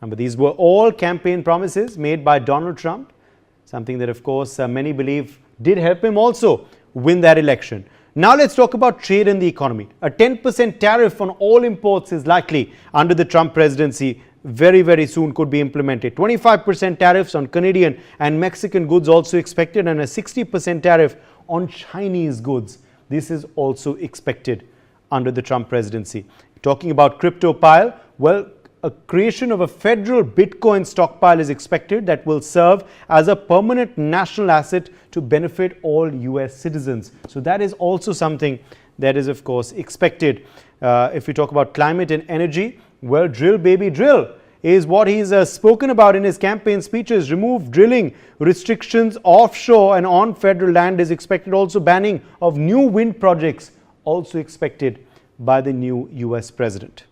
Remember, these were all campaign promises made by Donald Trump, something that, of course, many believe did help him also win that election. Now let's talk about trade and the economy. A 10% tariff on all imports is likely under the Trump presidency. Very, very soon could be implemented. 25% tariffs on Canadian and Mexican goods also expected, and a 60% tariff on Chinese goods. This is also expected under the Trump presidency. Talking about crypto pile, well, a creation of a federal Bitcoin stockpile is expected that will serve as a permanent national asset to benefit all US citizens. So that is also something that is, of course, expected. If we talk about climate and energy, well, drill baby drill is what he's spoken about in his campaign speeches. Remove drilling restrictions offshore and on federal land is expected. Also banning of new wind projects also expected by the new US president.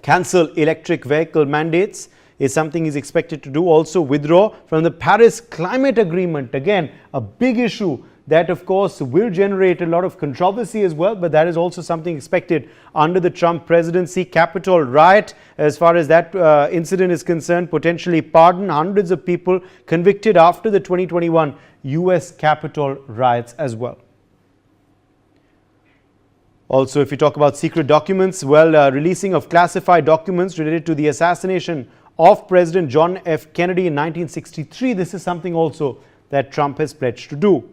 Cancel electric vehicle mandates is something he's expected to do. Also withdraw from the Paris Climate Agreement. Again, a big issue that, of course, will generate a lot of controversy as well, but that is also something expected under the Trump presidency. Capitol riot, as far as that incident is concerned, potentially pardon hundreds of people convicted after the 2021 US Capitol riots as well. Also, if you talk about secret documents, well, releasing of classified documents related to the assassination of President John F. Kennedy in 1963, this is something also that Trump has pledged to do.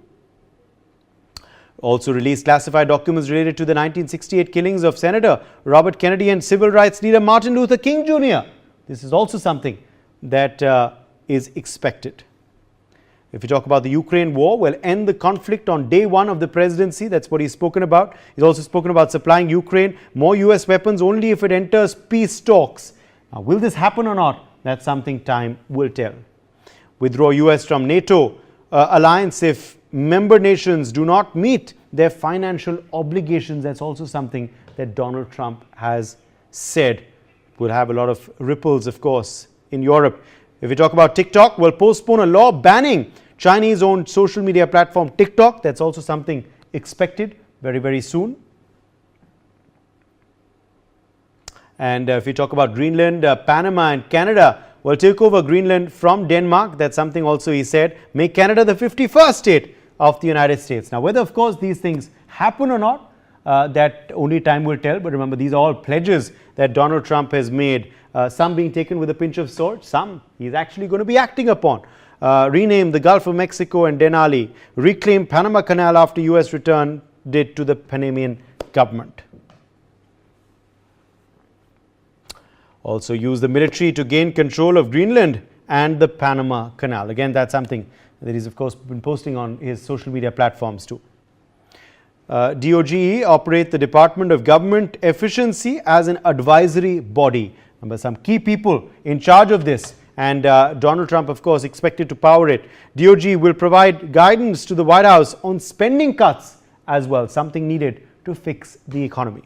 Also released classified documents related to the 1968 killings of Senator Robert Kennedy and civil rights leader Martin Luther King Jr. This is also something that is expected. If you talk about the Ukraine war, well, end the conflict on day one of the presidency. That's what he's spoken about. He's also spoken about supplying Ukraine more US weapons only if it enters peace talks. Now, will this happen or not? That's something time will tell. Withdraw US from NATO alliance if member nations do not meet their financial obligations. That's also something that Donald Trump has said. Will have a lot of ripples, of course, in Europe. If we talk about TikTok, we'll postpone a law banning Chinese-owned social media platform TikTok. That's also something expected very, very soon. And if we talk about Greenland, Panama and Canada, will take over Greenland from Denmark. That's something also he said. Make Canada the 51st state of the United States. Now, whether, of course, these things happen or not, that only time will tell. But remember, these are all pledges that Donald Trump has made. Some being taken with a pinch of salt, some he's actually going to be acting upon. Rename the Gulf of Mexico and Denali. Reclaim Panama Canal after US returned it to the Panamanian government. Also use the military to gain control of Greenland and the Panama Canal. Again, that's something that he's, of course, been posting on his social media platforms too. DOGE operate the Department of Government Efficiency as an advisory body. Remember, some key people in charge of this, and Donald Trump, of course, expected to power it. DOGE will provide guidance to the White House on spending cuts as well, something needed to fix the economy.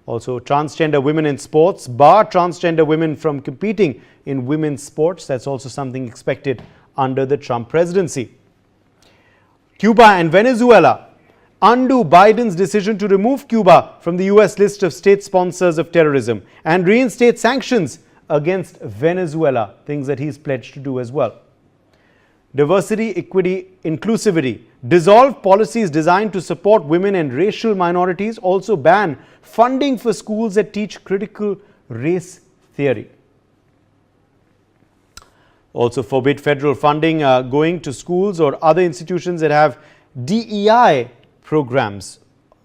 Also, transgender women in sports, bar transgender women from competing in women's sports. That's also something expected under the Trump presidency. Cuba and Venezuela undo Biden's decision to remove Cuba from the US list of state sponsors of terrorism and reinstate sanctions against Venezuela, things that he's pledged to do as well. Diversity, equity, inclusivity. Dissolve policies designed to support women and racial minorities. Also ban funding for schools that teach critical race theory. Also forbid federal funding going to schools or other institutions that have DEI programs.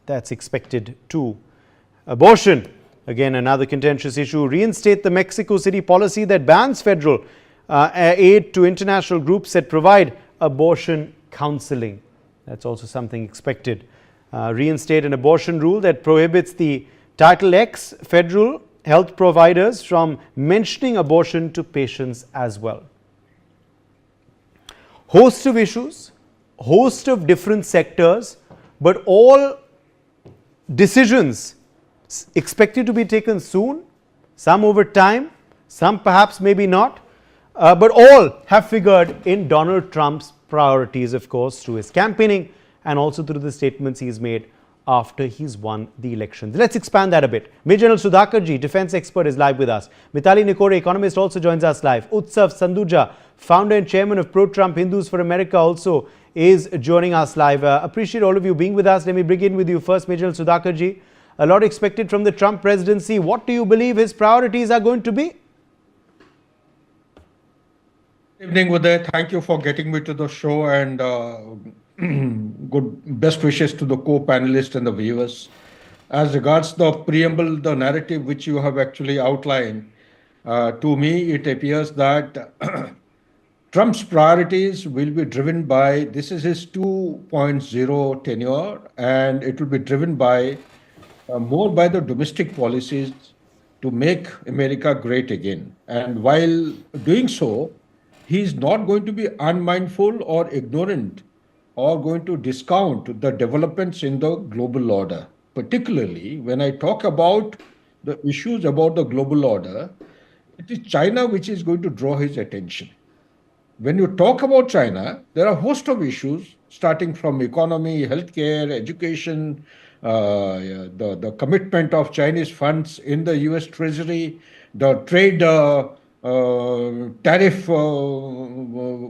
That's expected too. Abortion, again another contentious issue. Reinstate the Mexico City policy that bans federal aid to international groups that provide abortion counseling. That's also something expected. Reinstate an abortion rule that prohibits the Title X federal health providers from mentioning abortion to patients as well. Host of issues, host of different sectors, but all decisions expected to be taken soon, some over time, some perhaps maybe not, but all have figured in Donald Trump's priorities, of course, through his campaigning and also through the statements he's made after he's won the elections. Let's expand that a bit. Major General Sudhakarji, defense expert, is live with us. Mitali Nikore, economist, also joins us live. Utsav Sanduja, founder and chairman of Pro-Trump Hindus for America, also is joining us live. Appreciate all of you being with us. Let me begin with you first, Major General Sudhakarji. A lot expected from the Trump presidency. What do you believe his priorities are going to be? Good evening, Uday. Thank you for getting me to the show, and good best wishes to the co-panelists and the viewers. As regards the preamble, the narrative which you have actually outlined, to me it appears that Trump's priorities will be driven by, this is his 2.0 tenure, and it will be driven by more by the domestic policies to make America great again. And while doing so, he is not going to be unmindful or ignorant or going to discount the developments in the global order. Particularly when I talk about the issues about the global order, it is China which is going to draw his attention. When you talk about China, there are a host of issues starting from economy, healthcare, education, the commitment of Chinese funds in the US Treasury, the trade tariff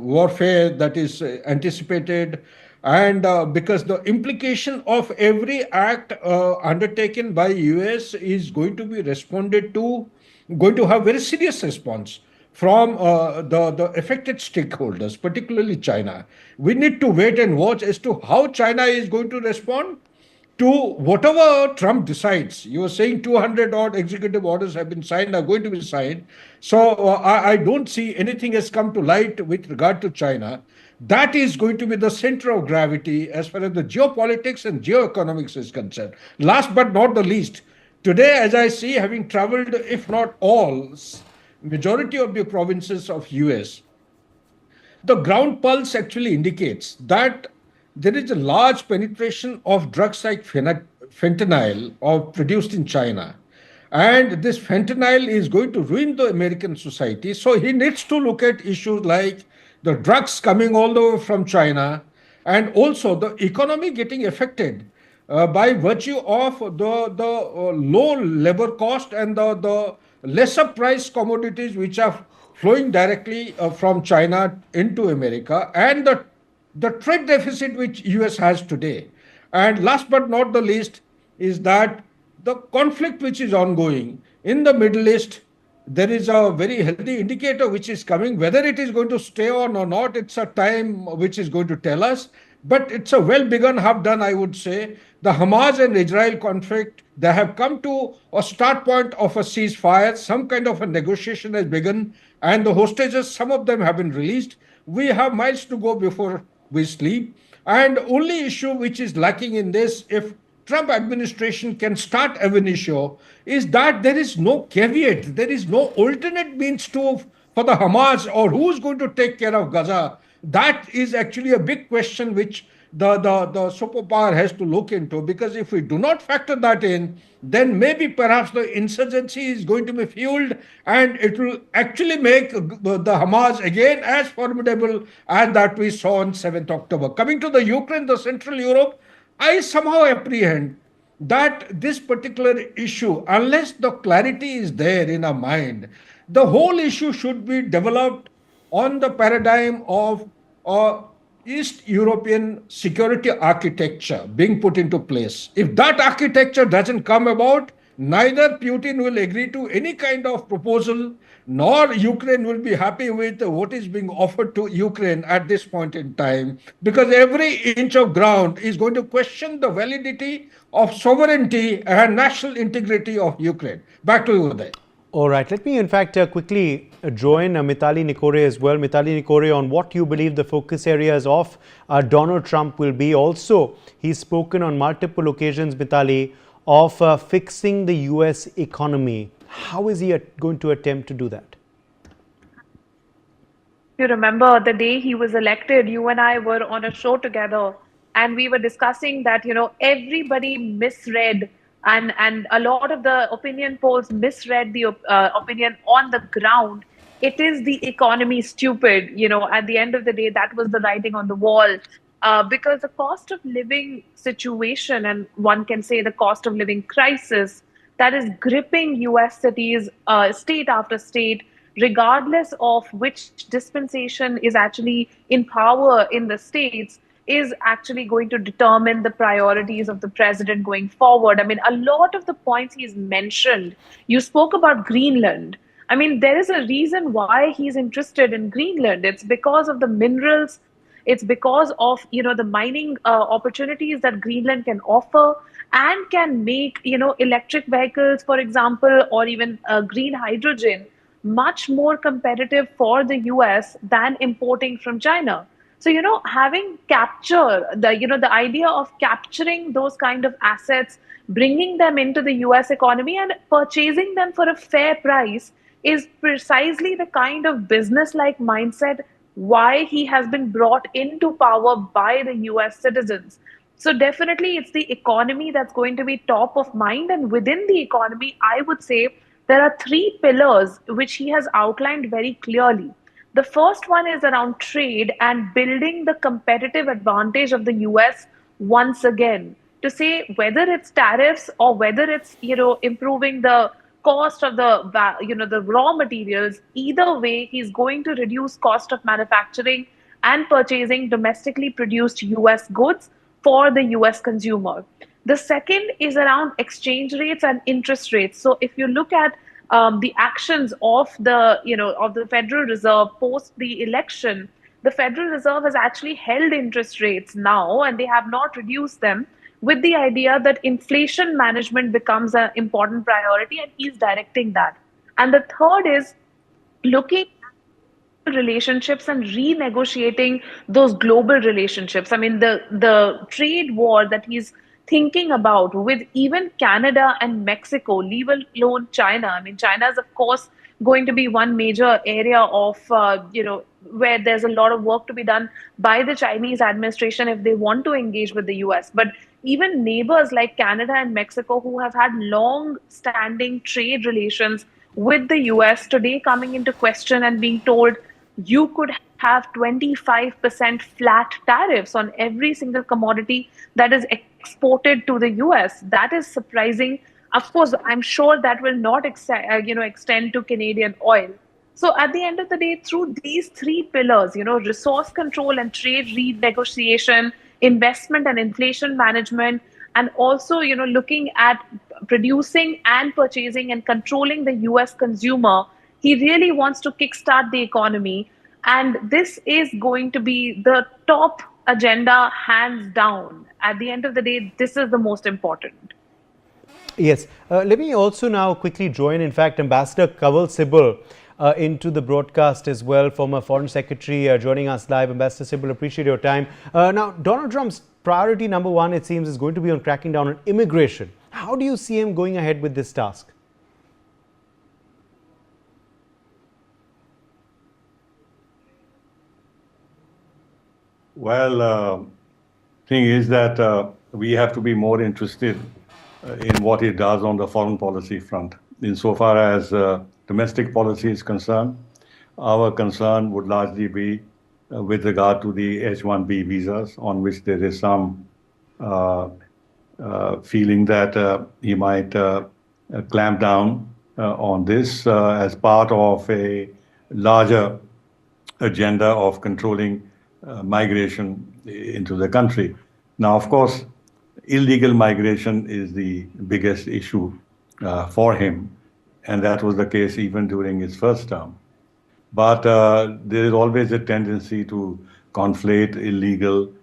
warfare that is anticipated, and because the implication of every act undertaken by US is going to be responded to, going to have very serious response from the affected stakeholders, particularly China. We need to wait and watch as to how China is going to respond to whatever Trump decides. You were saying 200 odd executive orders have been signed, are going to be signed. So I don't see anything has come to light with regard to China. That is going to be the center of gravity as far as the geopolitics and geoeconomics is concerned. Last but not the least, today, as I see, having traveled, if not all, majority of the provinces of US, the ground pulse actually indicates that there is a large penetration of drugs like fentanyl produced in China. And this fentanyl is going to ruin the American society. So he needs to look at issues like the drugs coming all the way from China and also the economy getting affected by virtue of the low labor cost and the lesser price commodities which are flowing directly from China into America, and the trade deficit which US has today. And last but not the least is that the conflict which is ongoing in the Middle East, there is a very healthy indicator which is coming. Whether it is going to stay on or not, it's a time which is going to tell us. But it's a well begun, half done, I would say. The Hamas and Israel conflict, they have come to a start point of a ceasefire. Some kind of a negotiation has begun, and the hostages, some of them have been released. We have miles to go before we sleep. And only issue which is lacking in this, if Trump administration can start ab initio, is that there is no caveat, there is no alternate means to for the Hamas, or who's going to take care of Gaza. That is actually a big question which the superpower has to look into, because if we do not factor that in, then maybe perhaps the insurgency is going to be fueled and it will actually make the Hamas again as formidable as that we saw on 7th October. Coming to the Ukraine, the Central Europe, I somehow apprehend that this particular issue, unless the clarity is there in our mind, the whole issue should be developed on the paradigm of East European security architecture being put into place. If that architecture doesn't come about, neither Putin will agree to any kind of proposal, nor Ukraine will be happy with what is being offered to Ukraine at this point in time, because every inch of ground is going to question the validity of sovereignty and national integrity of Ukraine. Back to you, Uday. All right, let me in fact quickly join Mitali Nikore as well. Mitali Nikore, on what you believe the focus areas of Donald Trump will be. Also, he's spoken on multiple occasions, Mitali, of fixing the US economy. How is he going to attempt to do that? You remember the day he was elected, you and I were on a show together and we were discussing that, everybody misread and a lot of the opinion polls misread the opinion on the ground. It is the economy, stupid. At the end of the day, that was the writing on the wall. because the cost of living situation, and one can say the cost of living crisis, that is gripping US cities, state after state, regardless of which dispensation is actually in power in the states, is actually going to determine the priorities of the president going forward. I mean, a lot of the points he's mentioned, you spoke about Greenland. I mean, there is a reason why he's interested in Greenland. It's because of the minerals. It's because of the mining opportunities that Greenland can offer, and can make electric vehicles, for example, or even green hydrogen much more competitive for the US than importing from China. So, having capture the idea of capturing those kind of assets, bringing them into the US economy and purchasing them for a fair price is precisely the kind of business like mindset why he has been brought into power by the US citizens. So definitely it's the economy that's going to be top of mind. And within the economy, I would say there are three pillars which he has outlined very clearly. The first one is around trade and building the competitive advantage of the US once again. To say whether it's tariffs or whether it's improving the cost of the raw materials, either way he's going to reduce cost of manufacturing and purchasing domestically produced US goods for the US consumer. The second is around exchange rates and interest rates. So if you look at the actions of the Federal Reserve post the election, the Federal Reserve has actually held interest rates now, and they have not reduced them, with the idea that inflation management becomes an important priority, and he's directing that. And the third is looking at relationships and renegotiating those global relationships. I mean, the trade war that he's thinking about with even Canada and Mexico, leave alone China. I mean, China is of course going to be one major area of where there's a lot of work to be done by the Chinese administration if they want to engage with the US. But even neighbors like Canada and Mexico, who have had long standing trade relations with the US, today coming into question and being told you could have 25% flat tariffs on every single commodity that is exported to the US. That is surprising. Of course, I'm sure that will not extend to Canadian oil. So at the end of the day, through these three pillars, resource control and trade renegotiation, investment and inflation management, and also, looking at producing and purchasing and controlling the US consumer, he really wants to kickstart the economy. And this is going to be the top agenda, hands down. At the end of the day, this is the most important. Yes. Let me also now quickly join, in fact, Ambassador Kanwal Sibal into the broadcast as well, former Foreign Secretary joining us live. Ambassador Sibal, appreciate your time. Now, Donald Trump's priority number one, it seems, is going to be on cracking down on immigration. How do you see him going ahead with this task? Well, thing is that we have to be more interested in what he does on the foreign policy front. Insofar as domestic policy is concerned, our concern would largely be with regard to the H-1B visas, on which there is some feeling that he might clamp down on this as part of a larger agenda of controlling migration into the country. Now, of course, illegal migration is the biggest issue for him, and that was the case even during his first term. But there is always a tendency to conflate illegal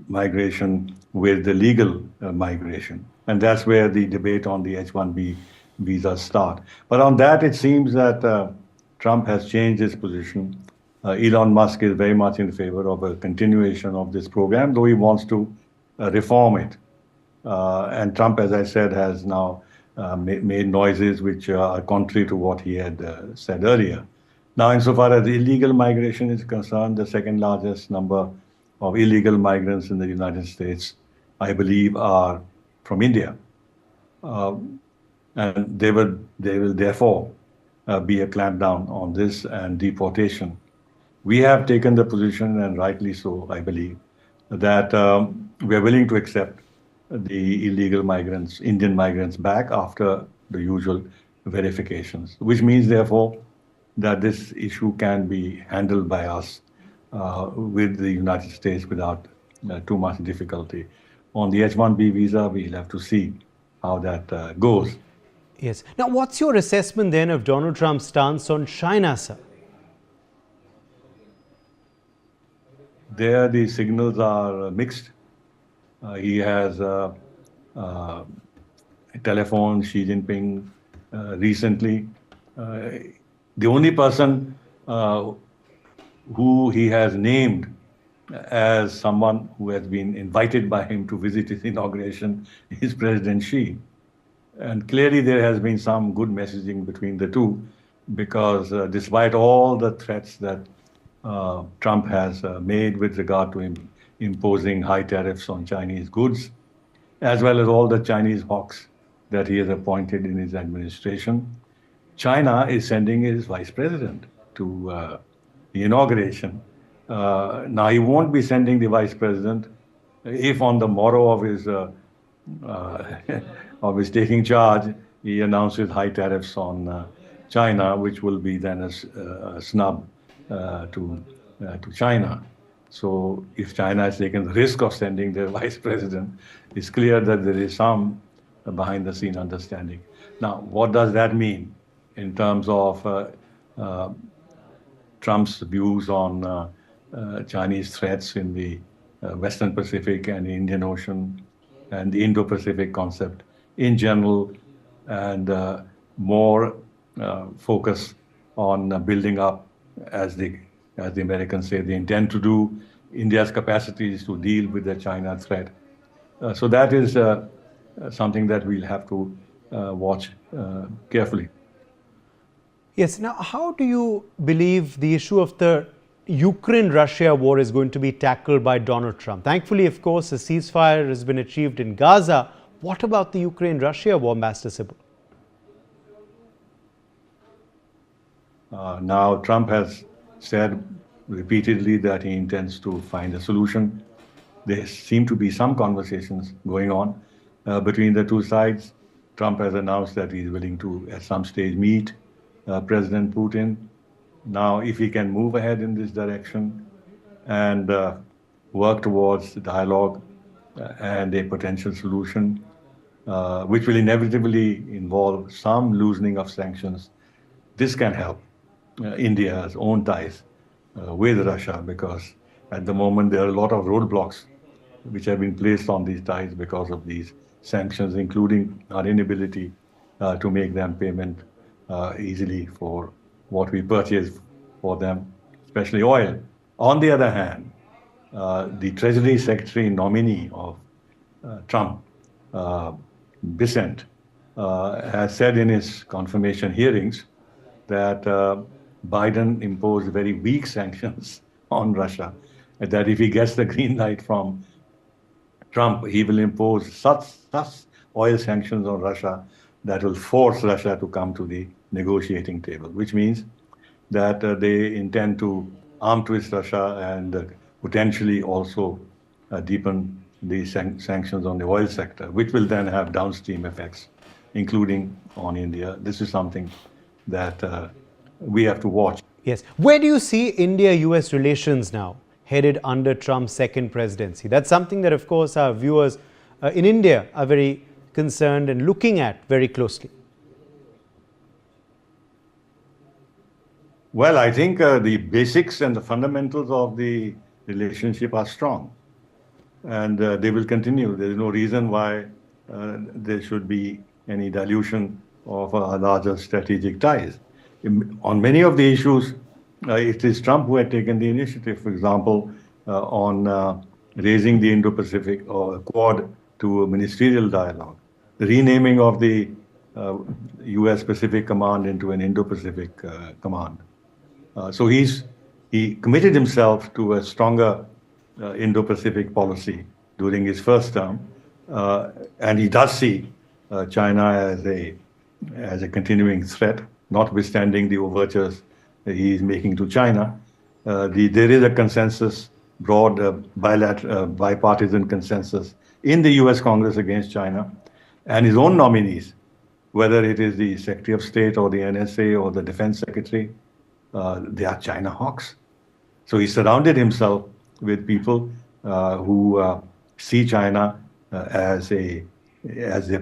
migration with the legal migration. And that's where the debate on the H-1B visas start. But on that, it seems that Trump has changed his position. Elon Musk is very much in favor of a continuation of this program, though he wants to reform it. And Trump, as I said, has now made noises which are contrary to what he had said earlier. Now, insofar as illegal migration is concerned, the second largest number of illegal migrants in the United States, I believe, are from India. And there will therefore be a clampdown on this and deportation. we have taken the position, and rightly so, I believe, that we are willing to accept the illegal migrants, Indian migrants, back after the usual verifications, which means, therefore, that this issue can be handled by us with the United States without too much difficulty. On the H-1B visa, we'll have to see how that goes. Yes. Now, what's your assessment then of Donald Trump's stance on China, sir? There, the signals are mixed. He has telephoned Xi Jinping recently. The only person who he has named as someone who has been invited by him to visit his inauguration is President Xi. And clearly there has been some good messaging between the two, because despite all the threats that Trump has made with regard to imposing high tariffs on Chinese goods, as well as all the Chinese hawks that he has appointed in his administration, China is sending his vice president to the inauguration. Now, he won't be sending the vice president if on the morrow of his of his taking charge, he announces high tariffs on China, which will be then a snub to China. So if China has taken the risk of sending their vice president, it's clear that there is some behind the scene understanding. Now, what does that mean in terms of Trump's views on Chinese threats in the Western Pacific and Indian Ocean and the Indo-Pacific concept in general, and more focus on building up, as the Americans say, they intend to do, India's capacities to deal with the China threat. So that is something that we'll have to watch carefully. Yes. Now, how do you believe the issue of the Ukraine-Russia war is going to be tackled by Donald Trump? Thankfully, of course, a ceasefire has been achieved in Gaza. What about the Ukraine-Russia war, Ambassador Sybil? Now, Trump has said repeatedly that he intends to find a solution. There seem to be some conversations going on between the two sides. Trump has announced that he is willing to, at some stage, meet President Putin. Now, if he can move ahead in this direction and work towards dialogue and a potential solution, which will inevitably involve some loosening of sanctions, this can help India's own ties with Russia, because at the moment there are a lot of roadblocks which have been placed on these ties because of these sanctions, including our inability to make them payment easily for what we purchase for them, especially oil. On the other hand, the Treasury Secretary nominee of Trump, Bissent, has said in his confirmation hearings that Biden imposed very weak sanctions on Russia, and that if he gets the green light from Trump, he will impose such oil sanctions on Russia that will force Russia to come to the negotiating table, which means that they intend to arm twist Russia and potentially also deepen the sanctions on the oil sector, which will then have downstream effects, including on India. This is something that we have to watch. Yes. Where do you see India-US relations now headed under Trump's second presidency? That's something that, of course, our viewers in India are very concerned and looking at very closely. Well, I think the basics and the fundamentals of the relationship are strong, and they will continue. There is no reason why there should be any dilution of our larger strategic ties. On many of the issues, it is Trump who had taken the initiative, for example, on raising the Indo-Pacific or Quad to a ministerial dialogue, the renaming of the US Pacific Command into an Indo-Pacific Command. So he committed himself to a stronger Indo-Pacific policy during his first term, and he does see China as a continuing threat, notwithstanding the overtures that he is making to China. there is a consensus, broad bipartisan consensus in the U.S. Congress against China, and his own nominees, whether it is the Secretary of State or the NSA or the Defense Secretary, they are China hawks. So he surrounded himself with people who see China as a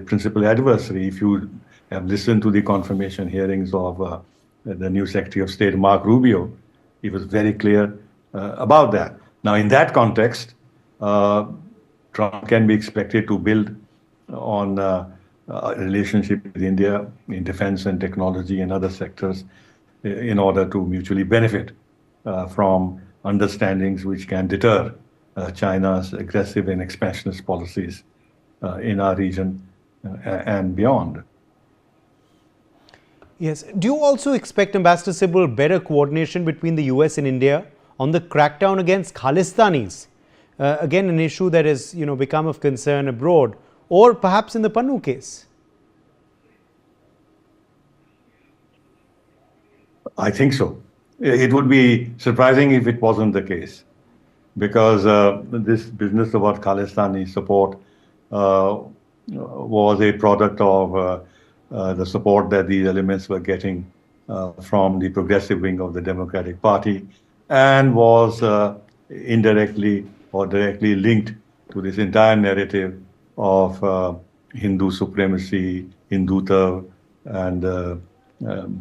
principal adversary. If you have listened to the confirmation hearings of the new Secretary of State, Mark Rubio, he was very clear about that. Now, in that context, Trump can be expected to build on a relationship with India in defense and technology and other sectors in order to mutually benefit from understandings which can deter China's aggressive and expansionist policies in our region and beyond. Yes. Do you also expect, Ambassador Sibul, better coordination between the US and India on the crackdown against Khalistanis? Again, an issue that has become of concern abroad, or perhaps in the Pannu case? I think so. It would be surprising if it wasn't the case, because this business about Khalistani support was a product of the support that these elements were getting from the progressive wing of the Democratic Party, and was indirectly or directly linked to this entire narrative of Hindu supremacy, Hindutva, and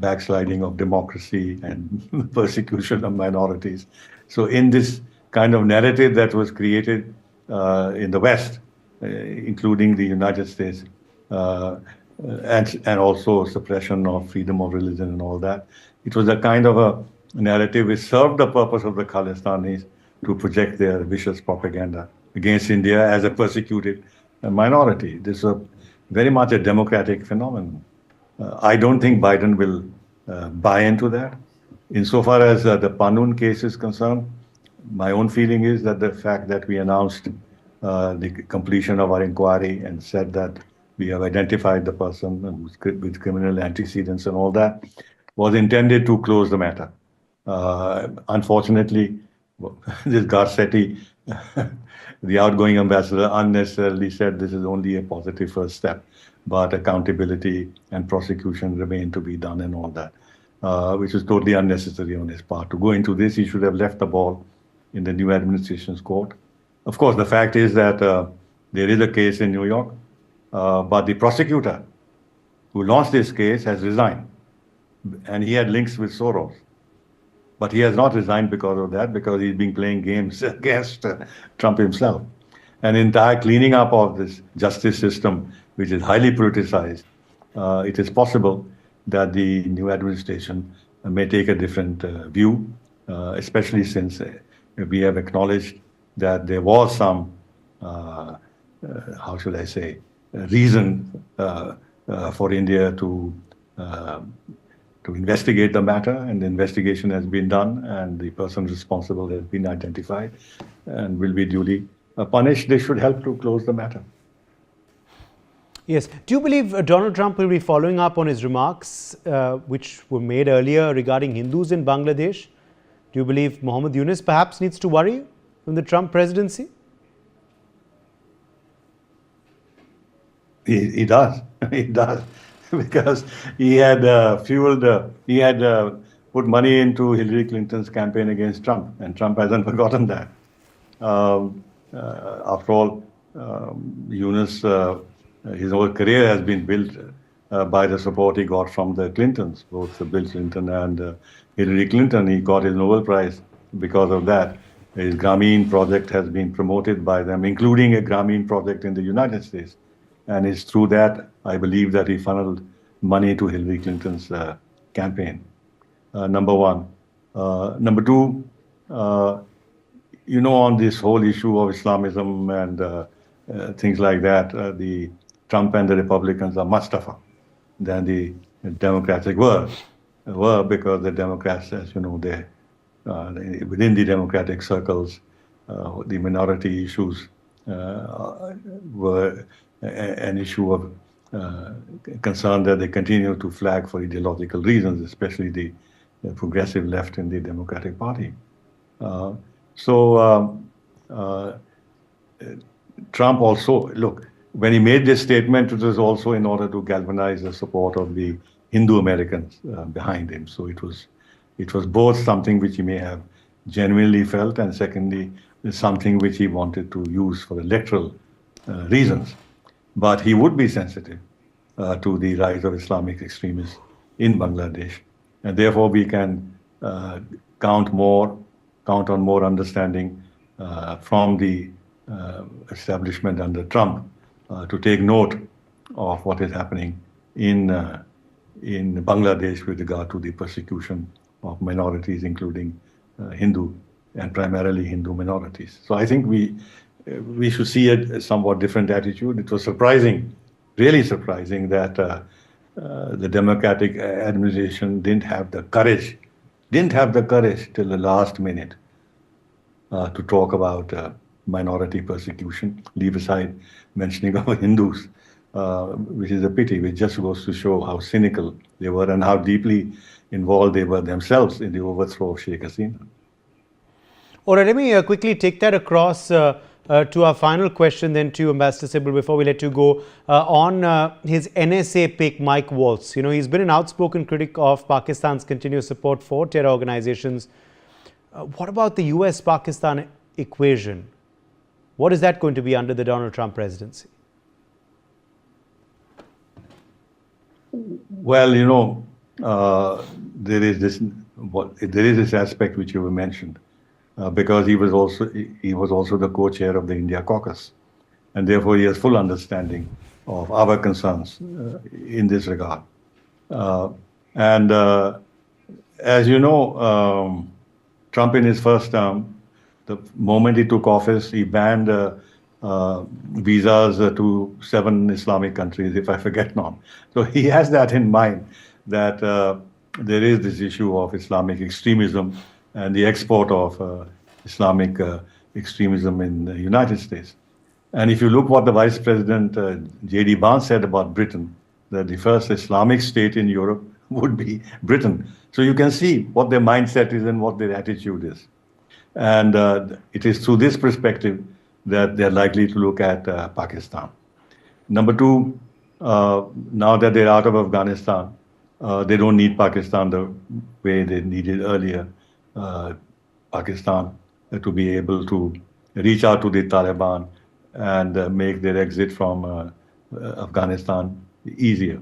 backsliding of democracy and persecution of minorities. So in this kind of narrative that was created in the West, including the United States, and also suppression of freedom of religion and all that, it was a kind of a narrative which served the purpose of the Khalistanis to project their vicious propaganda against India as a persecuted minority. This is very much a democratic phenomenon. I don't think Biden will buy into that. Insofar as the Panun case is concerned, my own feeling is that the fact that we announced the completion of our inquiry and said that we have identified the person with criminal antecedents and all that was intended to close the matter. Unfortunately, this Garcetti, the outgoing ambassador, unnecessarily said this is only a positive first step, but accountability and prosecution remain to be done and all that, which is totally unnecessary on his part. To go into this, he should have left the ball in the new administration's court. Of course, the fact is that there is a case in New York, but the prosecutor who launched this case has resigned, and he had links with Soros. But he has not resigned because of that, because he's been playing games against Trump himself. And the entire cleaning up of this justice system, which is highly politicized, it is possible that the new administration may take a different view, especially since we have acknowledged that there was some, how should I say, reason for India to investigate the matter, and the investigation has been done, and the person responsible has been identified and will be duly punished. They should help to close the matter. Yes. Do you believe Donald Trump will be following up on his remarks which were made earlier regarding Hindus in Bangladesh? Do you believe Muhammad Yunus perhaps needs to worry from the Trump presidency? He does. He does. Because he had put money into Hillary Clinton's campaign against Trump, and Trump hasn't forgotten that. After all, Yunus, his whole career has been built by the support he got from the Clintons, both Bill Clinton and Hillary Clinton. He got his Nobel Prize because of that. His Grameen project has been promoted by them, including a Grameen project in the United States. And it's through that, I believe, that he funneled money to Hillary Clinton's campaign, number one. Number two, on this whole issue of Islamism and things like that, the Trump and the Republicans are much tougher than the Democrats were, because the Democrats, as you know, within the Democratic circles, the minority issues were an issue of concern that they continue to flag for ideological reasons, especially the progressive left in the Democratic Party. Uh, so Trump also, look, when he made this statement, it was also in order to galvanize the support of the Hindu Americans behind him. So it was both something which he may have genuinely felt, and secondly, something which he wanted to use for electoral reasons. But he would be sensitive to the rise of Islamic extremists in Bangladesh, and therefore we can count on more understanding from the establishment under Trump to take note of what is happening in Bangladesh with regard to the persecution of minorities, including Hindu and primarily Hindu minorities. So I think we should see a somewhat different attitude. It was surprising, really surprising, that the Democratic administration didn't have the courage till the last minute to talk about minority persecution, leave aside mentioning of Hindus, which is a pity, which just goes to show how cynical they were and how deeply involved they were themselves in the overthrow of Sheikh Hasina. All right, let me quickly take that across to our final question then to you, Ambassador Sybil, before we let you go. On his NSA pick, Mike Waltz, you know, he's been an outspoken critic of Pakistan's continuous support for terror organizations. What about the US-Pakistan equation? What is that going to be under the Donald Trump presidency? Well, you know, there is this aspect which you mentioned, because he was also the co-chair of the India caucus, and therefore he has full understanding of our concerns in this regard. As you know, Trump in his first term, the moment he took office, he banned visas to 7 Islamic countries, if I forget not. So he has that in mind, that there is this issue of Islamic extremism and the export of Islamic extremism in the United States. And if you look what the Vice President J.D. Vance said about Britain, that the first Islamic state in Europe would be Britain. So you can see what their mindset is and what their attitude is. And it is through this perspective that they're likely to look at Pakistan. Number two, now that they're out of Afghanistan, they don't need Pakistan the way they needed earlier Pakistan to be able to reach out to the Taliban and make their exit from Afghanistan easier.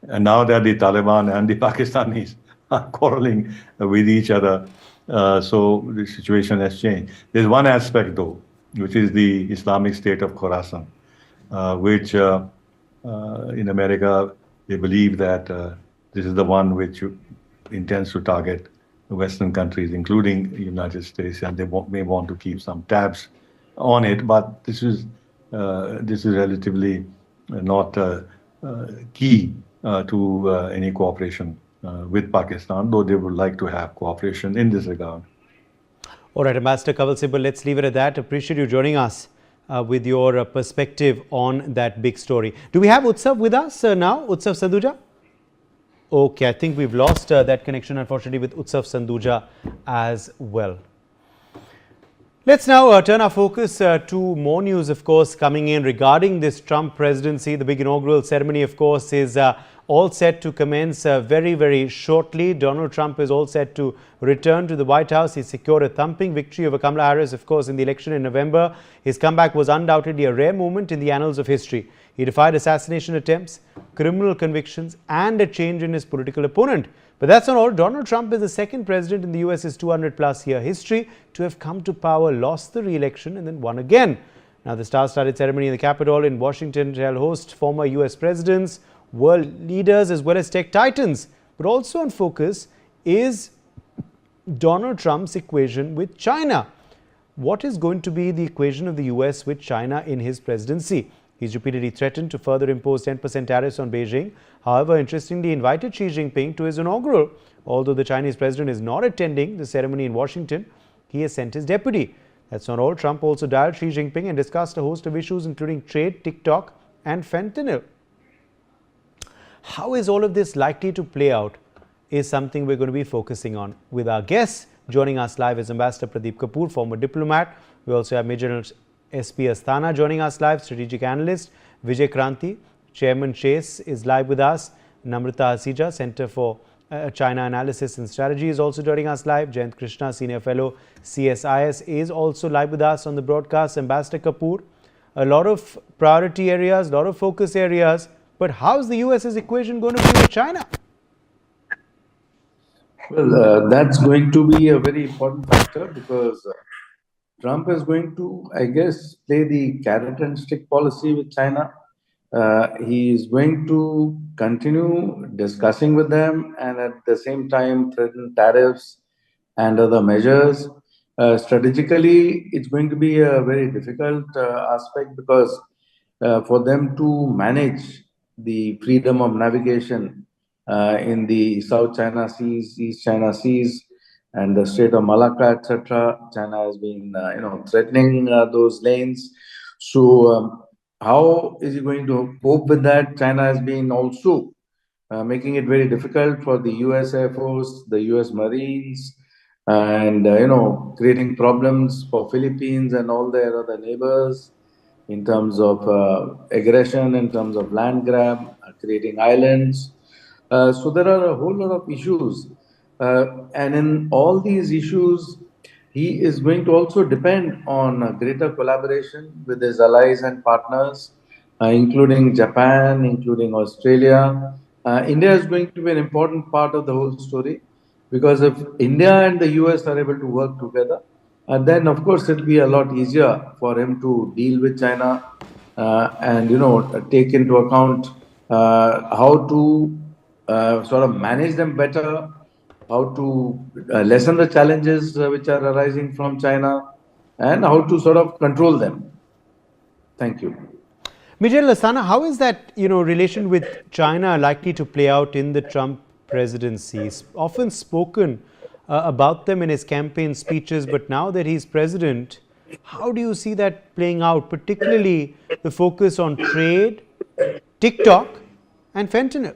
And now that the Taliban and the Pakistanis are quarreling with each other, so the situation has changed. There's one aspect, though, which is the Islamic State of Khorasan, which in America, they believe that this is the one which intends to target Western countries, including the United States, and they may want to keep some tabs on it. But this is relatively not key to any cooperation with Pakistan, though they would like to have cooperation in this regard. All right, Ambassador Kanwal Sibal, let's leave it at that. Appreciate you joining us with your perspective on that big story. Do we have Utsav with us now? Utsav Sanduja? Okay, I think we've lost that connection, unfortunately, with Utsav Sanduja as well. Let's now turn our focus to more news, of course, coming in regarding this Trump presidency. The big inaugural ceremony, of course, is all set to commence very, very shortly. Donald Trump is all set to return to the White House. He secured a thumping victory over Kamala Harris, of course, in the election in November. His comeback was undoubtedly a rare moment in the annals of history. He defied assassination attempts, criminal convictions, and a change in his political opponent. But that's not all. Donald Trump is the second president in the US's 200-plus year history to have come to power, lost the re-election, and then won again. Now, the star-studded ceremony in the Capitol in Washington shall host former US presidents, world leaders, as well as tech titans. But also on focus is Donald Trump's equation with China. What is going to be the equation of the US with China in his presidency? He's repeatedly threatened to further impose 10% tariffs on Beijing. However, interestingly, invited Xi Jinping to his inaugural. Although the Chinese president is not attending the ceremony in Washington, he has sent his deputy. That's not all. Trump also dialed Xi Jinping and discussed a host of issues, including trade, TikTok, and fentanyl. How is all of this likely to play out is something we're going to be focusing on. With our guests joining us live is Ambassador Pradeep Kapoor, former diplomat. We also have Major General SP Asthana joining us live, strategic analyst. Vijay Kranti, Chairman Chase, is live with us. Namrata Hasija, Center for China Analysis and Strategy, is also joining us live. Jayant Krishna, Senior Fellow, CSIS, is also live with us on the broadcast. Ambassador Kapoor, a lot of priority areas, a lot of focus areas, but how's the US's equation going to be with China? Well, that's going to be a very important factor because Trump is going to, I guess, play the carrot and stick policy with China. He is going to continue discussing with them and at the same time threaten tariffs and other measures. Strategically, it's going to be a very difficult aspect because for them to manage the freedom of navigation in the South China Seas, East China Seas, and the Strait of Malacca, etc. China has been, threatening those lanes. So, how is he going to cope with that? China has been also making it very difficult for the U.S. Air Force, the U.S. Marines, and creating problems for Philippines and all their other neighbors in terms of aggression, in terms of land grab, creating islands. So there are a whole lot of issues. And in all these issues, he is going to also depend on greater collaboration with his allies and partners, including Japan, including Australia. India is going to be an important part of the whole story because if India and the US are able to work together, then of course it'll be a lot easier for him to deal with China and take into account how to sort of manage them better, how to lessen the challenges which are arising from China, and how to sort of control them. Thank you. Major Lasana, how is that relation with China likely to play out in the Trump presidency? He's often spoken about them in his campaign speeches, but now that he's president, how do you see that playing out, particularly the focus on trade, TikTok, and fentanyl?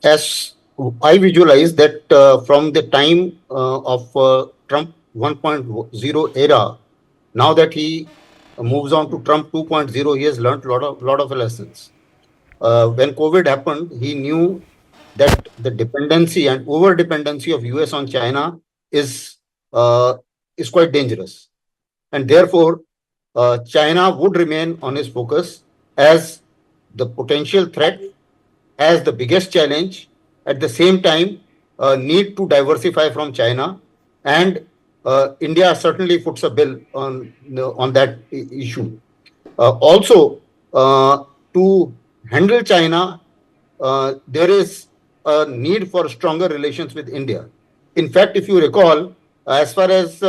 As I visualize that from the time of Trump 1.0 era, now that he moves on to Trump 2.0, he has learned a lot of lessons. When COVID happened, he knew that the dependency and over dependency of US on China is quite dangerous, and therefore China would remain on his focus as the potential threat, as the biggest challenge. At the same time, need to diversify from China, and India certainly puts a bill on that issue. Also, to handle China, there is a need for stronger relations with India. In fact, if you recall, as far as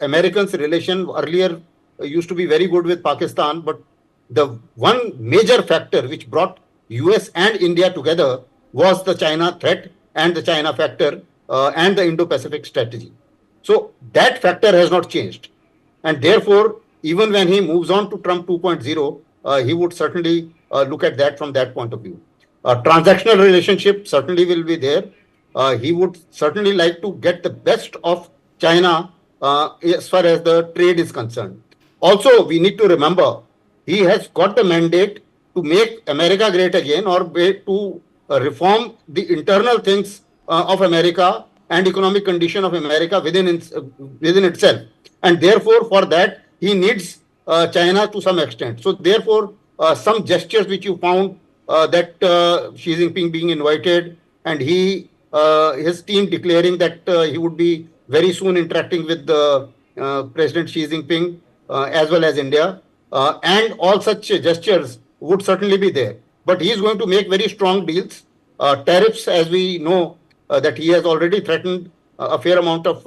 Americans' relation earlier used to be very good with Pakistan, but the one major factor which brought US and India together was the China threat and the China factor and the Indo-Pacific strategy. So that factor has not changed. And therefore, even when he moves on to Trump 2.0, he would certainly look at that from that point of view. Transactional relationship certainly will be there. He would certainly like to get the best of China as far as the trade is concerned. Also, we need to remember, he has got the mandate to make America great again, or to reform the internal things of America and economic condition of America within itself. And therefore, for that, he needs China to some extent. So therefore, some gestures which you found that Xi Jinping being invited and his team declaring that he would be very soon interacting with President Xi Jinping as well as India, and all such gestures would certainly be there. But he is going to make very strong deals. Tariffs, as we know, that he has already threatened a fair amount of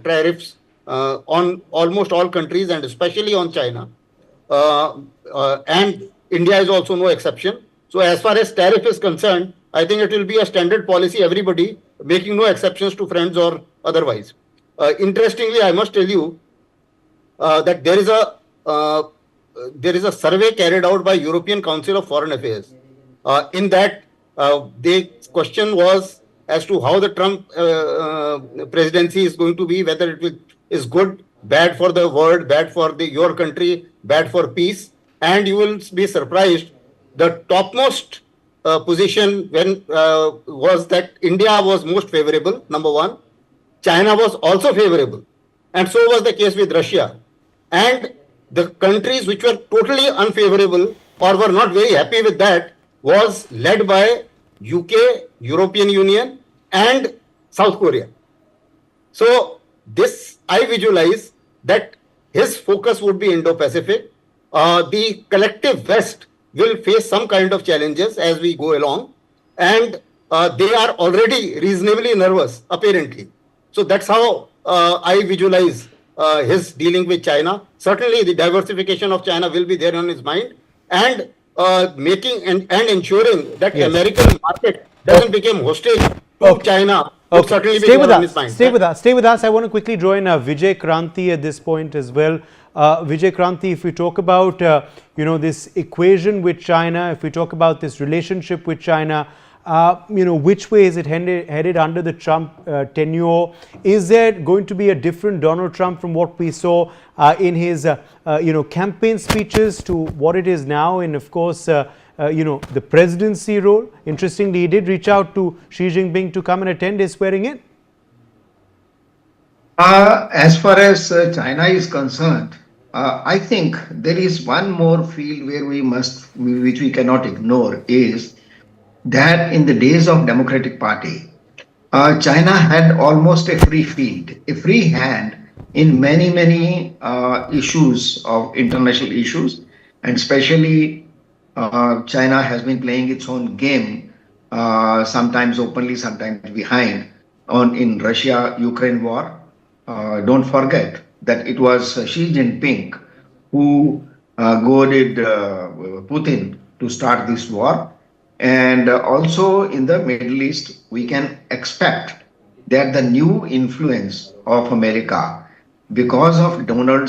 tariffs on almost all countries and especially on China. And India is also no exception. So as far as tariff is concerned, I think it will be a standard policy, everybody making no exceptions to friends or otherwise. Interestingly, I must tell you that there is a survey carried out by European Council of Foreign Affairs. In that, the question was as to how the Trump presidency is going to be, whether is good, bad for the world, bad for your country, bad for peace. And you will be surprised. The topmost position when was that India was most favorable, number one. China was also favorable. And so was the case with Russia. And the countries which were totally unfavorable or were not very happy with that was led by UK, European Union, and South Korea. So this I visualize that his focus would be Indo-Pacific. The collective West will face some kind of challenges as we go along, and they are already reasonably nervous, apparently. So that's how I visualize his dealing with China. Certainly, the diversification of China will be there on his mind, and making and ensuring that American market doesn't become hostage to China. Would certainly be there on his mind. Stay with us. I want to quickly draw in Vijay Kranti at this point as well. Vijay Kranti, if we talk about this equation with China, if we talk about this relationship with China, which way is it headed under the Trump tenure? Is there going to be a different Donald Trump from what we saw in his campaign speeches to what it is now, and of course the presidency role? Interestingly, he did reach out to Xi Jinping to come and attend his swearing in. As far as China is concerned, I think there is one more field where which we cannot ignore, is that in the days of Democratic Party, China had almost a free field, a free hand in many issues of international issues, and especially China has been playing its own game, sometimes openly, sometimes behind, in Russia-Ukraine war. Don't forget that it was Xi Jinping who goaded Putin to start this war. And also in the Middle East, we can expect that the new influence of America, because of Donald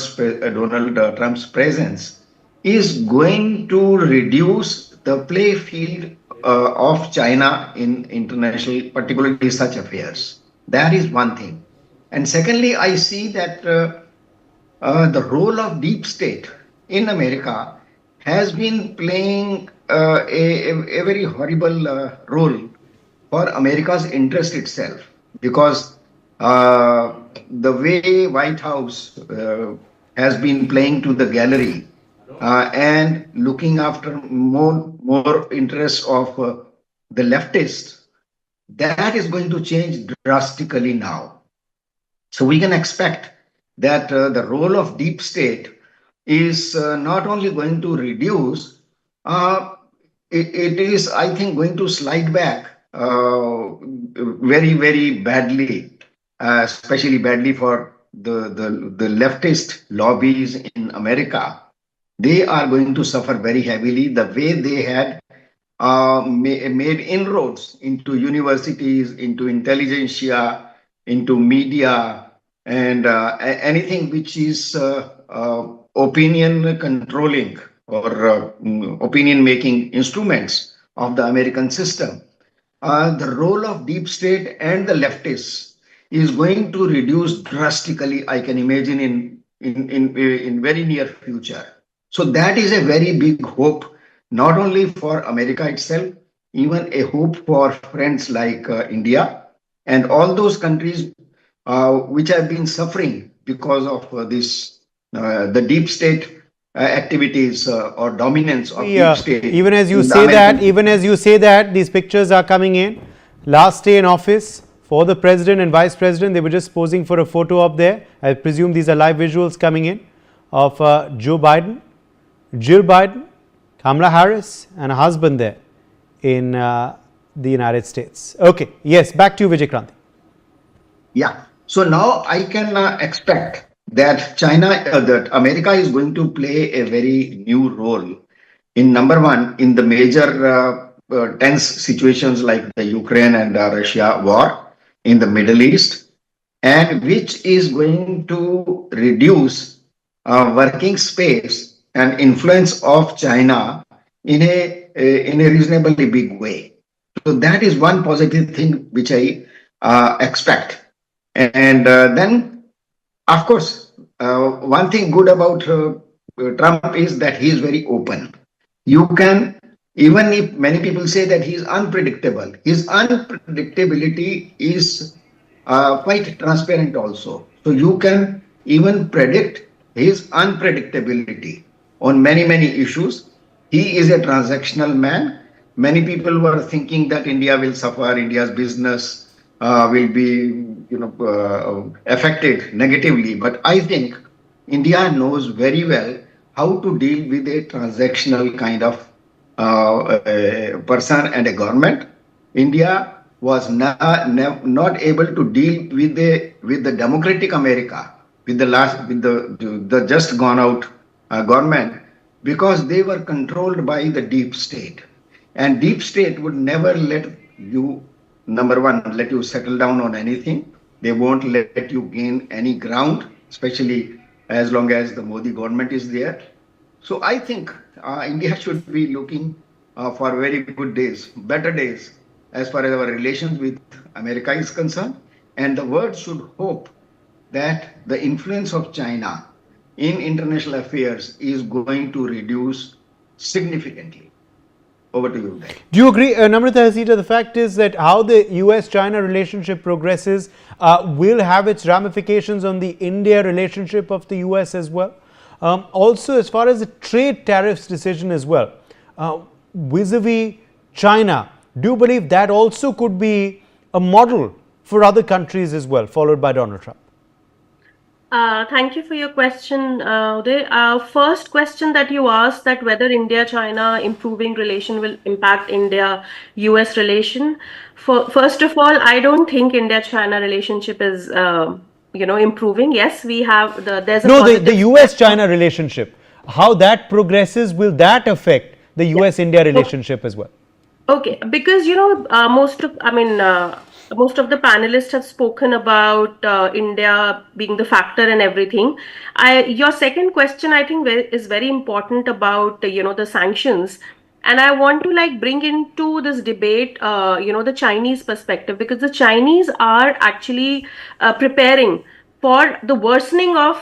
Trump's presence, is going to reduce the play field of China in international, particularly such affairs. That is one thing. And secondly, I see that the role of deep state in America has been playing a very horrible role for America's interest itself, because the way White House has been playing to the gallery and looking after more interests of the leftists, that is going to change drastically now. So we can expect that the role of deep state is not only going to reduce, it is, I think, going to slide back very badly, especially badly for the leftist lobbies in America. They are going to suffer very heavily the way they had made inroads into universities, into intelligentsia, into media, and anything which is opinion controlling or opinion making instruments of the American system. The role of deep state and the leftists is going to reduce drastically, I can imagine, in very near future. So that is a very big hope, not only for America itself, even a hope for friends like India and all those countries which have been suffering because of this, the deep state activities or dominance of deep state. Even as you say that, these pictures are coming in. Last day in office for the president and vice president, they were just posing for a photo up there. I presume these are live visuals coming in of Joe Biden, Jill Biden, Kamala Harris, and a husband there in the United States. Okay, yes, back to you, Vijay Kranti. Yeah, so now I can expect that that America is going to play a very new role in, number one, in the major tense situations like the Ukraine and Russia war in the Middle East, and which is going to reduce working space and influence of China in a reasonably big way. To that is one positive thing which I expect. And then, of course, one thing good about Trump is that he is very open. You can, even if many people say that he is unpredictable, his unpredictability is quite transparent also. So you can even predict his unpredictability on many issues. He is a transactional man. Many people were thinking that India will suffer, India's business will be, affected negatively. But I think India knows very well how to deal with a transactional kind of person and a government. India was not able to deal with the democratic America, with the just gone out government, because they were controlled by the deep state, and deep state would never let you, number one, let you settle down on anything. They won't let you gain any ground, especially as long as the Modi government is there. So I think India should be looking for very good days, better days, as far as our relations with America is concerned. And the world should hope that the influence of China in international affairs is going to reduce significantly. Over to you, Dave. Do you agree, Namrata Hasita? The fact is that how the US-China relationship progresses will have its ramifications on the India relationship of the US as well. Also, as far as the trade tariffs decision as well, vis-a-vis China, do you believe that also could be a model for other countries as well, followed by Donald Trump? Thank you for your question, Uday. First question that you asked, that whether India-China improving relation will impact India-US relation. First of all, I don't think India-China relationship is improving. Yes, we have there's a the US-China relationship. How that progresses, will that affect the US-India relationship as well? Okay, because most of the panelists have spoken about India being the factor in everything. Your second question, I think, is very important about the sanctions, and I want to bring into this debate the Chinese perspective, because the Chinese are actually preparing for the worsening of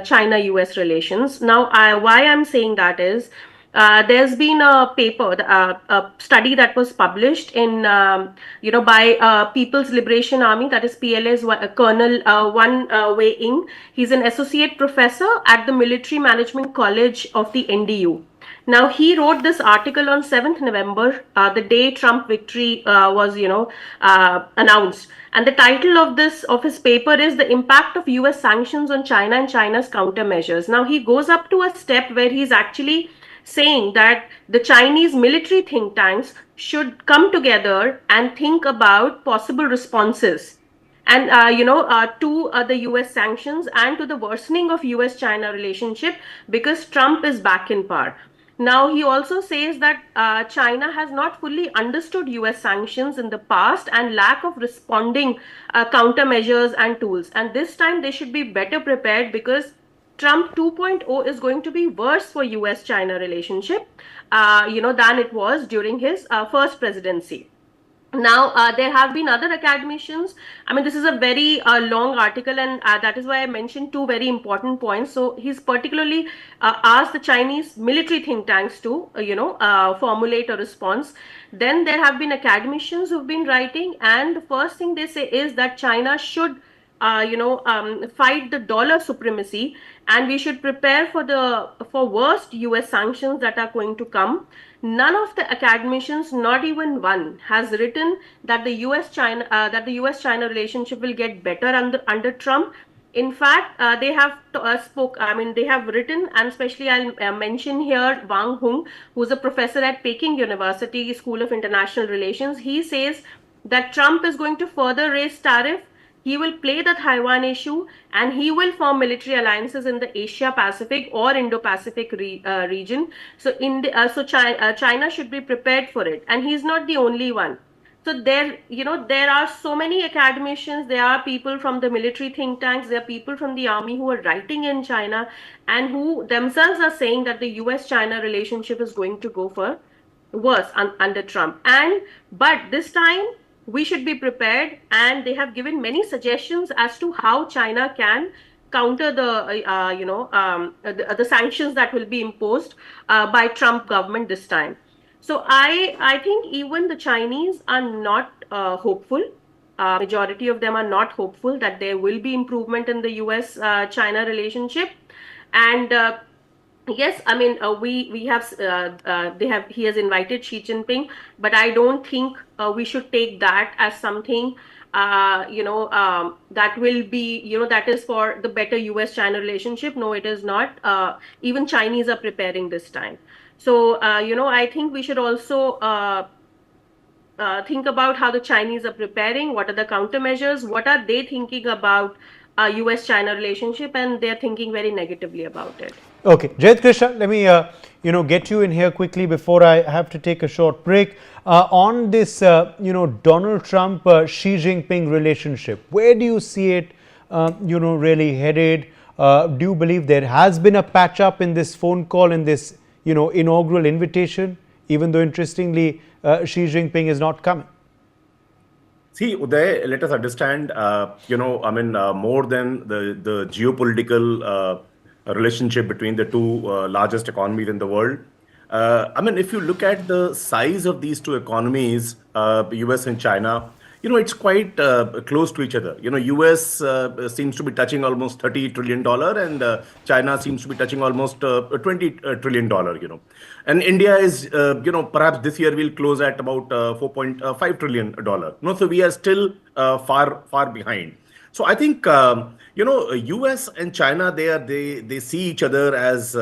China-US relations. Now, why I'm saying that is, there's been a paper, a study that was published in, by People's Liberation Army, that is PLA's Colonel Wan Wei-ing. He's an associate professor at the Military Management College of the NDU. Now, he wrote this article on 7th November, the day Trump victory was, announced. And the title of his paper is "The Impact of US Sanctions on China and China's Countermeasures." Now, he goes up to a step where he's actually saying that the Chinese military think tanks should come together and think about possible responses, and to the US sanctions and to the worsening of US-China relationship, because Trump is back in power. Now, he also says that China has not fully understood US sanctions in the past and lack of responding countermeasures and tools. And this time they should be better prepared, because Trump 2.0 is going to be worse for US-China relationship, than it was during his first presidency. Now, there have been other academicians. I mean, this is a very long article, and that is why I mentioned two very important points. So he's particularly asked the Chinese military think tanks to, formulate a response. Then there have been academicians who've been writing, and the first thing they say is that China should fight the dollar supremacy, and we should prepare for worst US sanctions that are going to come. None of the academicians, not even one, has written that the US-China relationship will get better under Trump. In fact, they have they have written, and especially I'll mention here Wang Hung, who's a professor at Peking University School of International Relations. He says that Trump is going to further raise tariff. He will play the Taiwan issue, and he will form military alliances in the Asia-Pacific or Indo-Pacific region. So, China should be prepared for it, and he's not the only one. So there are so many academicians. There are people from the military think tanks. There are people from the army who are writing in China, and who themselves are saying that the US-China relationship is going to go for worse under Trump. But this time we should be prepared, and they have given many suggestions as to how China can counter the sanctions that will be imposed by Trump government this time. So I think even the Chinese are not hopeful. Majority of them are not hopeful that there will be improvement in the US China relationship. And yes, I mean, we have he has invited Xi Jinping, but I don't think we should take that as something that will be, that is for the better US China relationship. No, it is not. Even Chinese are preparing this time. So I think we should also think about how the Chinese are preparing, what are the countermeasures, what are they thinking about US-China relationship, and they're thinking very negatively about it. Okay, Jayat Krishna, let me get you in here quickly before I have to take a short break. On this Donald Trump Xi Jinping relationship, where do you see it really headed? Do you believe there has been a patch up in this phone call, in this inaugural invitation, even though interestingly Xi Jinping is not coming? See, Uday, let us understand, more than the geopolitical relationship between the two largest economies in the world. If you look at the size of these two economies, US and China, it's quite close to each other. US seems to be touching almost $30 trillion and China seems to be touching almost $20 trillion, And India is, perhaps this year will close at about $4.5 trillion. So we are still far behind. So I think, US and China, they see each other as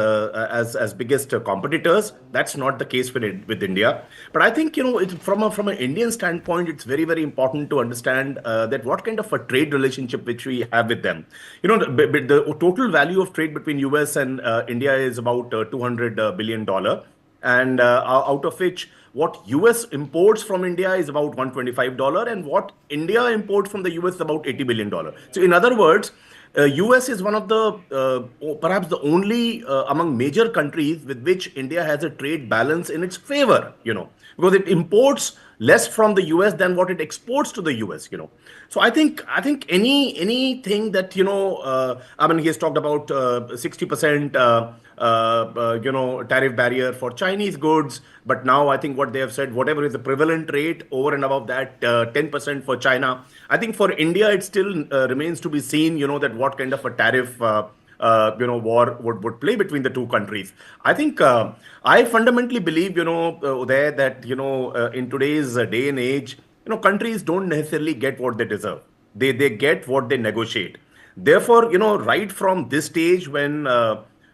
biggest competitors. That's not the case with India. But I think, from an Indian standpoint, it's very, very important to understand that what kind of a trade relationship which we have with them. The total value of trade between US and India is about $200 billion. And out of which, what US imports from India is about $125, and what India imports from the US is about $80 billion. So in other words, US is one of the, perhaps the only among major countries with which India has a trade balance in its favor, because it imports less from the US than what it exports to the US, So I think anything that, he has talked about 60% tariff barrier for Chinese goods. But now I think what they have said, whatever is the prevalent rate over and above that, 10% for China. I think for India, it still remains to be seen, that what kind of a tariff war would play between the two countries. I think I fundamentally believe, Uday, that, in today's day and age, countries don't necessarily get what they deserve. They get what they negotiate. Therefore, right from this stage when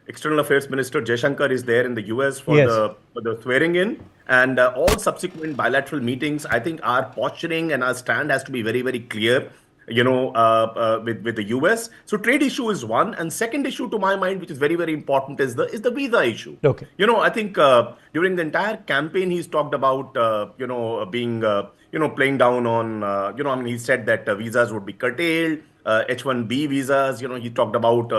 External Affairs Minister Jaishankar is there in the US for the swearing in, and all subsequent bilateral meetings, I think our posturing and our stand has to be very, very clear, with the US. So trade issue is one, and second issue to my mind, which is very, very important, is the visa issue. Okay. I think during the entire campaign, he's talked about being playing down on he said that visas would be curtailed, H-1B visas. He talked about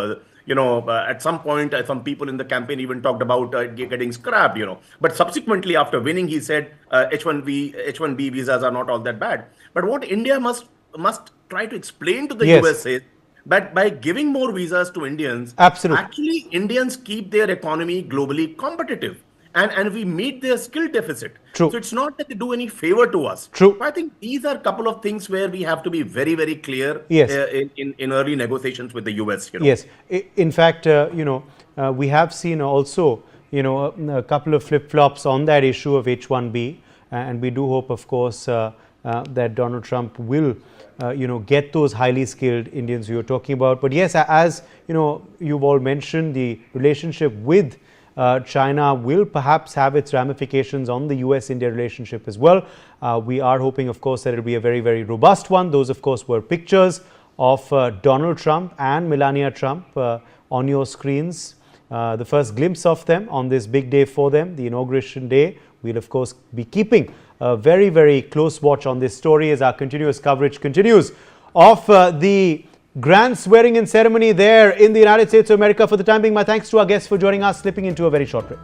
at some point, some people in the campaign even talked about getting scrapped, But subsequently, after winning, he said H-1B visas are not all that bad. But what India must try to explain to the US is that by giving more visas to Indians, actually Indians keep their economy globally competitive. And we meet their skill deficit. True. So it's not that they do any favor to us. True. So I think these are a couple of things where we have to be very, very clear in early negotiations with the US. Yes. In fact, we have seen also, a couple of flip-flops on that issue of H-1B. And we do hope, of course, that Donald Trump will, get those highly skilled Indians you're talking about. But yes, as, you've all mentioned, the relationship with China will perhaps have its ramifications on the US-India relationship as well. We are hoping, of course, that it will be a very, very robust one. Those, of course, were pictures of Donald Trump and Melania Trump on your screens. The first glimpse of them on this big day for them, the inauguration day. We'll, of course, be keeping a very, very close watch on this story as our continuous coverage continues of the grand swearing-in ceremony there in the United States of America. For the time being, my thanks to our guests for joining us, slipping into a very short break.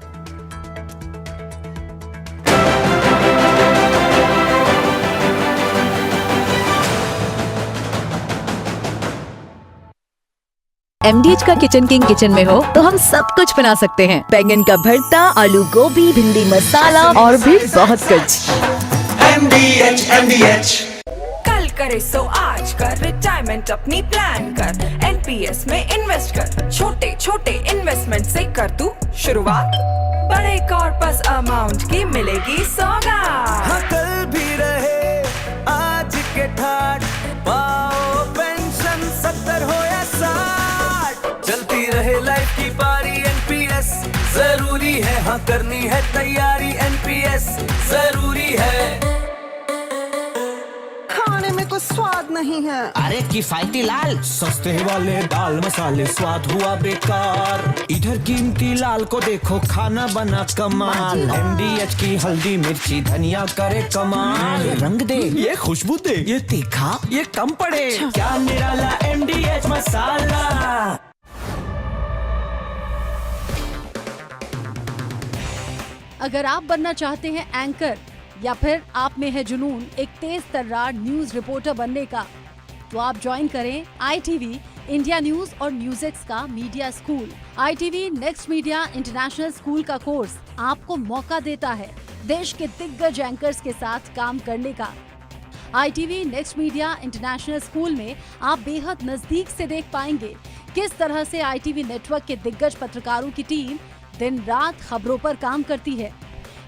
MDH का kitchen king kitchen में हो तो हम सब कुछ बना सकते हैं। बैंगन का भरता, आलू गोभी, भिंडी मसाला और भी बहुत कुछ। MDH कल करे सो आज कर, रिटायरमेंट अपनी प्लान कर, NPS में इन्वेस्ट कर, छोटे छोटे इन्वेस्टमेंट से कर तू शुरुआत, बड़े कॉर्पस अमाउंट की मिलेगी सौगात। हाँ कल भी रहे आज के ठाट, पाओ पेंशन 70 हो या 60, चलती रहे लाइफ की बारी। NPS जरूरी है, हाँ करनी है तैयारी, NPS जरूरी है। खाने में कुछ स्वाद नहीं है, अरे किफायती लाल सस्ते वाले दाल मसाले, स्वाद हुआ बेकार। इधर कीमती लाल को देखो, खाना बना कमाल। MDH की हल्दी मिर्ची धनिया करे कमाल। ये रंग दे, ये खुशबू दे, ये तीखा, ये कम पड़े। क्या निराला MDH मसाला। अगर आप बनना चाहते हैं एंकर या फिर आप में है जुनून एक तेज तर्रार न्यूज रिपोर्टर बनने का, तो आप ज्वाइन करें ITV इंडिया न्यूज और NewsX का media school. ITV next media international school का कोर्स आपको मौका देता है देश के दिग्गज एंकर्स के साथ काम करने का। ITV next media international school में आप बेहद नजदीक से देख पाएंगे किस तरह से ITV नेटवर्क के दिग्गज पत्रकारों की टीम दिन रात खबरों पर काम करती है।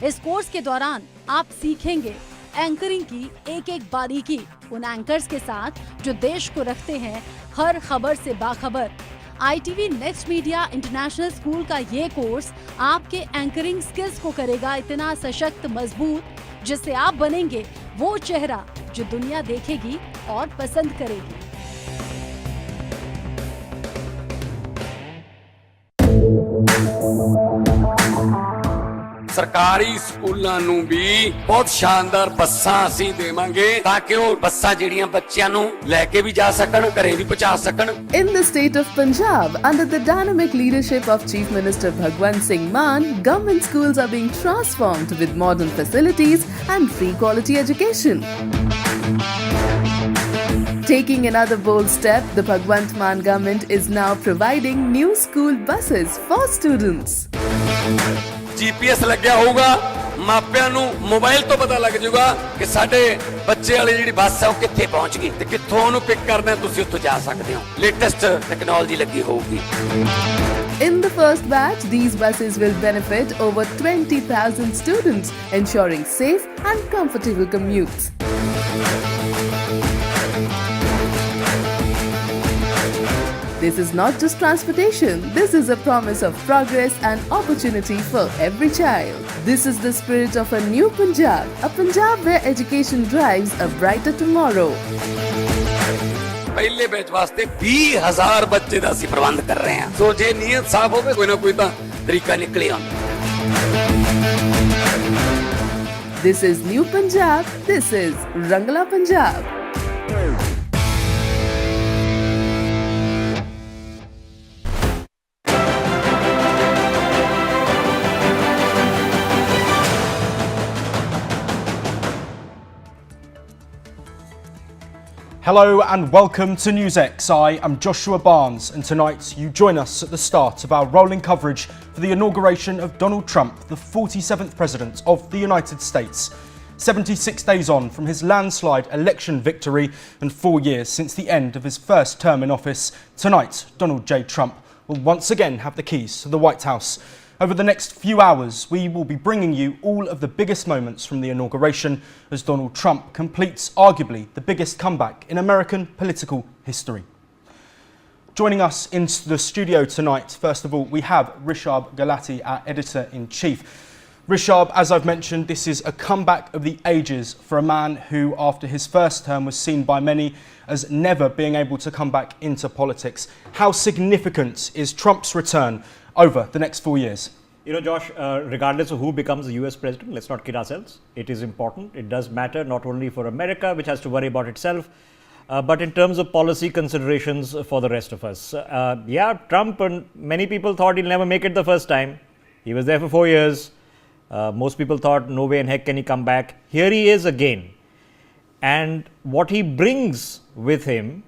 इस कोर्स के दौरान आप सीखेंगे एंकरिंग की एक एक बारीकी उन एंकर्स के साथ जो देश को रखते हैं हर खबर से बाखबर। ITV next media international school का ये कोर्स आपके एंकरिंग स्किल्स को करेगा इतना सशक्त मजबूत, जिससे आप बनेंगे वो चेहरा जो दुनिया देखेगी और पसंद करेगी। ਸਰਕਾਰੀ ਸਕੂਲਾਂ ਨੂੰ ਵੀ ਬਹੁਤ ਸ਼ਾਨਦਾਰ ਬੱਸਾਂ ਅਸੀਂ ਦੇਵਾਂਗੇ ਤਾਂ ਕਿ ਉਹ ਬੱਸਾਂ ਜਿਹੜੀਆਂ ਬੱਚਿਆਂ ਨੂੰ ਲੈ ਕੇ ਵੀ ਜਾ ਸਕਣ, ਘਰੇ ਵੀ ਪਹੁੰਚਾ ਸਕਣ। In the state of Punjab, under the dynamic leadership of Chief Minister Bhagwant Singh Mann, government schools are being transformed with modern facilities and free quality education. Taking another bold step, the Bhagwant Mann government is now providing new school buses for students. GPS ਲੱਗਿਆ ਹੋਊਗਾ, ਮਾਪਿਆਂ ਨੂੰ mobile ਤੋਂ ਪਤਾ ਲੱਗ ਜਾਊਗਾ ਕਿ ਸਾਡੇ ਬੱਚੇ ਵਾਲੀ ਜਿਹੜੀ ਬੱਸ ਹੈ ਉਹ ਕਿੱਥੇ ਪਹੁੰਚ ਗਈ ਤੇ ਕਿੱਥੋਂ ਉਹਨੂੰ ਪਿਕ ਕਰਨਾ, ਤੁਸੀਂ ਉੱਥੋਂ ਜਾ ਸਕਦੇ ਹੋ। ਲੇਟੈਸਟ ਟੈਕਨੋਲੋਜੀ ਲੱਗੀ ਹੋਊਗੀ। In the first batch, these buses will benefit over 20,000 students, ensuring safe and comfortable commutes. This is not just transportation, this is a promise of progress and opportunity for every child. This is the spirit of a new Punjab, a Punjab where education drives a brighter tomorrow. ਪਹਿਲੇ batch ਵਾਸਤੇ 20,000 ਬੱਚੇ ਦਾ ਅਸੀਂ ਪ੍ਰਬੰਧ ਕਰ ਰਹੇ ਹਾਂ। ਸੋ ਜੇ ਨੀਅਤ ਸਾਫ਼ ਹੋਵੇ ਕੋਈ ਨਾ ਕੋਈ ਤਾਂ ਤਰੀਕਾ ਨਿਕਲੇ ਆਉਂਦਾ। This is New Punjab, this is Rangla Punjab. Hello and welcome to NewsX. I am Joshua Barnes and tonight you join us at the start of our rolling coverage for the inauguration of Donald Trump, the 47th President of the United States. 76 days on from his landslide election victory and 4 years since the end of his first term in office, tonight Donald J. Trump will once again have the keys to the White House. Over the next few hours, we will be bringing you all of the biggest moments from the inauguration as Donald Trump completes arguably the biggest comeback in American political history. Joining us in the studio tonight, first of all, we have Rishab Galati, our Editor-in-Chief. Rishab, as I've mentioned, this is a comeback of the ages for a man who, after his first term, was seen by many as never being able to come back into politics. How significant is Trump's return over the next 4 years? You know, Josh, regardless of who becomes the US president, let's not kid ourselves. It is important. It does matter not only for America, which has to worry about itself, but in terms of policy considerations for the rest of us. Yeah, Trump, and many people thought he'll never make it the first time. He was there for 4 years. Most people thought, no way in heck can he come back. Here he is again. And what he brings with him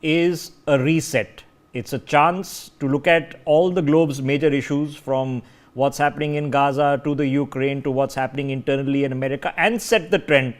is a reset. It's a chance to look at all the globe's major issues, from what's happening in Gaza to the Ukraine to what's happening internally in America, and set the trend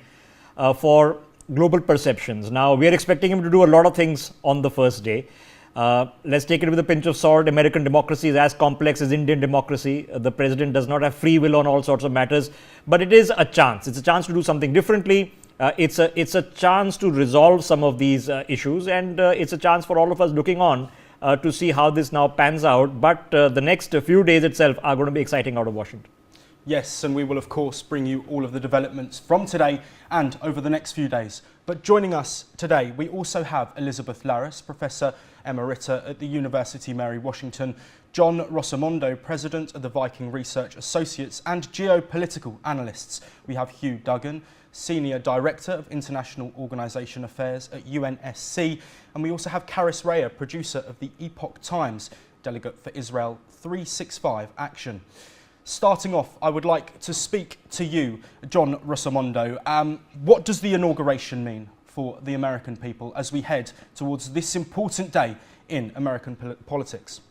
for global perceptions. Now, we are expecting him to do a lot of things on the first day. Let's take it with a pinch of salt. American democracy is as complex as Indian democracy. The president does not have free will on all sorts of matters, but it is a chance. It's a chance to do something differently. It's a chance to resolve some of these issues, and it's a chance for all of us looking on to see how this now pans out. But the next few days itself are going to be exciting out of Washington. Yes, and we will of course bring you all of the developments from today and over the next few days. But joining us today, we also have Elizabeth Larris, Professor Emerita at the University Mary Washington, John Rossomondo, President of the Viking Research Associates, and geopolitical analysts. We have Hugh Duggan, Senior Director of International Organisation Affairs at UNSC, and we also have Karis Rea, producer of the Epoch Times, delegate for Israel 365 Action. Starting off, I would like to speak to you, John Rossomondo. What does the inauguration mean for the American people as we head towards this important day in American politics?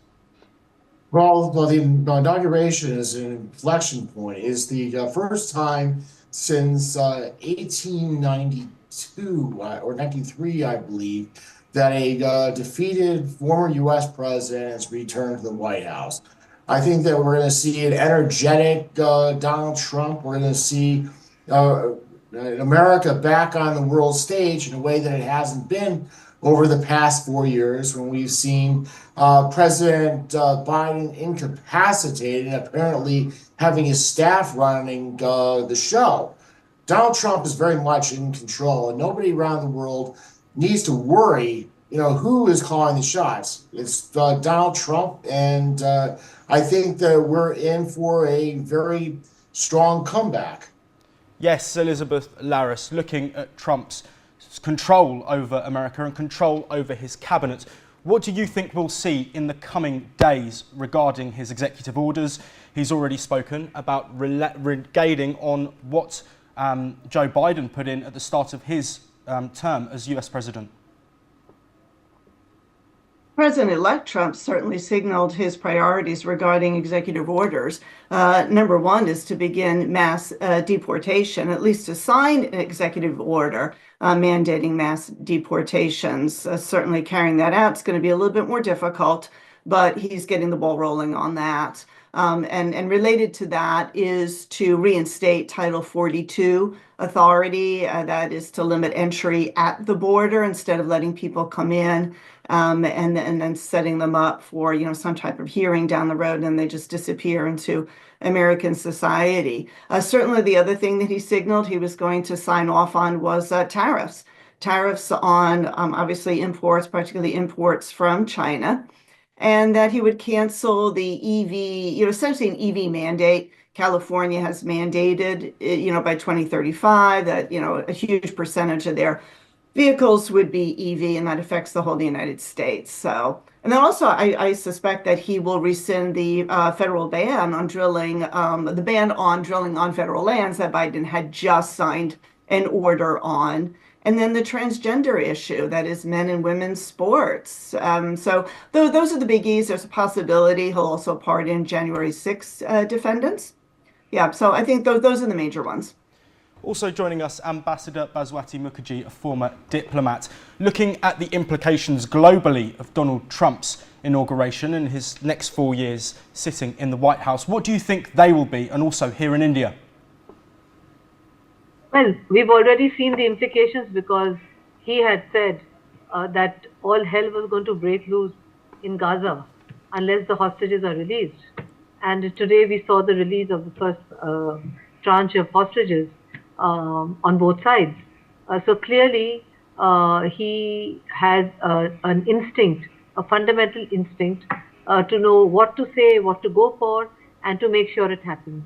Well, the inauguration is an inflection point. It's the first time since 1892 or 93, I believe, that a defeated former U.S. president has returned to the White House. I think that we're going to see an energetic Donald Trump. We're going to see America back on the world stage in a way that it hasn't been over the past 4 years, when we've seen President Biden incapacitated and apparently having his staff running the show. Donald Trump is very much in control, and nobody around the world needs to worry, who is calling the shots. It's Donald Trump, and I think that we're in for a very strong comeback. Yes, Elizabeth Larris, looking at Trump's control over America and control over his cabinet, what do you think we'll see in the coming days regarding his executive orders? He's already spoken about regading on what Joe Biden put in at the start of his term as US president. President-elect Trump certainly signaled his priorities regarding executive orders. Number one is to begin mass deportation, at least to sign an executive order mandating mass deportations. Certainly carrying that out is going to be a little bit more difficult, but he's getting the ball rolling on that. And related to that is to reinstate Title 42 authority, that is to limit entry at the border instead of letting people come in and then setting them up for some type of hearing down the road, and they just disappear into American society. Certainly the other thing that he signaled he was going to sign off on was tariffs on obviously imports, particularly imports from China, and that he would cancel the EV, essentially an EV mandate. California has mandated, by 2035 that, a huge percentage of their vehicles would be EV, and that affects the whole United States. So, and then also I suspect that he will rescind the federal ban on drilling, the ban on drilling on federal lands that Biden had just signed an order on. And then the transgender issue, that is men and women's sports. So those are the biggies. There's a possibility he'll also pardon January 6 defendants. Yeah, so I think those are the major ones. Also joining us, Ambassador Baswati Mukherjee, a former diplomat, looking at the implications globally of Donald Trump's inauguration and his next 4 years sitting in the White House. What do you think they will be, and also here in India? Well, we've already seen the implications, because he had said that all hell was going to break loose in Gaza unless the hostages are released. And today we saw the release of the first tranche of hostages on both sides. So clearly he has an instinct, a fundamental instinct to know what to say, what to go for, and to make sure it happens.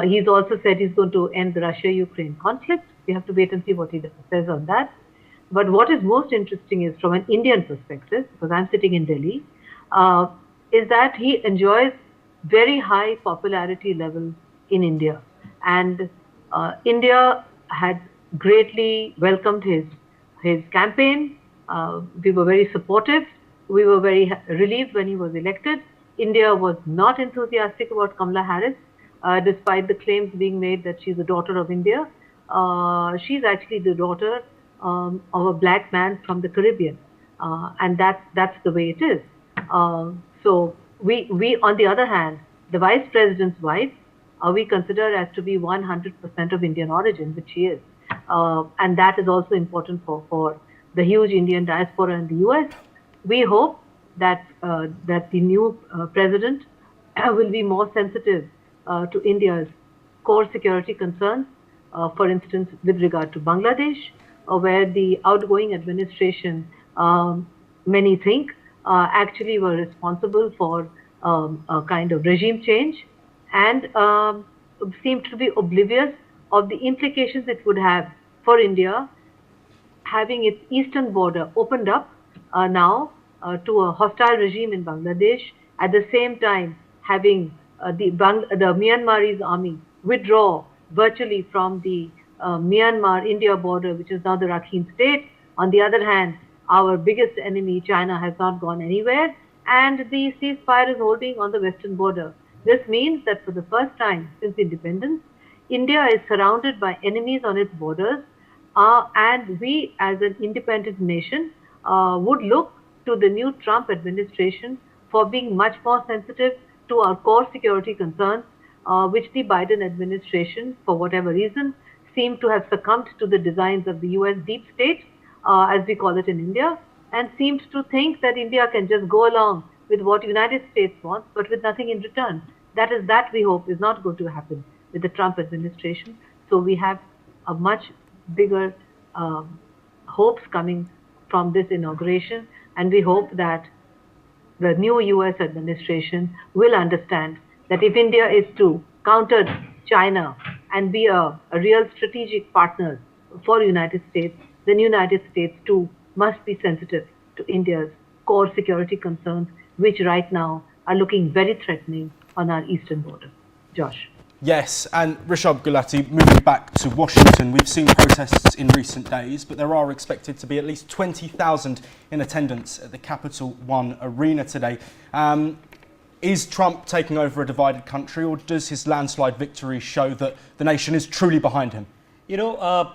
He's also said he's going to end the Russia-Ukraine conflict. We have to wait and see what he says on that. But what is most interesting is, from an Indian perspective, because I'm sitting in Delhi, is that he enjoys very high popularity levels in India. And India had greatly welcomed his campaign. We were very supportive. we were very relieved when he was elected. India was not enthusiastic about Kamala Harris, despite the claims being made that she's a daughter of India. She's actually the daughter of a black man from the Caribbean, and that's the way it is. So we on the other hand, the vice president's wife, we consider as to be 100% of Indian origin, which she is, and that is also important for the huge Indian diaspora in the U.S. We hope that that the new president will be more sensitive to India's core security concerns. For instance, with regard to Bangladesh, where the outgoing administration, many think, actually were responsible for a kind of regime change and seemed to be oblivious of the implications it would have for India having its eastern border opened up now to a hostile regime in Bangladesh, at the same time having the Myanmarese army withdraw virtually from the Myanmar-India border, which is now the Rakhine state. On the other hand, our biggest enemy, China, has not gone anywhere, and the ceasefire is holding on the western border. This means that for the first time since independence, India is surrounded by enemies on its borders, and we as an independent nation would look to the new Trump administration for being much more sensitive to our core security concerns, which the Biden administration, for whatever reason, seemed to have succumbed to the designs of the US deep state, as we call it in India, and seemed to think that India can just go along with what United States wants, but with nothing in return. That we hope is not going to happen with the Trump administration. So we have a much bigger hopes coming from this inauguration, and we hope that the new US administration will understand that if India is to counter China and be a real strategic partner for United States, then United States too must be sensitive to India's core security concerns, which right now are looking very threatening on our eastern border. Josh. Yes, and Rishabh Gulati, moving back to Washington, we've seen protests in recent days, but there are expected to be at least 20,000 in attendance at the Capital One Arena today. Is Trump taking over a divided country, or does his landslide victory show that the nation is truly behind him? You know,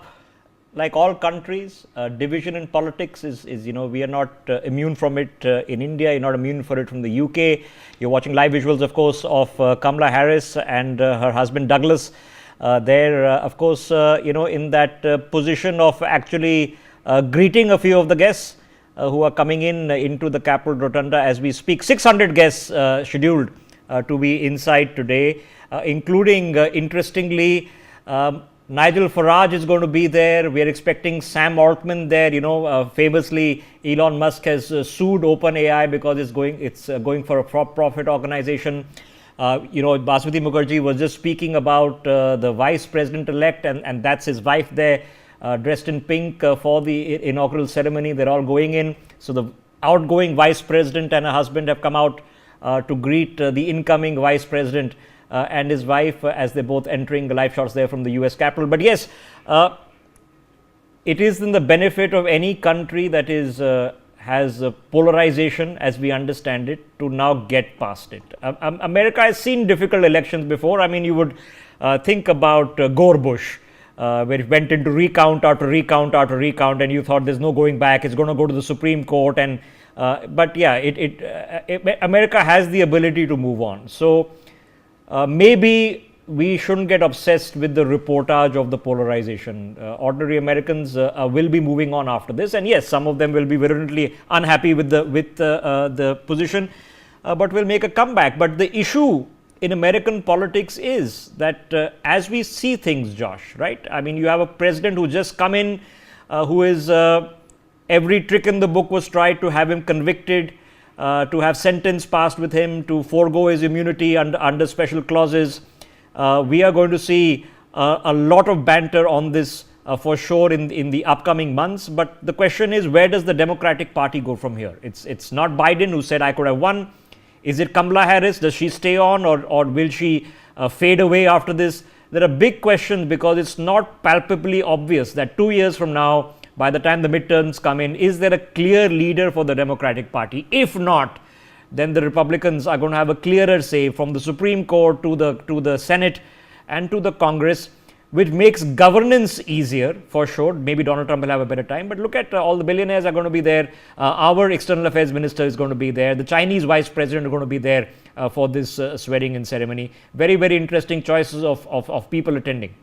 like all countries, division in politics is we are not immune from it in India. You're not immune for it from the UK. You're watching live visuals, of course, of Kamala Harris and her husband Douglas. They're, of course, in that position of actually greeting a few of the guests who are coming into the Capitol Rotunda as we speak. 600 guests scheduled to be inside today, including, interestingly, Nigel Farage is going to be there. We are expecting Sam Altman there. Famously, Elon Musk has sued OpenAI because it's going for a profit organization. Basmati Mukherjee was just speaking about the vice president-elect, and that's his wife there, dressed in pink for the inaugural ceremony. They're all going in. So the outgoing vice president and her husband have come out to greet the incoming vice president and his wife as they're both entering the live shots there from the US Capitol. But yes, it is in the benefit of any country that has polarization, as we understand it, to now get past it. America has seen difficult elections before. I mean, you would think about Gore Bush, where it went into recount after recount after recount, and you thought there's no going back, it's going to go to the Supreme Court. And but yeah, America has the ability to move on. So maybe we shouldn't get obsessed with the reportage of the polarization. Ordinary Americans will be moving on after this, and yes, some of them will be virulently unhappy with the position, but will make a comeback. But the issue in American politics is that as we see things, Josh, right? I mean, you have a president who just come in, who is every trick in the book was tried to have him convicted, to have sentence passed with him, to forego his immunity under special clauses. We are going to see a lot of banter on this for sure in the upcoming months. But the question is, where does the Democratic Party go from here? It's not Biden who said I could have won. Is it Kamala Harris? Does she stay on, or will she fade away after this? There are big questions because it's not palpably obvious that 2 years from now by the time the midterms come in? Is there a clear leader for the Democratic Party? If not, then the Republicans are going to have a clearer say from the Supreme Court to the Senate and to the Congress, which makes governance easier for sure. Maybe Donald Trump will have a better time, but look at all the billionaires are going to be there. Our external affairs minister is going to be there. The Chinese vice president are going to be there for this swearing-in ceremony. Very, very interesting choices of people attending.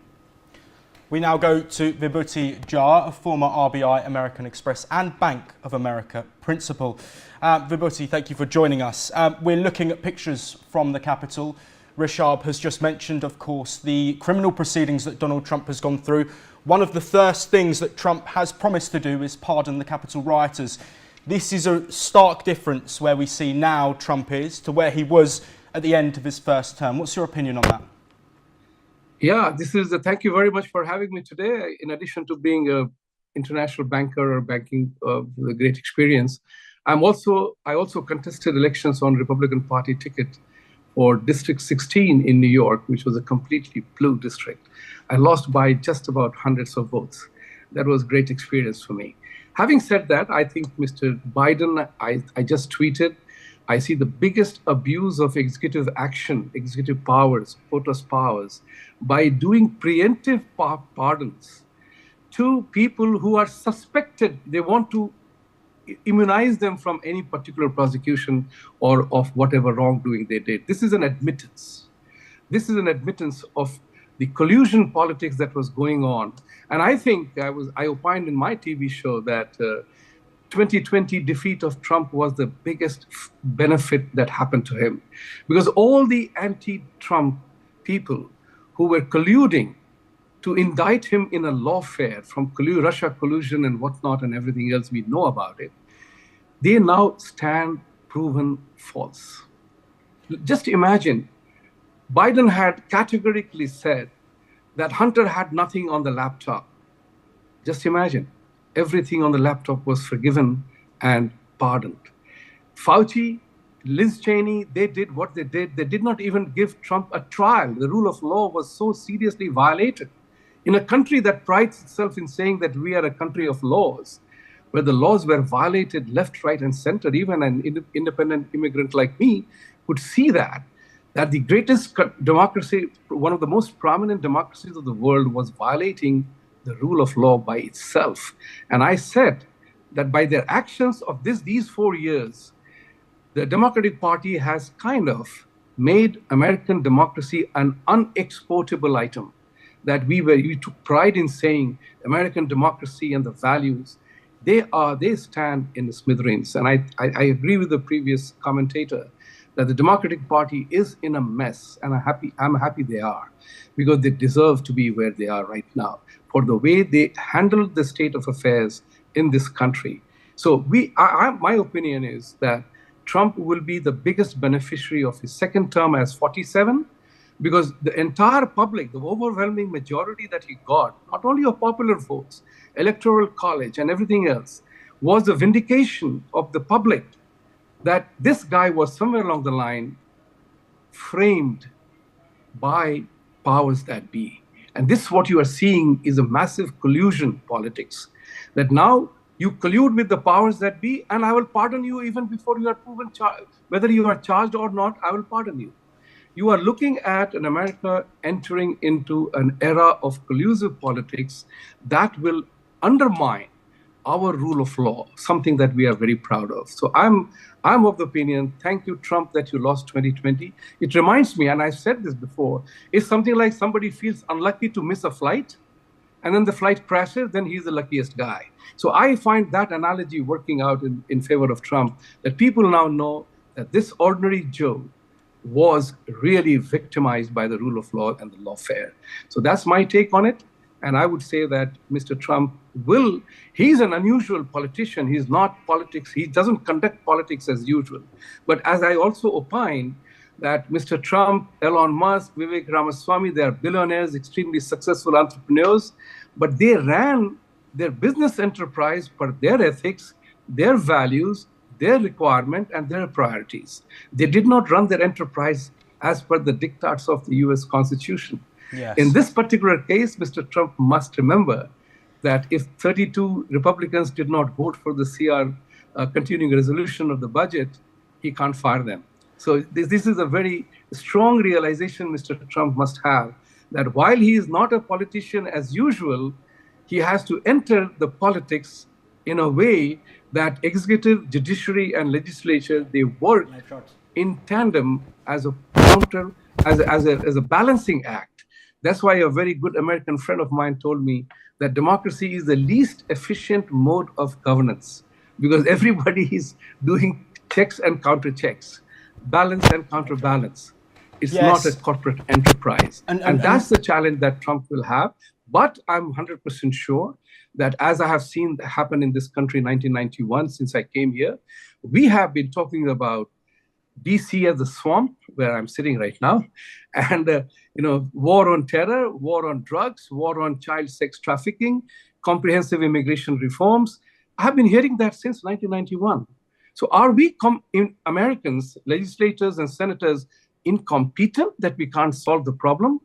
We now go to Vibhuti Jha, a former RBI, American Express and Bank of America principal. Vibhuti, thank you for joining us. We're looking at pictures from the Capitol. Rishabh has just mentioned, of course, the criminal proceedings that Donald Trump has gone through. One of the first things that Trump has promised to do is pardon the Capitol rioters. This is a stark difference where we see now Trump is to where he was at the end of his first term. What's your opinion on that? Yeah, thank you very much for having me today. In addition to being an international banker or banking with a great experience, I also contested elections on Republican Party ticket for District 16 in New York, which was a completely blue district. I lost by just about hundreds of votes. That was a great experience for me. Having said that, I think Mr. Biden, I just tweeted, I see the biggest abuse of executive action, executive powers, POTUS powers, by doing preemptive pardons to people who are suspected. They want to immunize them from any particular prosecution or of whatever wrongdoing they did. This is an admittance. This is an admittance of the collusion politics that was going on. And I think I opined in my TV show that 2020 defeat of Trump was the biggest benefit that happened to him, because all the anti-Trump people who were colluding to indict him in a lawfare from Russia collusion and whatnot and everything else we know about it, they now stand proven false. Just imagine, Biden had categorically said that Hunter had nothing on the laptop. Just imagine. Everything on the laptop was forgiven and pardoned. Fauci, Liz Cheney, they did what they did. They did not even give Trump a trial. The rule of law was so seriously violated. In a country that prides itself in saying that we are a country of laws, where the laws were violated left, right, and center, even an independent immigrant like me could see that the greatest democracy, one of the most prominent democracies of the world, was violating the rule of law by itself. And I said that by their actions of these 4 years, the Democratic Party has kind of made American democracy an unexportable item. That we took pride in saying American democracy and the values, they stand in the smithereens. And I agree with the previous commentator that the Democratic Party is in a mess, and I'm happy they are, because they deserve to be where they are right now for the way they handled the state of affairs in this country. So my opinion is that Trump will be the biggest beneficiary of his second term as 47, because the entire public, the overwhelming majority that he got, not only of popular votes, electoral college and everything else, was a vindication of the public that this guy was somewhere along the line framed by powers that be. And this, what you are seeing, is a massive collusion politics. That now you collude with the powers that be, and I will pardon you even before you are proven whether you are charged or not, I will pardon you. You are looking at an America entering into an era of collusive politics that will undermine our rule of law, something that we are very proud of. So I'm of the opinion, thank you, Trump, that you lost 2020. It reminds me, and I've said this before, it's something like somebody feels unlucky to miss a flight, and then the flight crashes, then he's the luckiest guy. So I find that analogy working out in favor of Trump, that people now know that this ordinary Joe was really victimized by the rule of law and the lawfare. So that's my take on it. And I would say that Mr. Trump he's an unusual politician. He's not politics. He doesn't conduct politics as usual. But as I also opine that Mr. Trump, Elon Musk, Vivek Ramaswamy, they are billionaires, extremely successful entrepreneurs, but they ran their business enterprise per their ethics, their values, their requirement, and their priorities. They did not run their enterprise as per the diktats of the US Constitution. Yes. In this particular case, Mr. Trump must remember that if 32 Republicans did not vote for the CR continuing resolution of the budget, he can't fire them. So this is a very strong realization Mr. Trump must have, that while he is not a politician as usual, he has to enter the politics in a way that executive, judiciary, and legislature, they work in tandem as a counter, as a balancing act. That's why a very good American friend of mine told me that democracy is the least efficient mode of governance, because everybody is doing checks and counter checks, balance and counterbalance. It's not a corporate enterprise. And that's the challenge that Trump will have. But I'm 100% sure that, as I have seen happen in this country in 1991, since I came here, we have been talking about DC as a swamp, where I'm sitting right now, and war on terror, war on drugs, war on child sex trafficking, comprehensive immigration reforms. I've been hearing that since 1991. So are we Americans, legislators and senators, incompetent that we can't solve the problem,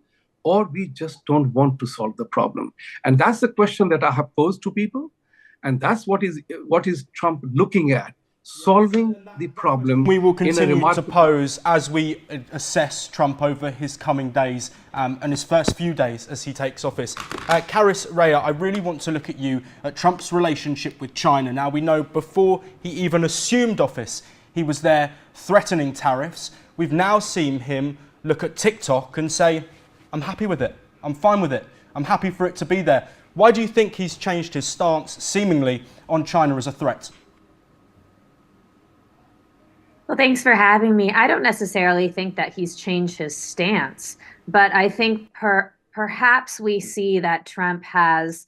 or we just don't want to solve the problem? And that's the question that I have posed to people, and that's what is Trump looking at, solving the problem. We will continue to pose as we assess Trump over his coming days and his first few days as he takes office. Karis Raya, I really want to look at you at Trump's relationship with China. Now, we know before he even assumed office, he was there threatening tariffs. We've now seen him look at TikTok and say, I'm happy with it. I'm fine with it. I'm happy for it to be there. Why do you think he's changed his stance, seemingly, on China as a threat? Well, thanks for having me. I don't necessarily think that he's changed his stance, but I think perhaps we see that Trump has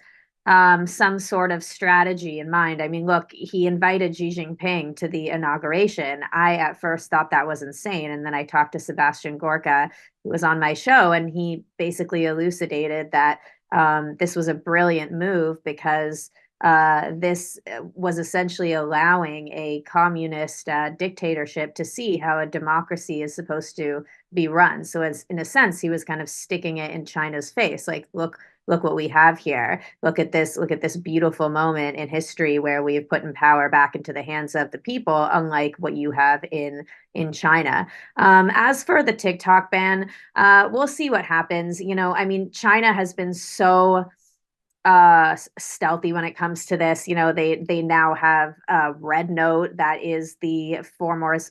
some sort of strategy in mind. I mean, look, he invited Xi Jinping to the inauguration. I at first thought that was insane. And then I talked to Sebastian Gorka, who was on my show, and he basically elucidated that this was a brilliant move because this was essentially allowing a communist dictatorship to see how a democracy is supposed to be run. So as in a sense, he was kind of sticking it in China's face. Like, look what we have here. Look at this beautiful moment in history where we've put in power back into the hands of the people, unlike what you have in China. As for the TikTok ban, we'll see what happens. I mean, China has been so stealthy when it comes to this. They now have Red Note, that is the foremost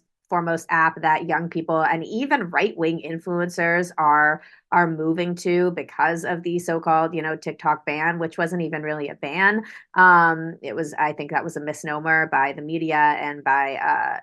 app that young people and even right-wing influencers are moving to because of the so-called TikTok ban, which wasn't even really a ban. I think that was a misnomer by the media and by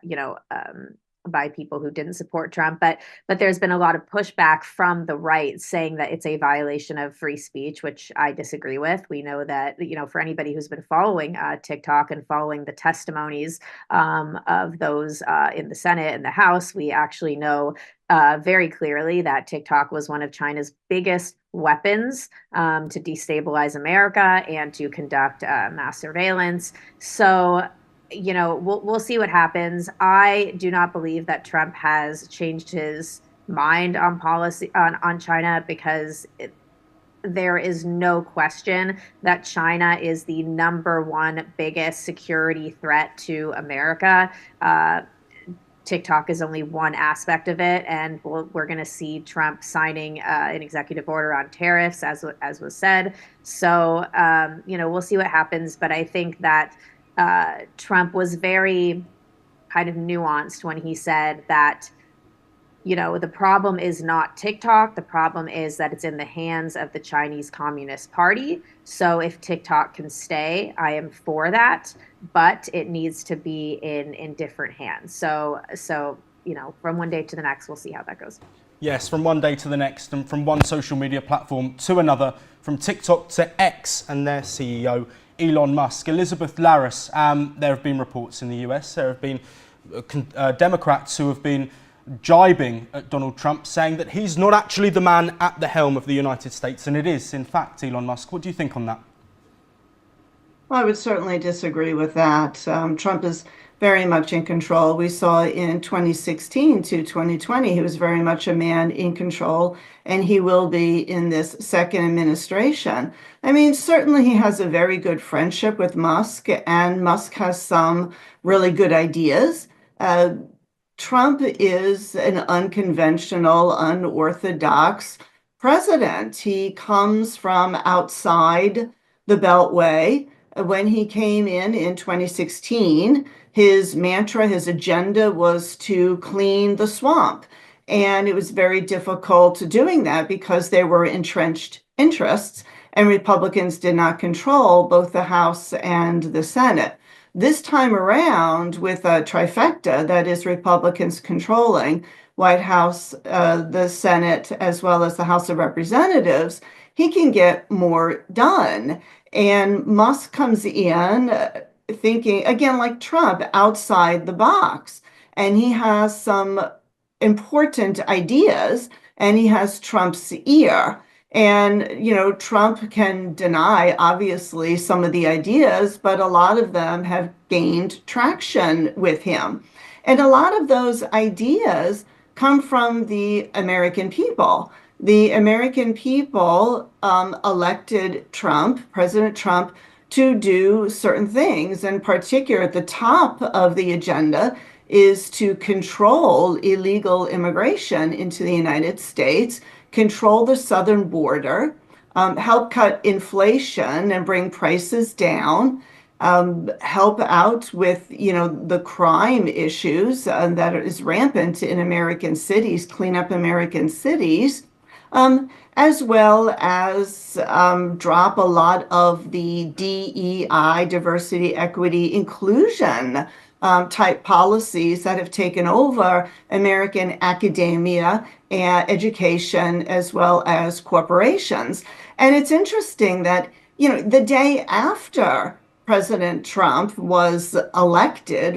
by people who didn't support Trump, but there's been a lot of pushback from the right saying that it's a violation of free speech, which I disagree with. We know that, for anybody who's been following TikTok and following the testimonies of those in the Senate and the House, we actually know very clearly that TikTok was one of China's biggest weapons to destabilize America and to conduct mass surveillance. So we'll see what happens. I do not believe that Trump has changed his mind on policy on China, because there is no question that China is the #1 biggest security threat to America. TikTok is only one aspect of it, and we're going to see Trump signing an executive order on tariffs, as was said. So, we'll see what happens. But I think that Trump was very kind of nuanced when he said that, the problem is not TikTok. The problem is that it's in the hands of the Chinese Communist Party. So if TikTok can stay, I am for that, but it needs to be in different hands. So from one day to the next, we'll see how that goes. Yes, from one day to the next, and from one social media platform to another, from TikTok to X and their CEO, Elon Musk. Elizabeth Larris, there have been reports in the US, there have been Democrats who have been jibing at Donald Trump, saying that he's not actually the man at the helm of the United States, and it is, in fact, Elon Musk. What do you think on that? Well, I would certainly disagree with that. Trump is very much in control. We saw in 2016 to 2020, he was very much a man in control, and he will be in this second administration. I mean, certainly he has a very good friendship with Musk, and Musk has some really good ideas. Trump is an unconventional, unorthodox president. He comes from outside the Beltway. When he came in 2016, his mantra, his agenda was to clean the swamp. And it was very difficult doing that because there were entrenched interests, and Republicans did not control both the House and the Senate. This time around, with a trifecta, that is Republicans controlling White House, the Senate, as well as the House of Representatives, he can get more done. And Musk comes in thinking, again, like Trump, outside the box. And he has some important ideas, and he has Trump's ear. And, Trump can deny, obviously, some of the ideas, but a lot of them have gained traction with him. And a lot of those ideas come from the American people. The American people elected President Trump, to do certain things. In particular, at the top of the agenda is to control illegal immigration into the United States, control the southern border, help cut inflation and bring prices down, help out with, the crime issues that is rampant in American cities, clean up American cities, as well as drop a lot of the DEI, diversity, equity, inclusion type policies that have taken over American academia and education, as well as corporations. And it's interesting that, the day after President Trump was re-elected,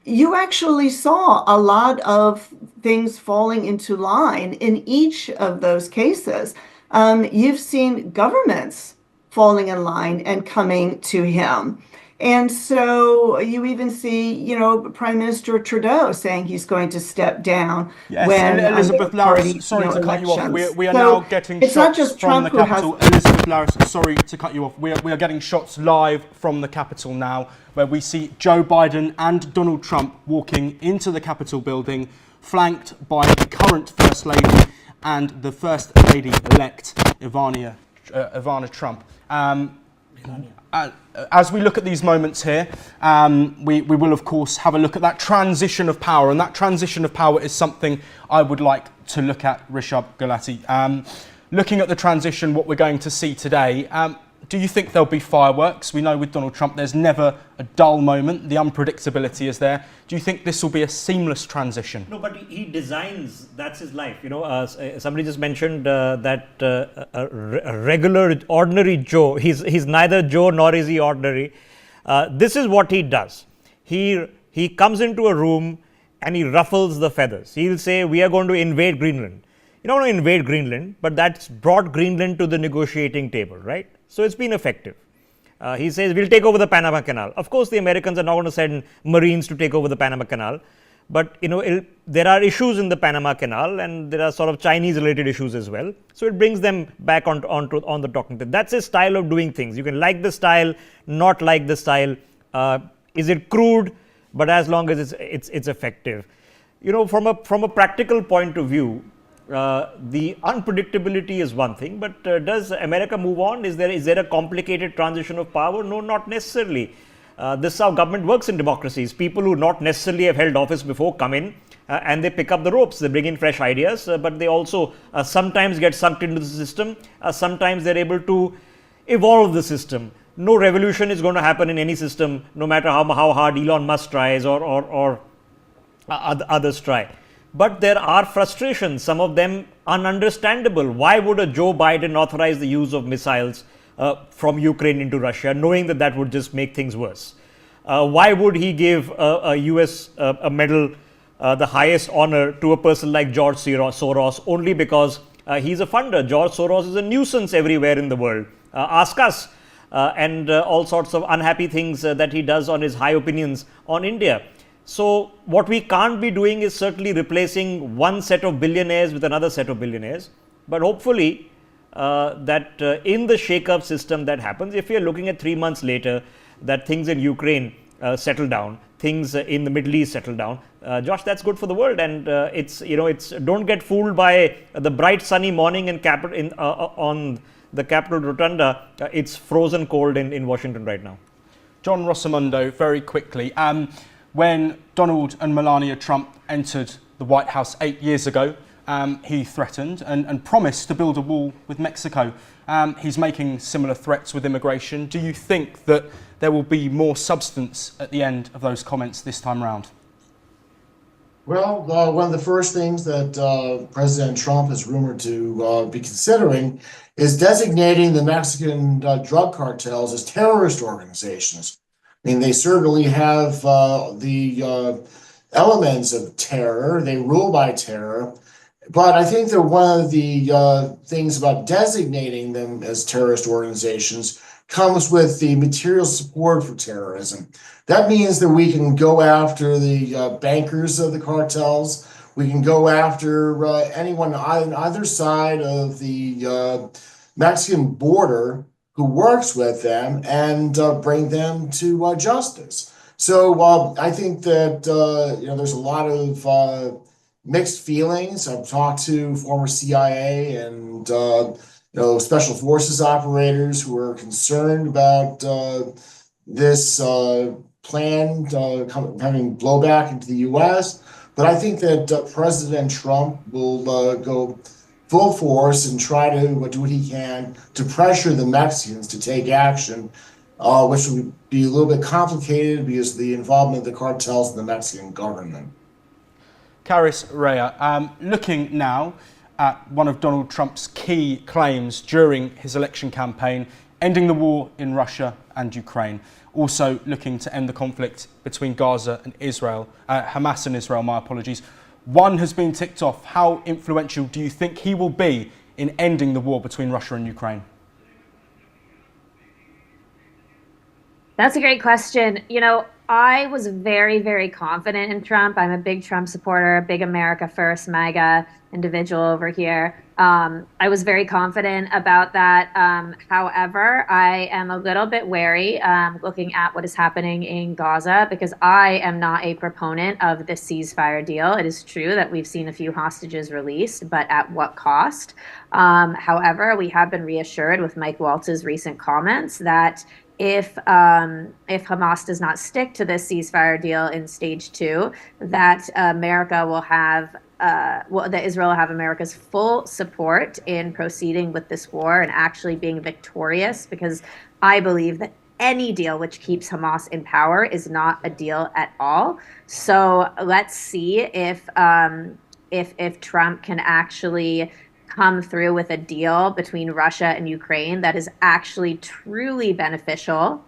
you actually saw a lot of things falling into line in each of those cases. You've seen governments falling in line and coming to him. And so you even see, Prime Minister Trudeau saying he's going to step down. Yes, when Elizabeth Larris, sorry to cut you off. We are now getting shots from the Capitol. Elizabeth Larris, sorry to cut you off. We are getting shots live from the Capitol now, where we see Joe Biden and Donald Trump walking into the Capitol building, flanked by the current First Lady and the First Lady-elect, Ivana Trump. As we look at these moments here, we will, of course, have a look at that transition of power. And that transition of power is something I would like to look at, Rishabh Gulati. Looking at the transition, what we're going to see today, do you think there'll be fireworks? We know with Donald Trump, there's never a dull moment. The unpredictability is there. Do you think this will be a seamless transition? No, but he designs, that's his life. Somebody just mentioned that a regular, ordinary Joe, he's neither Joe nor is he ordinary. This is what he does. He comes into a room and he ruffles the feathers. He'll say, we are going to invade Greenland. You don't want to invade Greenland, but that's brought Greenland to the negotiating table, right? So it's been effective. He says, we'll take over the Panama Canal. Of course, the Americans are not going to send Marines to take over the Panama Canal. But, there are issues in the Panama Canal, and there are sort of Chinese-related issues as well. So it brings them back on the talking table. That's his style of doing things. You can like the style, not like the style. Is it crude? But as long as it's effective. From a practical point of view, the unpredictability is one thing, but does America move on? Is there a complicated transition of power? No, not necessarily. This is how government works in democracies. People who not necessarily have held office before come in and they pick up the ropes. They bring in fresh ideas, but they also sometimes get sucked into the system. Sometimes they're able to evolve the system. No revolution is going to happen in any system, no matter how hard Elon Musk tries or others try. But there are frustrations, some of them ununderstandable. Why would a Joe Biden authorize the use of missiles from Ukraine into Russia, knowing that would just make things worse? Why would he give a US a medal, the highest honor, to a person like George Soros, only because he's a funder? George Soros is a nuisance everywhere in the world. Ask us. and all sorts of unhappy things that he does on his high opinions on India. So what we can't be doing is certainly replacing one set of billionaires with another set of billionaires, but hopefully that in the shake-up system that happens, if we are looking at 3 months later, that things in Ukraine settle down, things in the Middle East settle down, Josh, that's good for the world. And it's don't get fooled by the bright sunny morning in on the Capitol Rotunda. It's frozen cold in Washington right now. John Rosamundo, very quickly. When Donald and Melania Trump entered the White House 8 years ago, he threatened and promised to build a wall with Mexico. He's making similar threats with immigration. Do you think that there will be more substance at the end of those comments this time round? Well, one of the first things that President Trump is rumored to be considering is designating the Mexican drug cartels as terrorist organizations. I mean, they certainly have the elements of terror. They rule by terror. But I think that one of the things about designating them as terrorist organizations comes with the material support for terrorism. That means that we can go after the bankers of the cartels. We can go after anyone on either side of the Mexican border who works with them and bring them to justice. So I think that there's a lot of mixed feelings. I've talked to former CIA and special forces operators who are concerned about this plan having blowback into the U.S. But I think that President Trump will go full force and try to do what he can to pressure the Mexicans to take action, which would be a little bit complicated because of the involvement of the cartels in the Mexican government. Karis Rea, looking now at one of Donald Trump's key claims during his election campaign, ending the war in Russia and Ukraine. Also looking to end the conflict between Gaza and Israel, Hamas and Israel, my apologies. One has been ticked off. How influential do you think he will be in ending the war between Russia and Ukraine? That's a great question. I was very, very confident in Trump. I'm a big Trump supporter, a big America First MAGA individual over here. I was very confident about that. However, I am a little bit wary looking at what is happening in Gaza because I am not a proponent of the ceasefire deal. It is true that we've seen a few hostages released, but at what cost? However, we have been reassured with Mike Waltz's recent comments that if Hamas does not stick to this ceasefire deal in stage 2, that America will have that Israel will have America's full support in proceeding with this war and actually being victorious, because I believe that any deal which keeps Hamas in power is not a deal at all. So let's see if Trump can actually come through with a deal between Russia and Ukraine that is actually truly beneficial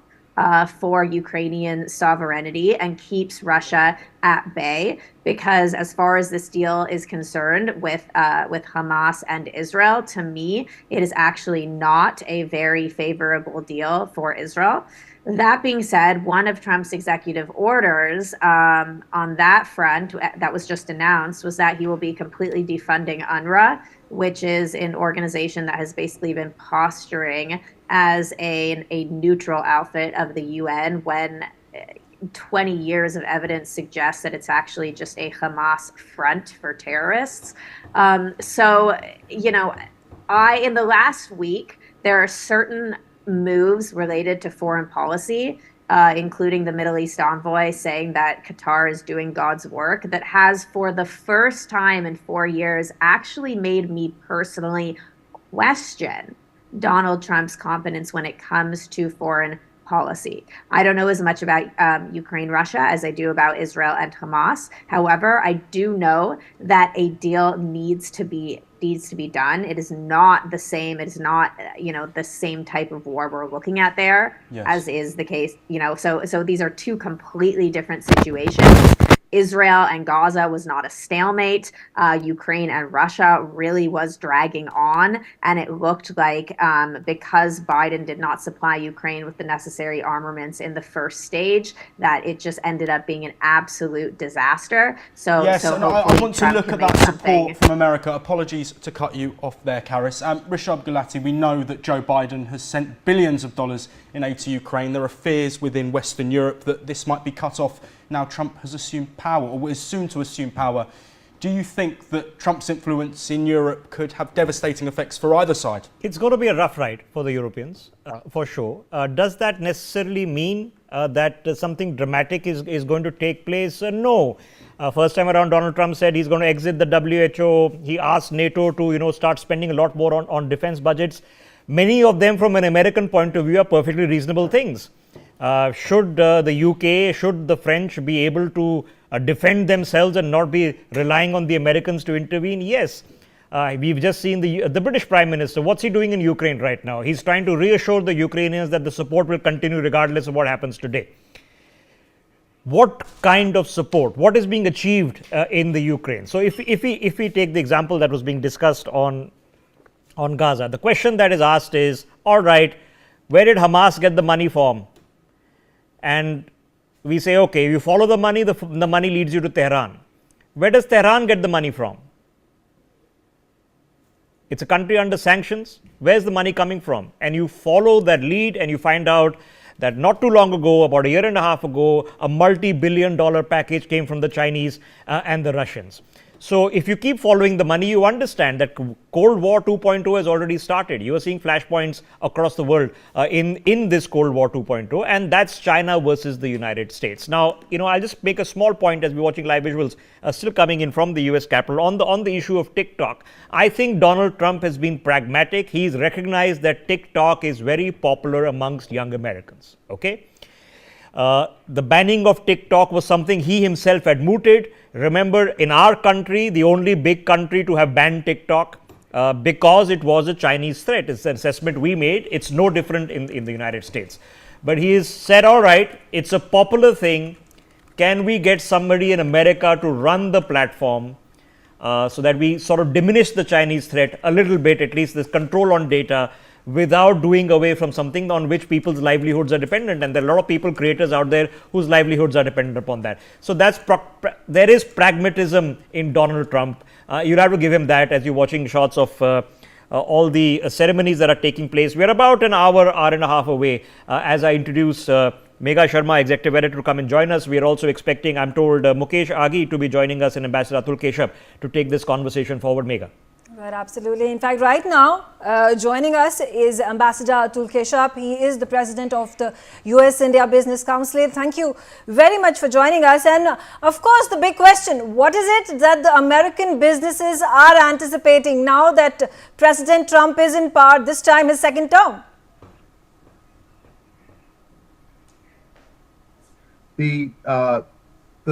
for Ukrainian sovereignty and keeps Russia at bay. Because as far as this deal is concerned with Hamas and Israel, to me, it is actually not a very favorable deal for Israel. That being said, one of Trump's executive orders on that front that was just announced was that he will be completely defunding UNRWA, which is an organization that has basically been posturing as a neutral outfit of the UN when 20 years of evidence suggests that it's actually just a Hamas front for terrorists. In the last week, there are certain moves related to foreign policy, including the Middle East envoy saying that Qatar is doing God's work, that has, for the first time in 4 years, actually made me personally question Donald Trump's competence when it comes to foreign policy. I don't know as much about Ukraine, Russia as I do about Israel and Hamas. However, I do know that a deal needs to be done. It is not the same. It is not, the same type of war we're looking at there, yes, as is the case, So these are two completely different situations. Israel and Gaza was not a stalemate. Ukraine and Russia really was dragging on. And it looked like because Biden did not supply Ukraine with the necessary armaments in the first stage, that it just ended up being an absolute disaster. So, yes, so and I want to look at that support from America. Apologies to cut you off there, Karis. Rishab Gulati, we know that Joe Biden has sent billions of dollars in aid to Ukraine. There are fears within Western Europe that this might be cut off now Trump has assumed power, or is soon to assume power. Do you think that Trump's influence in Europe could have devastating effects for either side? It's going to be a rough ride for the Europeans, for sure. Does that necessarily mean that something dramatic is going to take place? No. First time around, Donald Trump said he's going to exit the WHO. He asked NATO to, start spending a lot more on defense budgets. Many of them, from an American point of view, are perfectly reasonable things. Should the UK, should the French be able to defend themselves and not be relying on the Americans to intervene? Yes. We've just seen the British Prime Minister. What's he doing in Ukraine right now? He's trying to reassure the Ukrainians that the support will continue regardless of what happens today. What kind of support? What is being achieved in the Ukraine? So if we take the example that was being discussed on Gaza, the question that is asked is, all right, where did Hamas get the money from? And we say, okay, you follow the money leads you to Tehran. Where does Tehran get the money from? It's a country under sanctions. Where's the money coming from? And you follow that lead and you find out that not too long ago, about a year and a half ago, a multi-billion-dollar package came from the Chinese and the Russians. So if you keep following the money, you understand that Cold War 2.0 has already started. You are seeing flashpoints across the world in this Cold War 2.0, and that's China versus the United States. Now, I'll just make a small point as we're watching live visuals still coming in from the US Capitol on the issue of TikTok. I think Donald Trump has been pragmatic. He's recognized that TikTok is very popular amongst young Americans. Okay. The banning of TikTok was something he himself had mooted. Remember, in our country, the only big country to have banned TikTok because it was a Chinese threat. It's an assessment we made. It's no different in the United States. But he has said, all right, it's a popular thing. Can we get somebody in America to run the platform so that we sort of diminish the Chinese threat a little bit, at least this control on data, without doing away from something on which people's livelihoods are dependent. And there are a lot of people, creators out there whose livelihoods are dependent upon that. So there is pragmatism in Donald Trump. You'll have to give him that as you're watching shots of all the ceremonies that are taking place. We're about an hour and a half away as I introduce Megha Sharma, Executive Editor, to come and join us. We are also expecting, I'm told, Mukesh Aghi to be joining us and Ambassador Atul Keshav to take this conversation forward. Megha. Right, absolutely. In fact, right now, joining us is Ambassador Atul Keshav. He is the president of the US-India Business Council. Thank you very much for joining us. And of course, the big question, what is it that the American businesses are anticipating now that President Trump is in power, this time his second term? The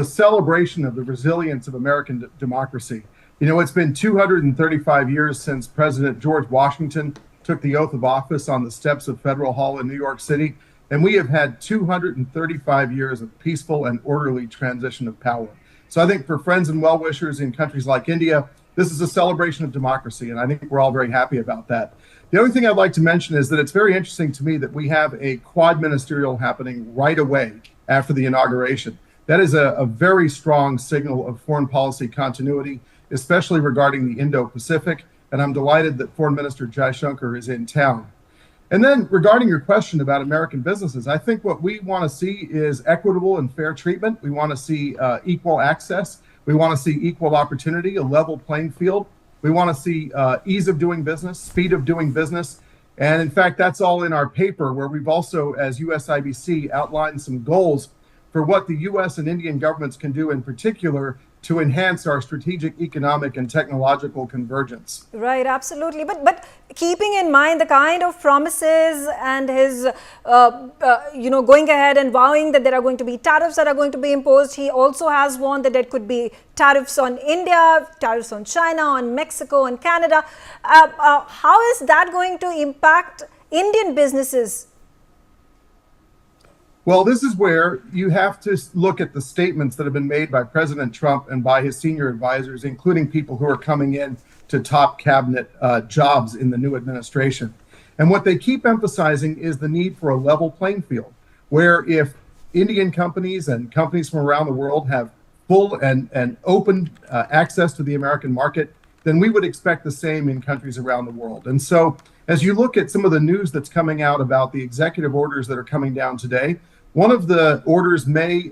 celebration of the resilience of American democracy. It's been 235 years since President George Washington took the oath of office on the steps of Federal Hall in New York City, and we have had 235 years of peaceful and orderly transition of power. So I think for friends and well-wishers in countries like India, this is a celebration of democracy, and I think we're all very happy about that. The other thing I'd like to mention is that it's very interesting to me that we have a quad ministerial happening right away after the inauguration. That is a very strong signal of foreign policy continuity, especially regarding the Indo-Pacific, and I'm delighted that Foreign Minister Jaishankar is in town. And then regarding your question about American businesses, I think what we want to see is equitable and fair treatment. We want to see equal access. We want to see equal opportunity, a level playing field. We want to see ease of doing business, speed of doing business. And in fact, that's all in our paper, where we've also, as USIBC, outlined some goals for what the US and Indian governments can do in particular to enhance our strategic, economic, and technological convergence. Right, absolutely. But keeping in mind the kind of promises and his, going ahead and vowing that there are going to be tariffs that are going to be imposed, he also has warned that there could be tariffs on India, tariffs on China, on Mexico, and Canada. How is that going to impact Indian businesses? Well, this is where you have to look at the statements that have been made by President Trump and by his senior advisors, including people who are coming in to top cabinet jobs in the new administration. And what they keep emphasizing is the need for a level playing field, where if Indian companies and companies from around the world have full and open access to the American market, then we would expect the same in countries around the world. And so as you look at some of the news that's coming out about the executive orders that are coming down today, one of the orders may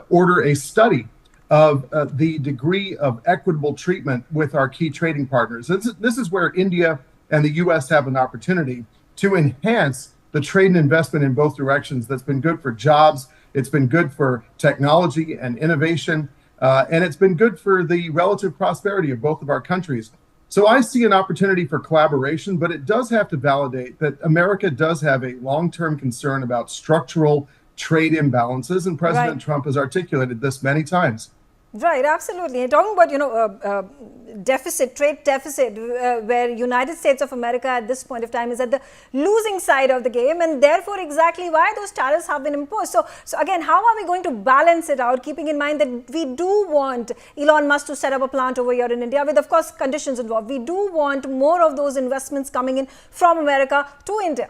order a study of the degree of equitable treatment with our key trading partners. This is where India and the U.S. have an opportunity to enhance the trade and investment in both directions. That's been good for jobs, it's been good for technology and innovation, and it's been good for the relative prosperity of both of our countries. So I see an opportunity for collaboration, but it does have to validate that America does have a long-term concern about structural trade imbalances, and President Trump has articulated this many times. Right, absolutely. And talking about, deficit, trade deficit, where United States of America at this point of time is at the losing side of the game, and therefore exactly why those tariffs have been imposed. So again, how are we going to balance it out, keeping in mind that we do want Elon Musk to set up a plant over here in India with, of course, conditions involved. We do want more of those investments coming in from America to India.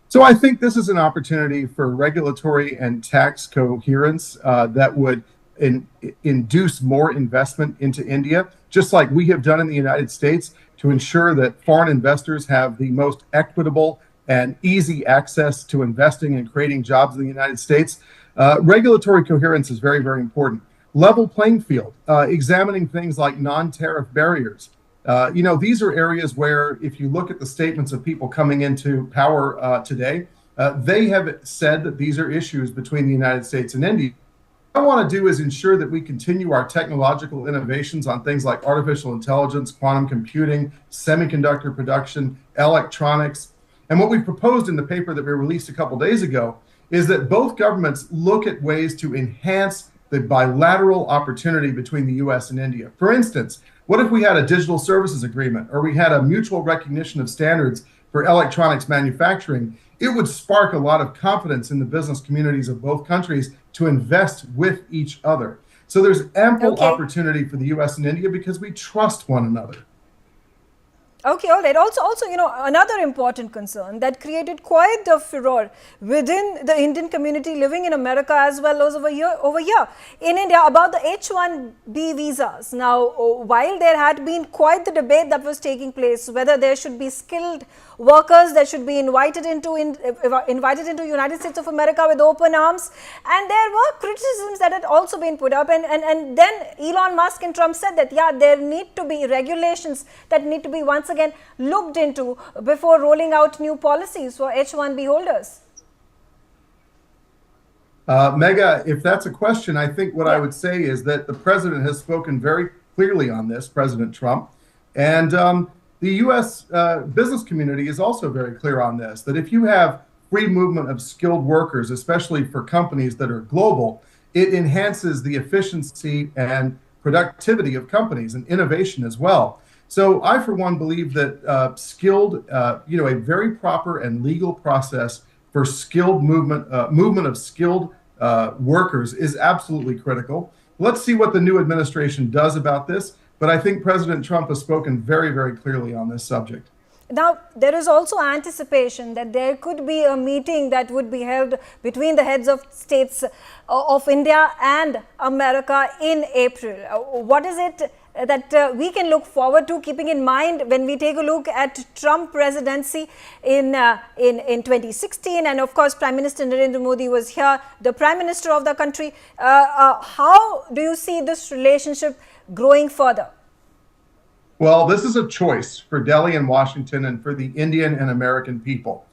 So I think this is an opportunity for regulatory and tax coherence that would induce more investment into India, just like we have done in the United States, to ensure that foreign investors have the most equitable and easy access to investing and creating jobs in the United States. Regulatory coherence is very, very important. Level playing field, examining things like non-tariff barriers. These are areas where, if you look at the statements of people coming into power today, they have said that these are issues between the United States and India. What I want to do is ensure that we continue our technological innovations on things like artificial intelligence, quantum computing, semiconductor production, electronics. And what we proposed in the paper that we released a couple days ago is that both governments look at ways to enhance the bilateral opportunity between the U.S. and India. For instance, what if we had a digital services agreement, or we had a mutual recognition of standards for electronics manufacturing? It would spark a lot of confidence in the business communities of both countries to invest with each other. So there's ample opportunity for the U.S. and India because we trust one another. Okay, all right. Also, another important concern that created quite the furor within the Indian community living in America as well as over here in India about the H-1B visas. Now, while there had been quite the debate that was taking place, whether there should be skilled workers that should be invited into United States of America with open arms, and there were criticisms that had also been put up, and then Elon Musk and Trump said that there need to be regulations that need to be once again looked into before rolling out new policies for H-1B holders. Megha, if that's a question, I think what I would say is that the president has spoken very clearly on this, President Trump, and the U.S. Business community is also very clear on this, that if you have free movement of skilled workers, especially for companies that are global, it enhances the efficiency and productivity of companies and innovation as well. So I, for one, believe that a very proper and legal process for skilled movement of skilled workers is absolutely critical. Let's see what the new administration does about this. But I think President Trump has spoken very, very clearly on this subject. Now, there is also anticipation that there could be a meeting that would be held between the heads of states of India and America in April. What is it that we can look forward to, keeping in mind when we take a look at Trump presidency in 2016, and of course Prime Minister Narendra Modi was here, the Prime Minister of the country. How do you see this relationship growing further? Well, this is a choice for Delhi and Washington and for the Indian and American people.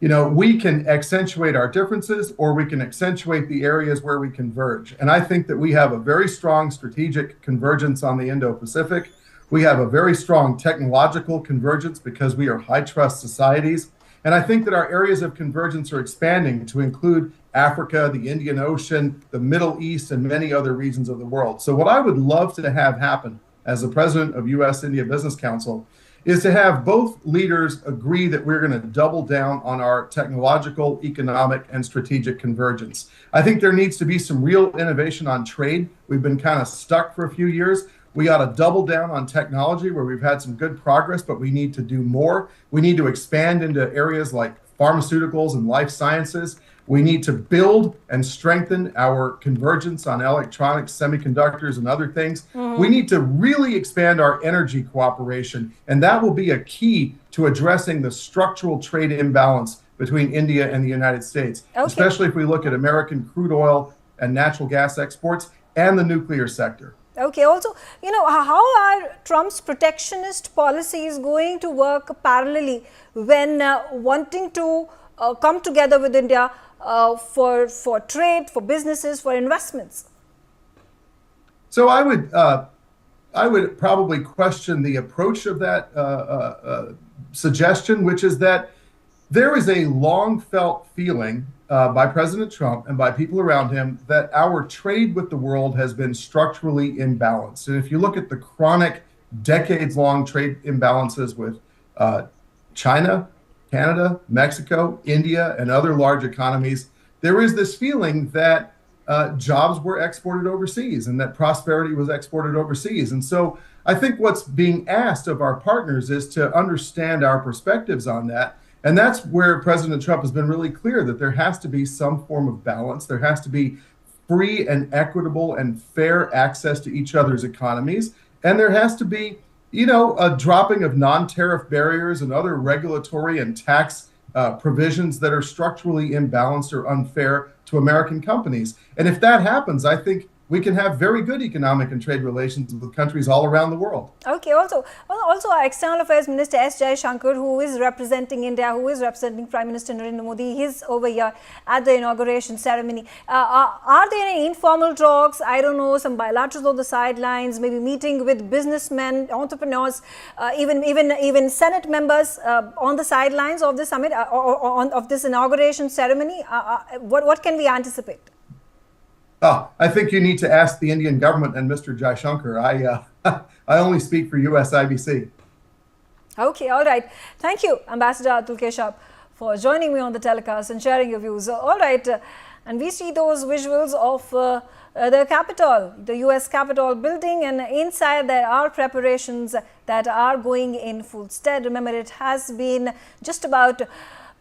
We can accentuate our differences, or we can accentuate the areas where we converge. And I think that we have a very strong strategic convergence on the Indo-Pacific. We have a very strong technological convergence because we are high-trust societies. And I think that our areas of convergence are expanding to include Africa, the Indian Ocean, the Middle East, and many other regions of the world. So what I would love to have happen as the president of U.S. India Business Council is to have both leaders agree that we're going to double down on our technological, economic, and strategic convergence. I think there needs to be some real innovation on trade. We've been kind of stuck for a few years. We got to double down on technology where we've had some good progress, but we need to do more. We need to expand into areas like pharmaceuticals and life sciences. We need to build and strengthen our convergence on electronics, semiconductors, and other things. We need to really expand our energy cooperation, and that will be a key to addressing the structural trade imbalance between India and the United States, especially if we look at American crude oil and natural gas exports and the nuclear sector. Okay, also, how are Trump's protectionist policies going to work parallelly when wanting to come together with India for trade, for businesses, for investments? So I would probably question the approach of that suggestion, which is that there is a long felt feeling by President Trump and by people around him that our trade with the world has been structurally imbalanced. And if you look at the chronic decades-long trade imbalances with China, Canada, Mexico, India, and other large economies, there is this feeling that jobs were exported overseas and that prosperity was exported overseas. And so I think what's being asked of our partners is to understand our perspectives on that. And that's where President Trump has been really clear that there has to be some form of balance. There has to be free and equitable and fair access to each other's economies. And there has to be, a dropping of non-tariff barriers and other regulatory and tax provisions that are structurally imbalanced or unfair to American companies. And if that happens, I think we can have very good economic and trade relations with countries all around the world. Okay, also our External Affairs Minister S. Jaishankar, who is representing India, who is representing Prime Minister Narendra Modi, he's over here at the inauguration ceremony. Are there any informal talks, I don't know, some bilaterals on the sidelines, maybe meeting with businessmen, entrepreneurs, even Senate members on the sidelines of the summit, of this inauguration ceremony? What can we anticipate? I think you need to ask the Indian government and Mr. Jaishankar. I only speak for USIBC. Okay, all right. Thank you, Ambassador Atul Keshav, for joining me on the telecast and sharing your views. All right, and we see those visuals of the Capitol, the US Capitol building, and inside there are preparations that are going in full stead. Remember, it has been just about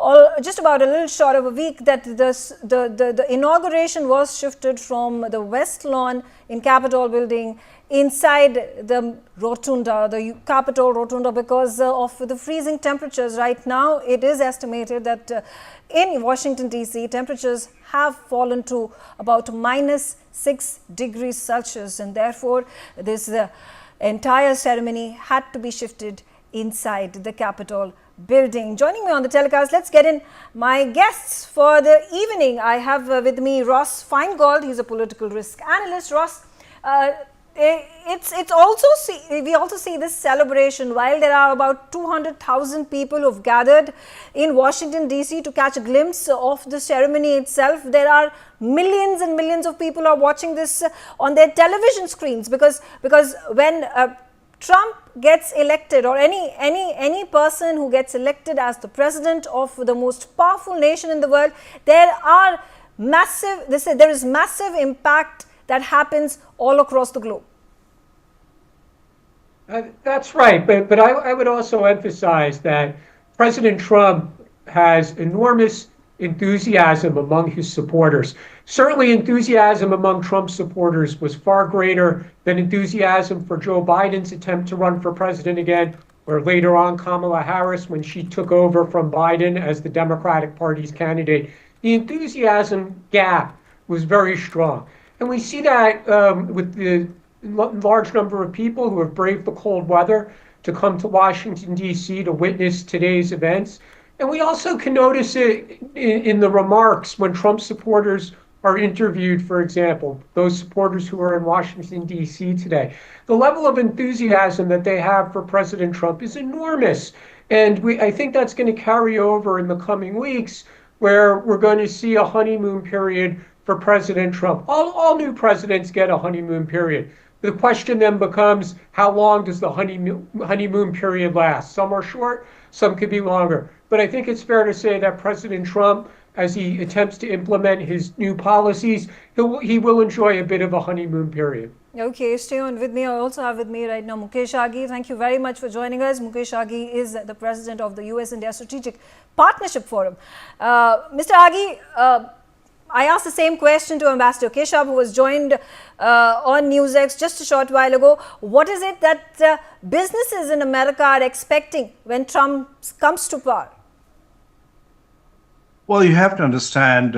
a little short of a week that the inauguration was shifted from the West Lawn in Capitol building inside the Rotunda, the Capitol Rotunda, because of the freezing temperatures. Right now, it is estimated that in Washington, D.C., temperatures have fallen to about -6 degrees Celsius, and therefore, this entire ceremony had to be shifted inside the Capitol building. Joining me on the telecast, let's get in my guests for the evening. I have with me Ross Feingold. He's a political risk analyst. Ross, we also see this celebration. While there are about 200,000 people who've gathered in Washington, D.C. to catch a glimpse of the ceremony itself, there are millions and millions of people who are watching this on their television screens, because when Trump gets elected, or any person who gets elected as the president of the most powerful nation in the world, there is massive impact that happens all across the globe. That's right, but I would also emphasize that President Trump has enormous enthusiasm among his supporters. Certainly enthusiasm among Trump's supporters was far greater than enthusiasm for Joe Biden's attempt to run for president again, or later on Kamala Harris when she took over from Biden as the Democratic Party's candidate. The enthusiasm gap was very strong. And we see that with the large number of people who have braved the cold weather to come to Washington, D.C. to witness today's events. And we also can notice it in the remarks when Trump supporters are interviewed, for example, those supporters who are in Washington, D.C. today. The level of enthusiasm that they have for President Trump is enormous. And I think that's going to carry over in the coming weeks, where we're going to see a honeymoon period for President Trump. All new presidents get a honeymoon period. The question then becomes, how long does the honeymoon period last? Some are short, some could be longer. But I think it's fair to say that President Trump, as he attempts to implement his new policies, he will enjoy a bit of a honeymoon period. Okay, stay on with me. I also have with me right now Mukesh Aghi. Thank you very much for joining us. Mukesh Aghi is the president of the US-India Strategic Partnership Forum. Mr. Aghi, I asked the same question to Ambassador Keshav, who was joined on NewsX just a short while ago. What is it that businesses in America are expecting when Trump comes to power? Well, you have to understand,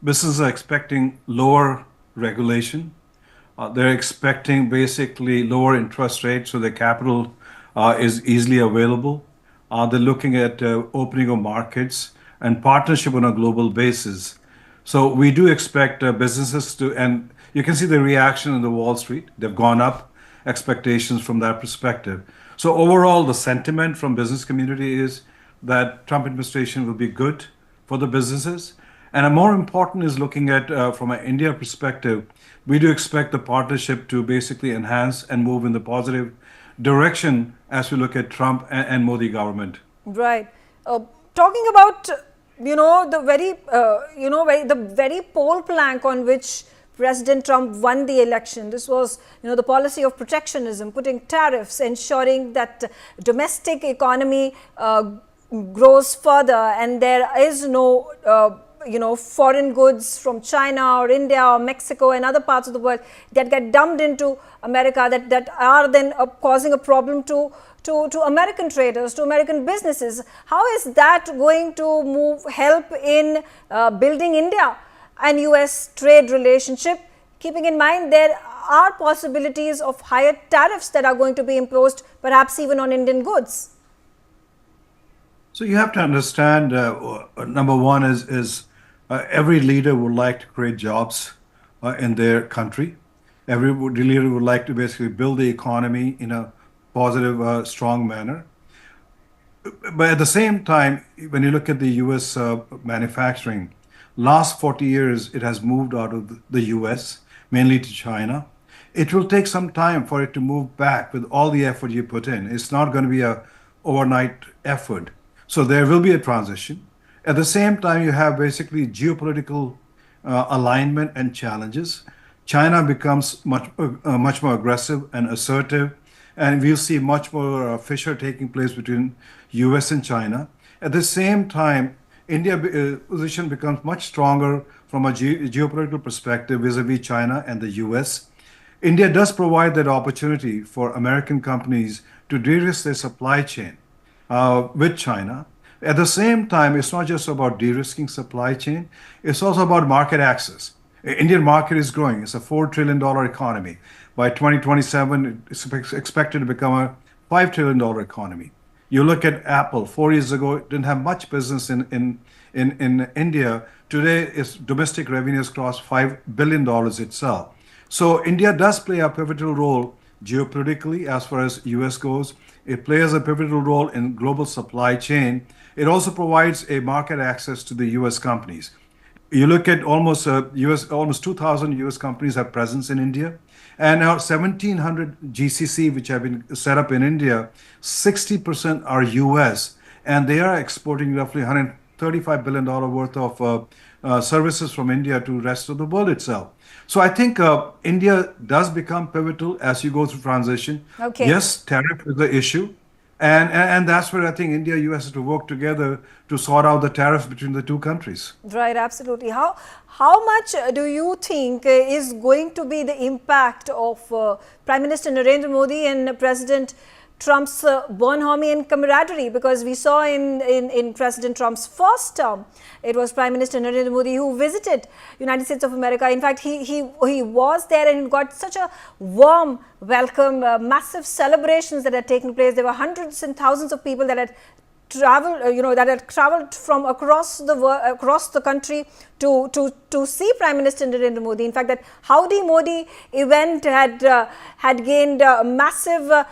businesses are expecting lower regulation. They're expecting basically lower interest rates, so their capital is easily available. They're looking at opening of markets and partnership on a global basis. So we do expect businesses to, and you can see the reaction in the Wall Street. They've gone up, expectations from that perspective. So overall, the sentiment from business community is that Trump administration will be good for the businesses. And more important is looking at, from an India perspective, we do expect the partnership to basically enhance and move in the positive direction as we look at Trump and Modi government. Right. Talking about, the very pole plank on which President Trump won the election. This was, the policy of protectionism, putting tariffs, ensuring that domestic economy grows further, and there is no foreign goods from China or India or Mexico and other parts of the world that get dumped into America that are then causing a problem to American traders, to American businesses. How is that going to help in building India and US trade relationship, keeping in mind there are possibilities of higher tariffs that are going to be imposed, perhaps even on Indian goods? So you have to understand, number one is every leader would like to create jobs in their country. Every leader would like to basically build the economy in a positive, strong manner. But at the same time, when you look at the US manufacturing, last 40 years, it has moved out of the US, mainly to China. It will take some time for it to move back with all the effort you put in. It's not going to be an overnight effort. So there will be a transition. At the same time, you have basically geopolitical alignment and challenges. China becomes much more aggressive and assertive, and we'll see much more fissure taking place between US and China. At the same time, India's position becomes much stronger from a geopolitical perspective vis-a-vis China and the US. India does provide that opportunity for American companies to de-risk their supply chain with China. At the same time, it's not just about de-risking supply chain, it's also about market access. Indian market is growing. It's a $4 trillion economy. By 2027, it's expected to become a $5 trillion economy. You look at Apple, 4 years ago, it didn't have much business in India. Today, its domestic revenues crossed $5 billion itself. So India does play a pivotal role geopolitically as far as US goes. It plays a pivotal role in global supply chain. It also provides a market access to the US companies. You look at almost 2,000 US companies have presence in India. And now 1,700 GCC, which have been set up in India, 60% are US. And they are exporting roughly $135 billion worth of services from India to the rest of the world itself. So I think India does become pivotal as you go through transition. Okay. Yes, tariff is the issue. And that's where I think India, US has to work together to sort out the tariffs between the two countries. Right, absolutely. How much do you think is going to be the impact of Prime Minister Narendra Modi and President Trump's bonhomie and camaraderie? Because we saw in President Trump's first term, it was Prime Minister Narendra Modi who visited United States of America. In fact, he was there and got such a warm welcome, massive celebrations that had taken place. There were hundreds and thousands of people that had traveled from across the country to see Prime Minister Narendra Modi. In fact, that Howdy Modi event had gained massive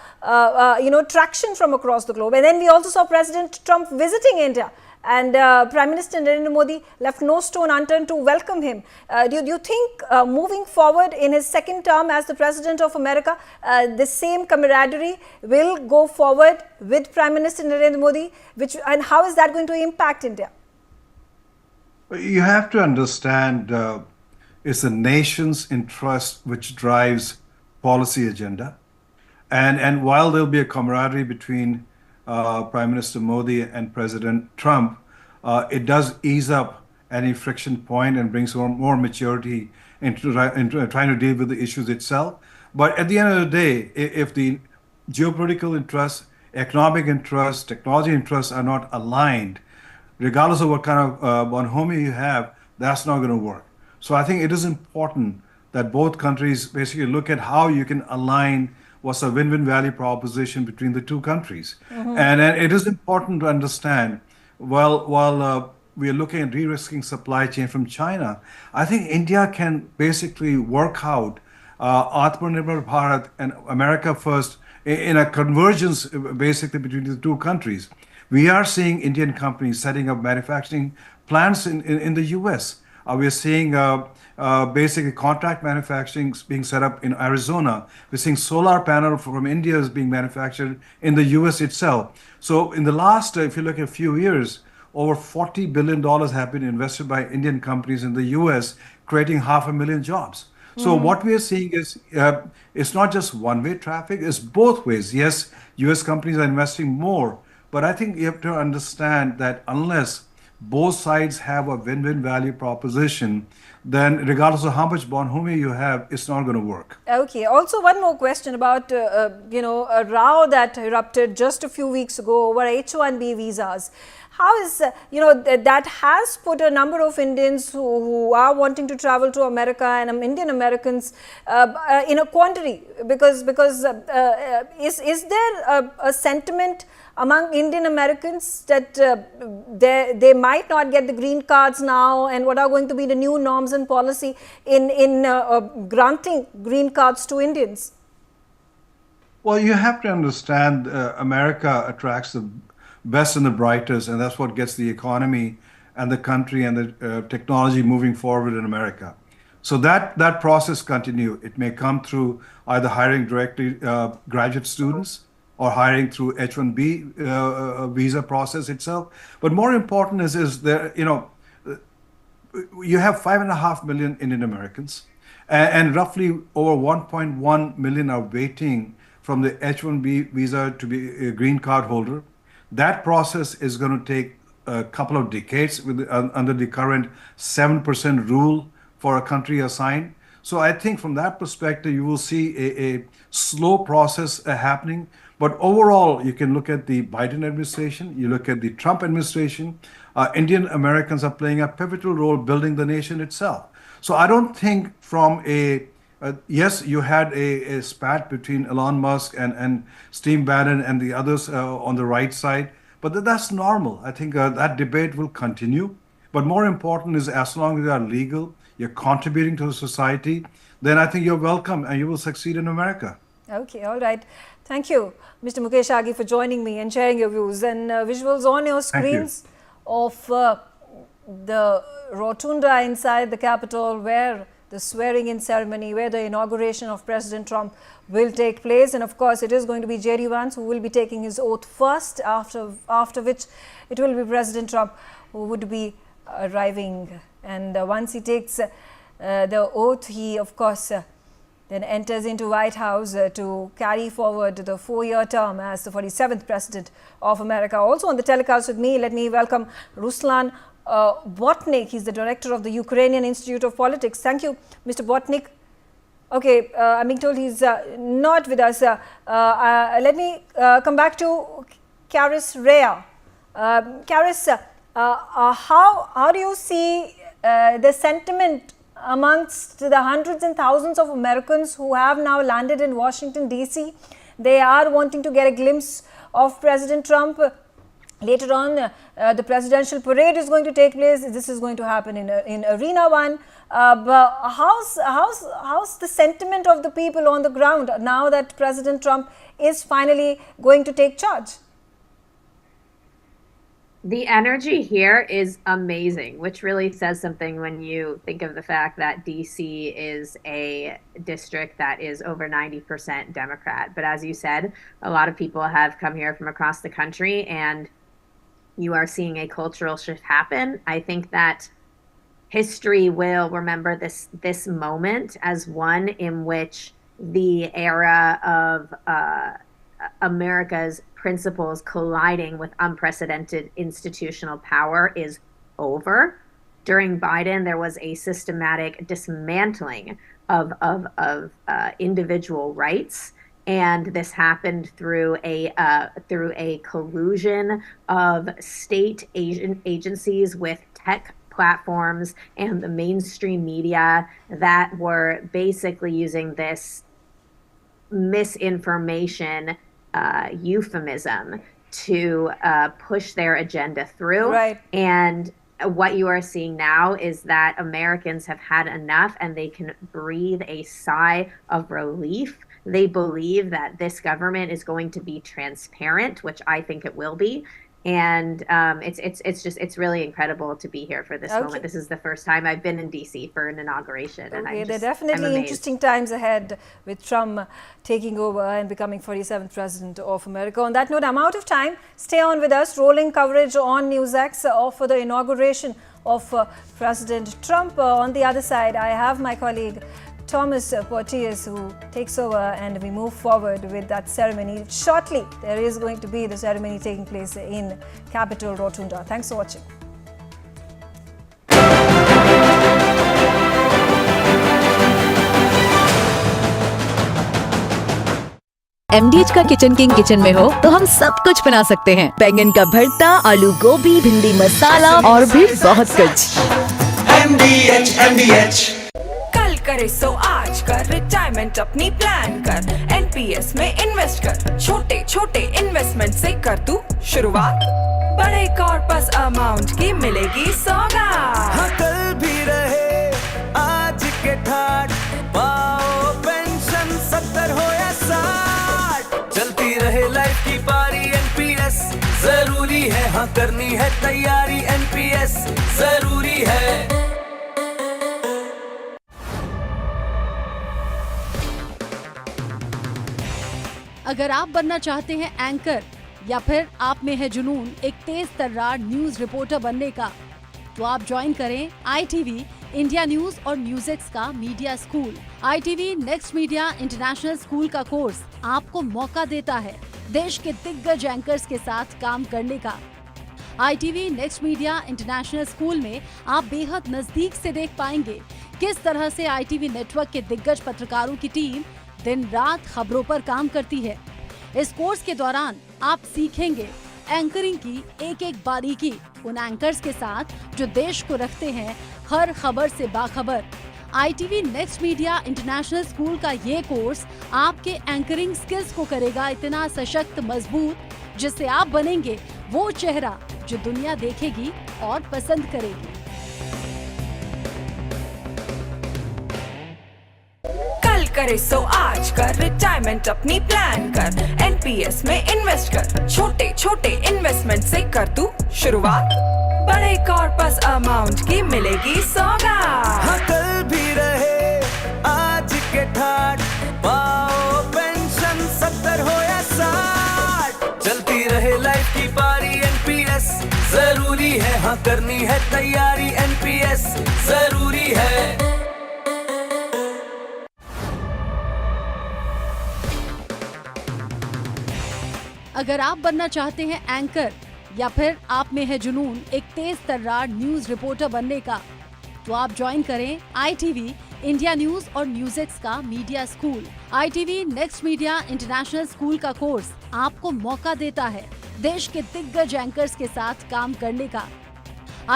traction from across the globe. And then we also saw President Trump visiting India and Prime Minister Narendra Modi left no stone unturned to welcome him. Do you think moving forward in his second term as the President of America, the same camaraderie will go forward with Prime Minister Narendra Modi, and how is that going to impact India? You have to understand it's the nation's interest which drives policy agenda. And while there'll be a camaraderie between Prime Minister Modi and President Trump, it does ease up any friction point and brings more maturity into trying to deal with the issues itself. But at the end of the day, if the geopolitical interests, economic interests, technology interests are not aligned, regardless of what kind of bonhomie you have, that's not going to work. So I think it is important that both countries basically look at how you can align what's a win-win value proposition between the two countries. And it is important to understand, while we are looking at de-risking supply chain from China, I think India can basically work out Atmanirbhar Bharat and America First in a convergence basically between the two countries. We are seeing Indian companies setting up manufacturing plants in the US. We are seeing basically contract manufacturing being set up in Arizona. We're seeing solar panel from India is being manufactured in the US itself. So in the last, if you look at a few years, over $40 billion have been invested by Indian companies in the US, creating 500,000 jobs. So what we are seeing is it's not just one-way traffic, it's both ways. Yes, US companies are investing more, but I think you have to understand that unless both sides have a win-win value proposition, then regardless of how much bonhomie you have, it's not going to work. Okay. Also, one more question about, a row that erupted just a few weeks ago over H-1B visas. How is, that has put a number of Indians who are wanting to travel to America and Indian Americans in a quandary, because is there a sentiment among Indian Americans that they might not get the green cards now, and what are going to be the new norms and policy in granting green cards to Indians? Well, you have to understand America attracts the best and the brightest, and that's what gets the economy and the country and the technology moving forward in America. So that process continue. It may come through either hiring directly graduate students or hiring through H-1B visa process itself. But more important is there, you have 5.5 million Indian Americans, and roughly over 1.1 million are waiting from the H-1B visa to be a green card holder. That process is going to take a couple of decades under the current 7% rule for a country assigned. So I think from that perspective, you will see a slow process happening. But overall, you can look at the Biden administration, you look at the Trump administration, Indian Americans are playing a pivotal role building the nation itself. So I don't think from yes, you had a spat between Elon Musk and Steve Bannon and the others on the right side, but that's normal. I think that debate will continue. But more important is as long as you are legal, you're contributing to the society, then I think you're welcome and you will succeed in America. Okay, all right. Thank you, Mr. Mukesh Aghi, for joining me and sharing your views and visuals on your screens of the rotunda inside the Capitol, where the swearing-in ceremony, where the inauguration of President Trump will take place. And of course, it is going to be J.D. Vance who will be taking his oath first, after which it will be President Trump who would be arriving. And once he takes the oath, he, of course, then enters into White House to carry forward the 4-year term as the 47th President of America. Also on the telecast with me, let me welcome Ruslan Botnik. He's the director of the Ukrainian Institute of Politics. Thank you, Mr. Botnik. Okay, I'm being told he's not with us. Let me come back to Karis Rea. Karis, how do you see the sentiment amongst the hundreds and thousands of Americans who have now landed in Washington, D.C.? They are wanting to get a glimpse of President Trump. Later on, the presidential parade is going to take place. This is going to happen in Arena 1. But how's the sentiment of the people on the ground now that President Trump is finally going to take charge? The energy here is amazing, which really says something when you think of the fact that DC is a district that is over 90% Democrat. But as you said, a lot of people have come here from across the country, and you are seeing a cultural shift happen. I think that history will remember this moment as one in which the era of America's principles colliding with unprecedented institutional power is over. During Biden, there was a systematic dismantling of individual rights, and this happened through a collusion of state agencies with tech platforms and the mainstream media that were basically using this misinformation euphemism to push their agenda through. Right. And what you are seeing now is that Americans have had enough, and they can breathe a sigh of relief. They believe that this government is going to be transparent, which I think it will be. And it's really incredible to be here for this moment. This is the first time I've been in DC for an inauguration, and there are definitely interesting times ahead with Trump taking over and becoming 47th president of America. On that note, I'm out of time. Stay on with us. Rolling coverage on NewsX for the inauguration of President Trump. On the other side, I have my colleague Thomas Porteous, who takes over, and we move forward with that ceremony. Shortly, there is going to be the ceremony taking place in Capitol Rotunda. Thanks for watching. MDH का kitchen king kitchen में हो तो हम सब कुछ बना सकते हैं। बैंगन का भरता, आलू गोभी, भिंडी मसाला और भी बहुत कुछ। MDH कल करे सो आज कर, रिटायरमेंट अपनी प्लान कर, NPS में इन्वेस्ट कर, छोटे छोटे इन्वेस्टमेंट से कर तू शुरुआत, बड़े कॉर्पस अमाउंट की मिलेगी सौगात। हाँ, कल भी रहे आज के ठाट, पाओ पेंशन 70 हो या 60, चलती रहे लाइफ की पारी। NPS जरूरी है, हाँ करनी है तैयारी, NPS जरूरी है। अगर आप बनना चाहते हैं एंकर, या फिर आप में है जुनून एक तेज तर्रार न्यूज रिपोर्टर बनने का, तो आप ज्वाइन करें ITV इंडिया न्यूज और NewsX का media school. ITV next media international school का कोर्स आपको मौका देता है देश के दिग्गज एंकर्स के साथ काम करने का। ITV next media international school में आप बेहद नजदीक से देख पाएंगे किस तरह से ITV नेटवर्क के दिग्गज पत्रकारों की टीम दिन रात खबरों पर काम करती है। इस कोर्स के दौरान आप सीखेंगे एंकरिंग की एक एक बारीकी उन एंकर्स के साथ जो देश को रखते हैं हर खबर से बाखबर। ITV next media international school का ये कोर्स आपके एंकरिंग स्किल्स को करेगा इतना सशक्त मजबूत, जिससे आप बनेंगे वो चेहरा जो दुनिया देखेगी और पसंद करेगी। करे सो आज कर, रिटायरमेंट अपनी प्लान कर, NPS में इन्वेस्ट कर, छोटे छोटे इन्वेस्टमेंट से कर तू शुरुआत, बड़े कॉर्पस अमाउंट की मिलेगी सौगात। हाँ, कल भी रहे आज के ठाट, पाओ पेंशन 70 हो या 60, चलती रहे लाइफ की पारी। NPS जरूरी है, हाँ करनी है तैयारी, NPS जरूरी है। अगर आप बनना चाहते हैं एंकर, या फिर आप में है जुनून एक तेज तर्रार न्यूज रिपोर्टर बनने का, तो आप ज्वाइन करें ITV इंडिया न्यूज और NewsX का media school. ITV next media international school का कोर्स आपको मौका देता है देश के दिग्गज एंकर्स के साथ काम करने का।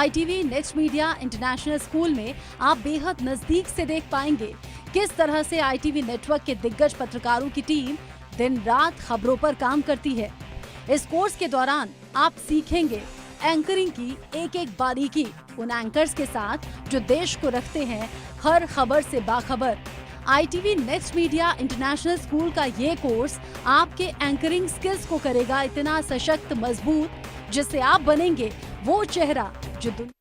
ITV next media international school में आप बेहद नजदीक से देख पाएंगे किस तरह से ITV नेटवर्क के दिग्गज पत्रकारों की टीम दिन रात खबरों पर काम करती है। इस कोर्स के दौरान आप सीखेंगे एंकरिंग की एक एक बारीकी उन एंकर्स के साथ जो देश को रखते हैं हर खबर से बाखबर। ITV next media international school का ये कोर्स आपके एंकरिंग स्किल्स को करेगा इतना सशक्त मजबूत, जिससे आप बनेंगे वो चेहरा जो दुनिया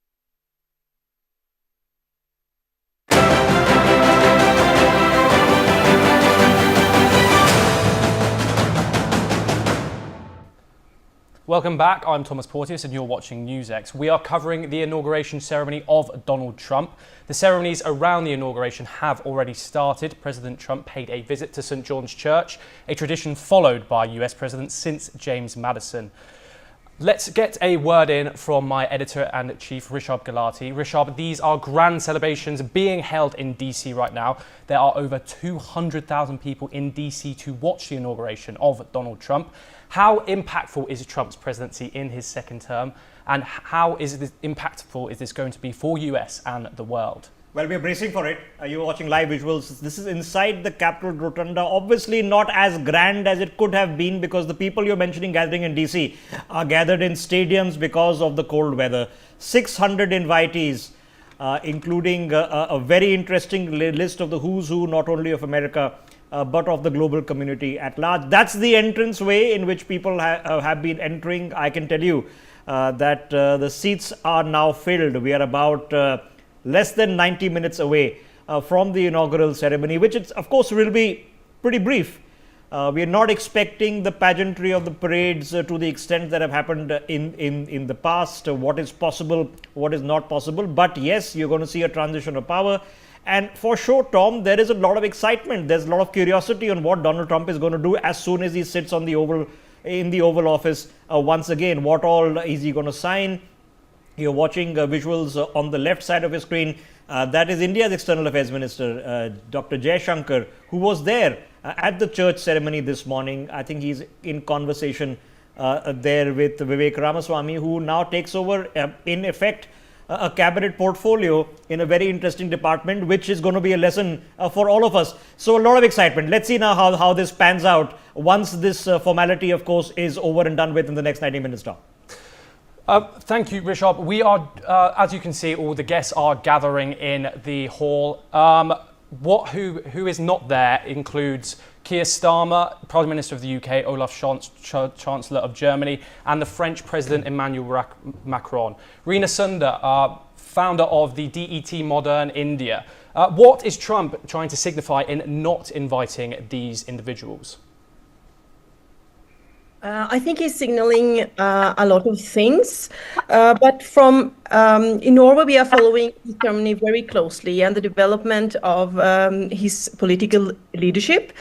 Welcome back. I'm Thomas Porteous and you're watching NewsX. We are covering the inauguration ceremony of Donald Trump. The ceremonies around the inauguration have already started. President Trump paid a visit to St. John's Church, a tradition followed by US presidents since James Madison. Let's get a word in from my editor-in-chief, Rishabh Gulati. Rishabh, these are grand celebrations being held in DC right now. There are over 200,000 people in DC to watch the inauguration of Donald Trump. How impactful is Trump's presidency in his second term, and how impactful is this going to be for US and the world? Well, we're bracing for it. You're watching live visuals. This is inside the Capitol Rotunda. Obviously not as grand as it could have been, because the people you're mentioning gathering in DC are gathered in stadiums because of the cold weather. 600 invitees, including a very interesting list of the who's who, not only of America, but of the global community at large. That's the entrance way in which people have been entering. I can tell you that the seats are now filled. We are about less than 90 minutes away from the inaugural ceremony, which of course will be pretty brief. We are not expecting the pageantry of the parades to the extent that have happened in the past. What is possible, what is not possible. But yes, you're going to see a transition of power. And for sure, Tom, there is a lot of excitement. There's a lot of curiosity on what Donald Trump is going to do as soon as he sits on the in the Oval Office once again. What all is he going to sign? You're watching visuals on the left side of your screen. That is India's External Affairs Minister, Dr. Jaishankar, who was there at the church ceremony this morning. I think he's in conversation there with Vivek Ramaswamy, who now takes over, in effect, a cabinet portfolio in a very interesting department, which is going to be a lesson for all of us. So a lot of excitement. Let's see now how this pans out once this formality, of course, is over and done with in the next 90 minutes now. Thank you, Rishabh. We are, as you can see, all the guests are gathering in the hall. Who is not there includes Keir Starmer, Prime Minister of the UK, Olaf Scholz, Chancellor of Germany, and the French President Emmanuel Macron. Reena Sundar, founder of the DET Modern India. What is Trump trying to signify in not inviting these individuals? I think he's signaling a lot of things, but from in Norway we are following his ceremony very closely and the development of his political leadership.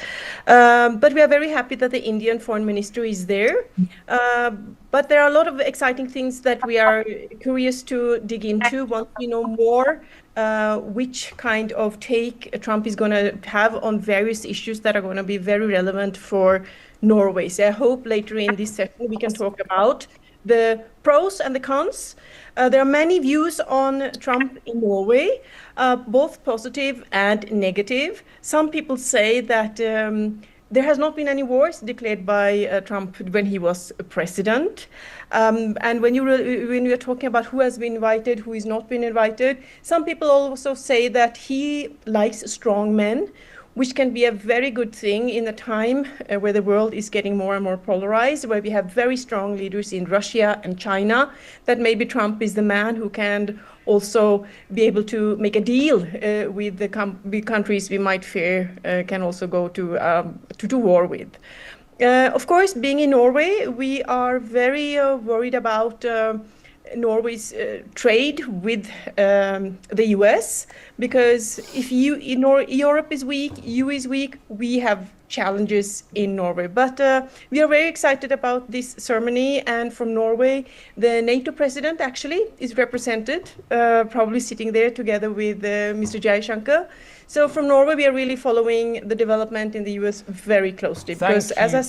But we are very happy that the Indian foreign minister is there. But there are a lot of exciting things that we are curious to dig into once we know more which kind of take Trump is going to have on various issues that are going to be very relevant for Norway. So I hope later in this session we can talk about the pros and the cons. There are many views on Trump in Norway, both positive and negative. Some people say that there has not been any wars declared by Trump when he was president. And when we are talking about who has been invited, who has not been invited, some people also say that he likes strong men, which can be a very good thing in a time where the world is getting more and more polarized, where we have very strong leaders in Russia and China, that maybe Trump is the man who can also be able to make a deal with the countries we might fear can also go to war with. Of course, being in Norway, we are very worried about Norway's trade with the US, because if Europe is weak, EU is weak, we have challenges in Norway. But we are very excited about this ceremony, and from Norway, the NATO president actually is represented, probably sitting there together with Mr. Jaishankar. So from Norway, we are really following the development in the US very closely. Because as I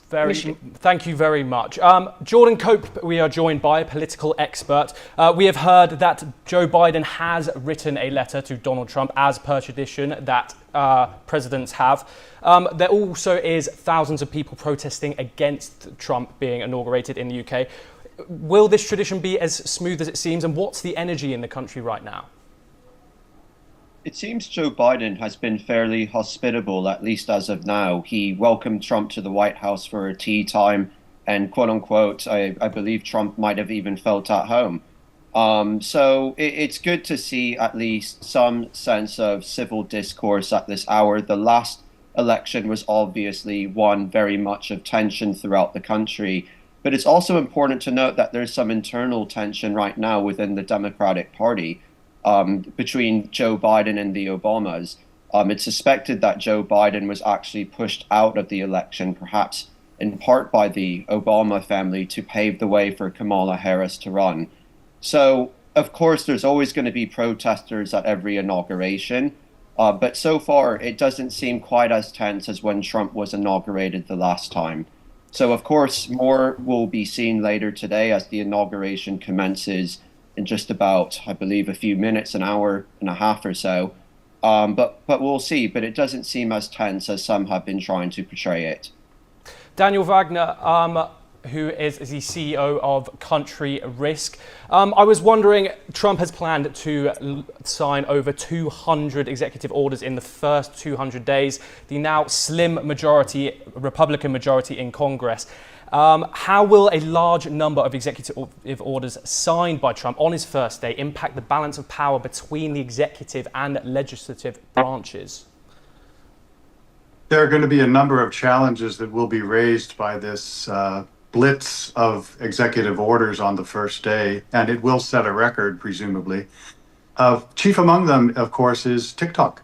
Thank you very much. Jordan Cope, we are joined by a political expert. We have heard that Joe Biden has written a letter to Donald Trump, as per tradition that presidents have. There also is thousands of people protesting against Trump being inaugurated in the UK. Will this tradition be as smooth as it seems, and what's the energy in the country right now? It seems Joe Biden has been fairly hospitable, at least as of now. He welcomed Trump to the White House for a tea time and quote unquote, I believe Trump might have even felt at home. So it's good to see at least some sense of civil discourse at this hour. The last election was obviously one very much of tension throughout the country. But it's also important to note that there's some internal tension right now within the Democratic Party between Joe Biden and the Obamas. It's suspected that Joe Biden was actually pushed out of the election, perhaps in part by the Obama family, to pave the way for Kamala Harris to run. So, of course, there's always going to be protesters at every inauguration. But so far, it doesn't seem quite as tense as when Trump was inaugurated the last time. So, of course, more will be seen later today as the inauguration commences in just about, I believe, a few minutes, an hour and a half or so. But we'll see. But it doesn't seem as tense as some have been trying to portray it. Daniel Wagner, who is the CEO of Country Risk. I was wondering, Trump has planned to sign over 200 executive orders in the first 200 days, the now slim majority, Republican majority in Congress. How will a large number of executive orders signed by Trump on his first day impact the balance of power between the executive and legislative branches? There are going to be a number of challenges that will be raised by this blitz of executive orders on the first day, and it will set a record, presumably. Chief among them, of course, is TikTok.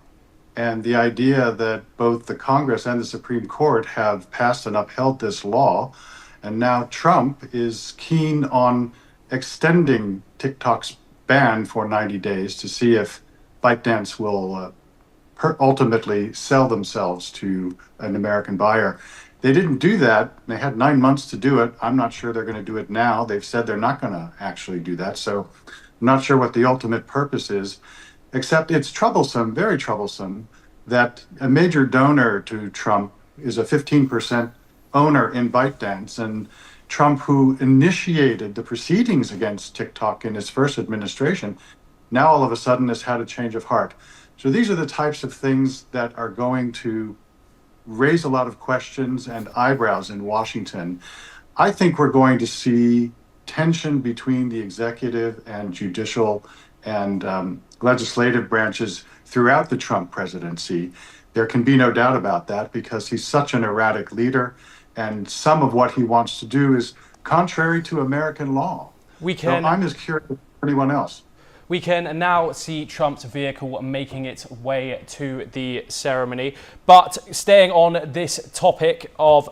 And the idea that both the Congress and the Supreme Court have passed and upheld this law, and now Trump is keen on extending TikTok's ban for 90 days to see if ByteDance will ultimately sell themselves to an American buyer. They didn't do that. They had 9 months to do it. I'm not sure they're going to do it now. They've said they're not going to actually do that. So I'm not sure what the ultimate purpose is, except it's troublesome, very troublesome, that a major donor to Trump is a 15% owner in ByteDance. And Trump, who initiated the proceedings against TikTok in his first administration, now all of a sudden has had a change of heart. So these are the types of things that are going to raise a lot of questions and eyebrows in Washington. I think we're going to see tension between the executive and judicial and legislative branches throughout the Trump presidency. There can be no doubt about that because he's such an erratic leader, and some of what he wants to do is contrary to American law. So I'm as curious as anyone else. We can now see Trump's vehicle making its way to the ceremony. But staying on this topic of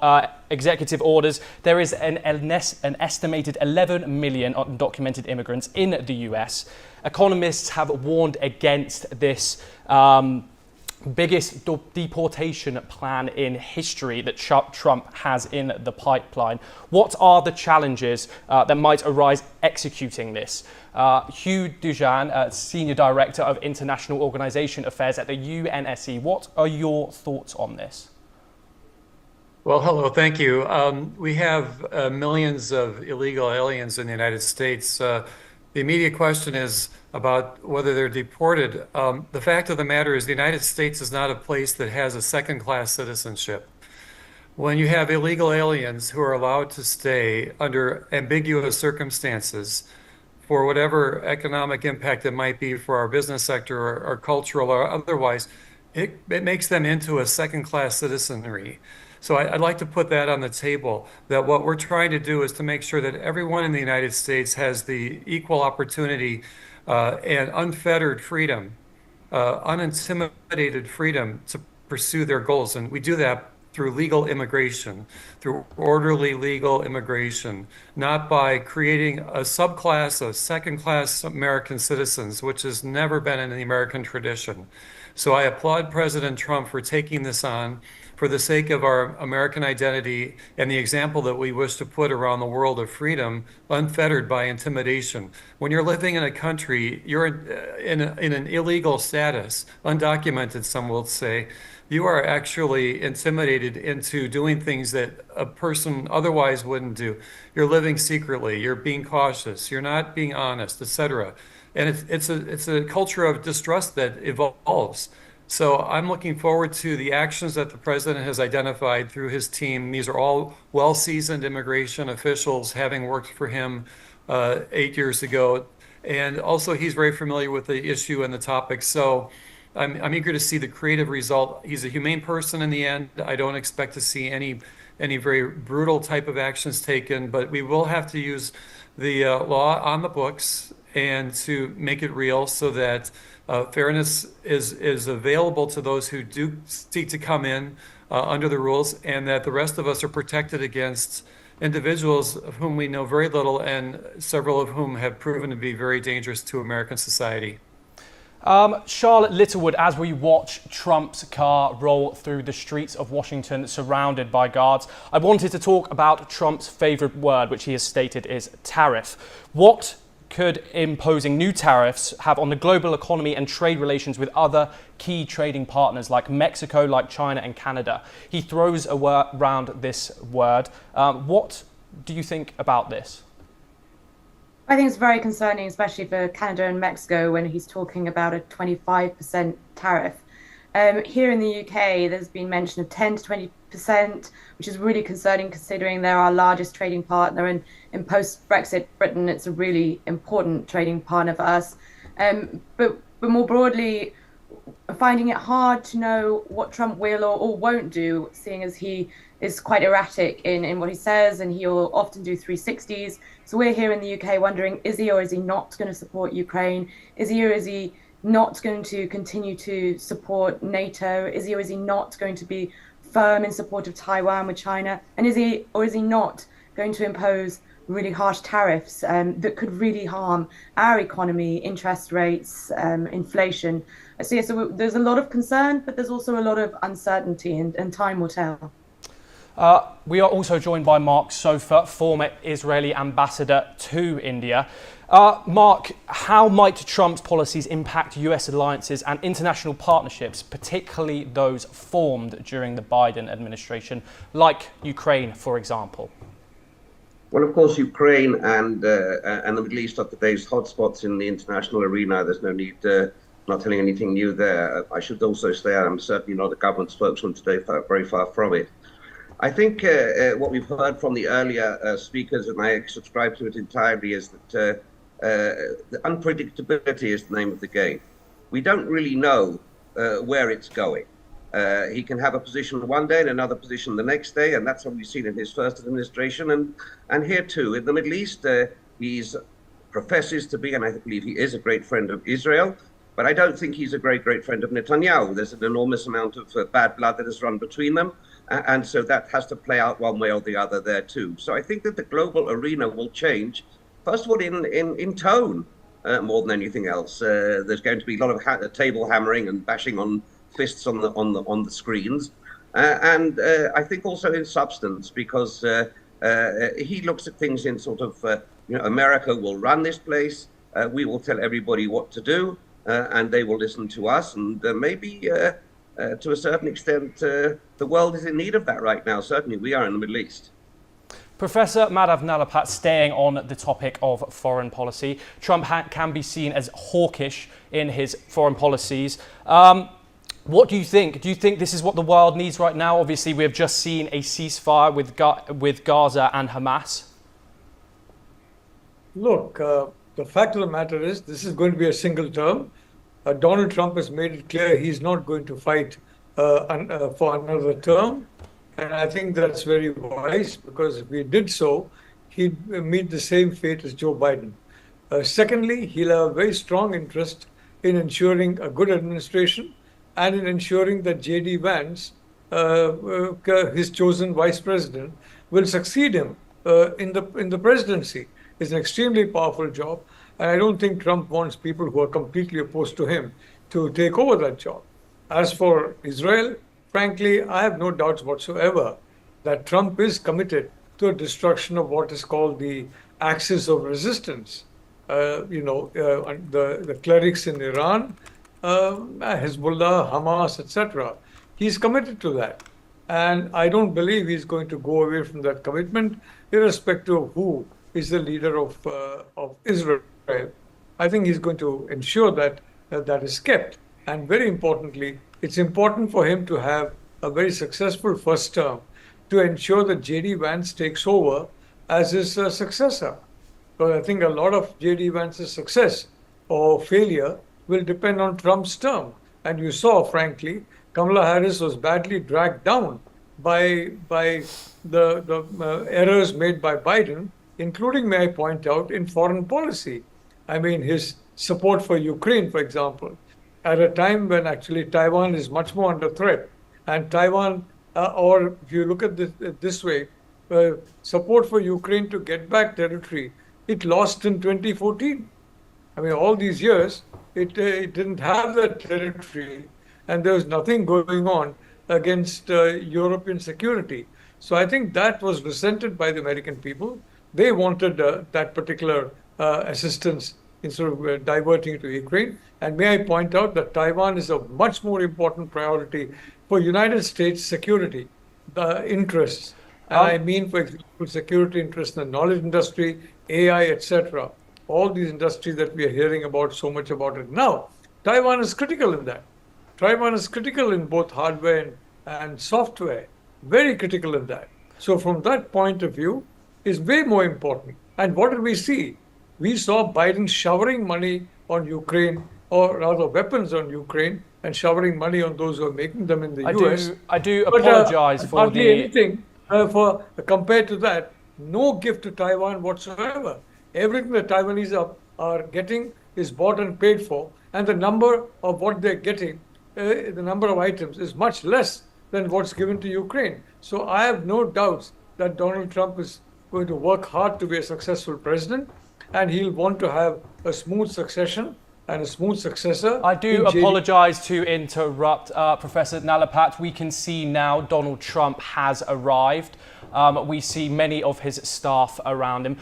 executive orders, there is an estimated 11 million undocumented immigrants in the US. Economists have warned against this biggest deportation plan in history that Trump has in the pipeline. What are the challenges that might arise executing this? Hugh Dujan, Senior Director of International Organization Affairs at the UNSC. What are your thoughts on this? Well, hello, thank you. We have millions of illegal aliens in the United States. The immediate question is about whether they're deported. The fact of the matter is the United States is not a place that has a second-class citizenship. When you have illegal aliens who are allowed to stay under ambiguous circumstances for whatever economic impact it might be for our business sector or cultural or otherwise, it makes them into a second-class citizenry. So I'd like to put that on the table, that what we're trying to do is to make sure that everyone in the United States has the equal opportunity and unfettered freedom, unintimidated freedom to pursue their goals. And we do that through legal immigration, through orderly legal immigration, not by creating a subclass of second-class American citizens, which has never been in the American tradition. So I applaud President Trump for taking this on for the sake of our American identity and the example that we wish to put around the world of freedom, unfettered by intimidation. When you're living in a country, you're in an illegal status, undocumented, some will say, you are actually intimidated into doing things that a person otherwise wouldn't do. You're living secretly, you're being cautious, you're not being honest, etc. And it's a culture of distrust that evolves. So I'm looking forward to the actions that the president has identified through his team. These are all well-seasoned immigration officials, having worked for him 8 years ago. And also, he's very familiar with the issue and the topic. So I'm eager to see the creative result. He's a humane person in the end. I don't expect to see any very brutal type of actions taken, but we will have to use the law on the books and to make it real so that fairness is available to those who do seek to come in under the rules, and that the rest of us are protected against individuals of whom we know very little and several of whom have proven to be very dangerous to American society. Charlotte Littlewood, as we watch Trump's car roll through the streets of Washington surrounded by guards, I wanted to talk about Trump's favourite word, which he has stated is tariff. What could imposing new tariffs have on the global economy and trade relations with other key trading partners like Mexico, like China and Canada? He throws around this word. What do you think about this? I think it's very concerning, especially for Canada and Mexico, when he's talking about a 25% tariff. Here in the UK, there's been mention of 10 to 20%, which is really concerning considering they're our largest trading partner. And in post-Brexit Britain, it's a really important trading partner for us. But more broadly, finding it hard to know what Trump will or won't do, seeing as he is quite erratic in what he says, and he'll often do 360s. So we're here in the UK wondering, is he or is he not going to support Ukraine? Is he or is he not going to continue to support NATO? Is he or is he not going to be firm in support of Taiwan with China? And is he or is he not going to impose really harsh tariffs that could really harm our economy, interest rates, inflation? So there's a lot of concern, but there's also a lot of uncertainty, and time will tell. We are also joined by Mark Sofer, former Israeli ambassador to India. Mark, how might Trump's policies impact US alliances and international partnerships, particularly those formed during the Biden administration, like Ukraine, for example? Well, of course, Ukraine and the Middle East are today's hotspots in the international arena. There's no need not telling anything new there. I should also say I'm certainly not a government spokesman today, very far from it. I think what we've heard from the earlier speakers, and I subscribe to it entirely, is that the unpredictability is the name of the game. We don't really know where it's going. He can have a position one day and another position the next day, and that's what we've seen in his first administration. And here too, in the Middle East, he professes to be, and I believe he is, a great friend of Israel. But I don't think he's a great friend of Netanyahu. There's an enormous amount of bad blood that has run between them. And so that has to play out one way or the other there too. So I think that the global arena will change, first of all, in tone more than anything else. There's going to be a lot of table hammering and bashing on fists on the screens. And I think also in substance, because he looks at things in sort of, America will run this place. We will tell everybody what to do. And they will listen to us, and maybe to a certain extent, the world is in need of that right now. Certainly, we are in the Middle East. Professor Madhav Nalapat, staying on the topic of foreign policy, Trump can be seen as hawkish in his foreign policies. What do you think? Do you think this is what the world needs right now? Obviously, we have just seen a ceasefire with Gaza and Hamas. Look, the fact of the matter is this is going to be a single term. Donald Trump has made it clear he's not going to fight for another term. And I think that's very wise, because if he did so, he'd meet the same fate as Joe Biden. Secondly, he'll have a very strong interest in ensuring a good administration and in ensuring that J.D. Vance, his chosen vice president, will succeed him in the presidency. It's an extremely powerful job, and I don't think Trump wants people who are completely opposed to him to take over that job. As for Israel, frankly, I have no doubts whatsoever that Trump is committed to a destruction of what is called the axis of resistance. The clerics in Iran, Hezbollah, Hamas, etc. He's committed to that. And I don't believe he's going to go away from that commitment, irrespective of who is the leader of Israel. I think he's going to ensure that that is kept. And very importantly, it's important for him to have a very successful first term to ensure that J.D. Vance takes over as his successor. Because I think a lot of J.D. Vance's success or failure will depend on Trump's term. And you saw, frankly, Kamala Harris was badly dragged down by the errors made by Biden, including, may I point out, in foreign policy. I mean, his support for Ukraine, for example, at a time when actually Taiwan is much more under threat. And Taiwan, or if you look at this way, support for Ukraine to get back territory, it lost in 2014. I mean, all these years, it didn't have that territory, and there was nothing going on against European security. So I think that was resented by the American people. They wanted that particular assistance instead of diverting it to Ukraine. And may I point out that Taiwan is a much more important priority for United States security interests. And I mean, for example, security interests in the knowledge industry, AI, etc. All these industries that we are hearing about so much about it now. Taiwan is critical in that. Taiwan is critical in both hardware and software, very critical in that. So from that point of view, is way more important. And what did we see? We saw Biden showering money on Ukraine, or rather weapons on Ukraine, and showering money on those who are making them in the US. I do apologize for hardly anything compared to that. No gift to Taiwan whatsoever. Everything the Taiwanese are getting is bought and paid for, and the number of what they're getting, the number of items, is much less than what's given to Ukraine. So I have no doubts that Donald Trump is going to work hard to be a successful president, and he'll want to have a smooth succession and a smooth successor. I do apologise to interrupt, Professor Nalapat. We can see now Donald Trump has arrived. We see many of his staff around him.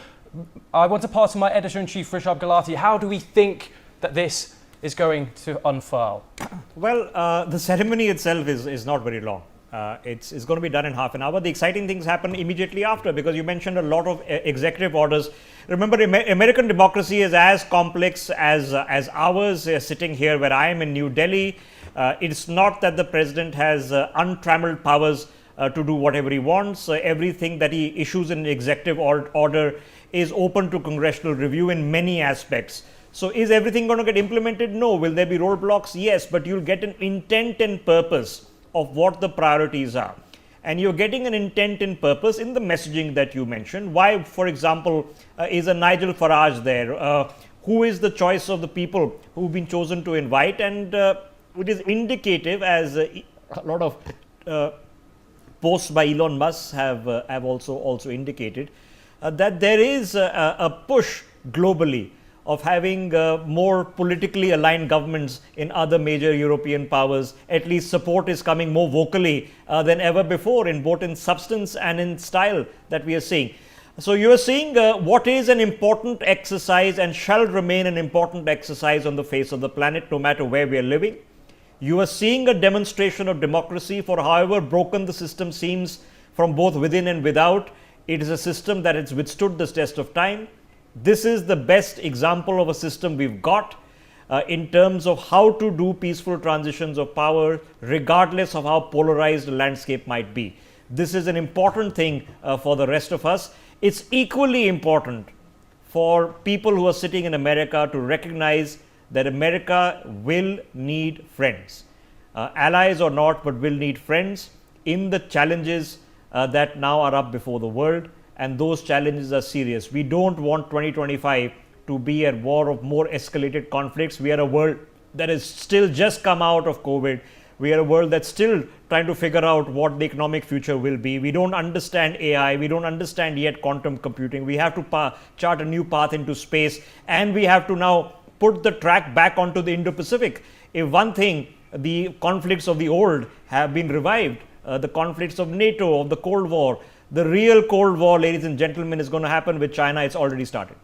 I want to pass to my editor-in-chief, Rishabh Gulati. How do we think that this is going to unfurl? Well, the ceremony itself is not very long. It's going to be done in half an hour. The exciting things happen immediately after, because you mentioned a lot of executive orders. Remember, American democracy is as complex as ours. Sitting here where I am in New Delhi, it's not that the president has untrammeled powers to do whatever he wants. Everything that he issues in an executive order is open to congressional review in many aspects. So is everything going to get implemented? No. Will there be roadblocks? Yes, but you'll get an intent and purpose of what the priorities are. And you're getting an intent and purpose in the messaging that you mentioned. Why, for example, is a Nigel Farage there? Who is the choice of the people who've been chosen to invite? And it is indicative, as a lot of posts by Elon Musk have also indicated, that there is a push globally of having more politically aligned governments in other major European powers. At least support is coming more vocally than ever before, in both in substance and in style that we are seeing. So you are seeing what is an important exercise and shall remain an important exercise on the face of the planet, no matter where we are living. You are seeing a demonstration of democracy. For however broken the system seems from both within and without, it is a system that has withstood the test of time. This is the best example of a system we've got in terms of how to do peaceful transitions of power, regardless of how polarized the landscape might be. This is an important thing for the rest of us. It's equally important for people who are sitting in America to recognize that America will need friends, allies or not, but will need friends in the challenges that now are up before the world. And those challenges are serious. We don't want 2025 to be a war of more escalated conflicts. We are a world that has still just come out of COVID. We are a world that's still trying to figure out what the economic future will be. We don't understand AI. We don't understand yet quantum computing. We have to chart a new path into space. And we have to now put the track back onto the Indo-Pacific. If one thing, the conflicts of the old have been revived, the conflicts of NATO, of the Cold War. The real Cold War, ladies and gentlemen, is going to happen with China. It's already started.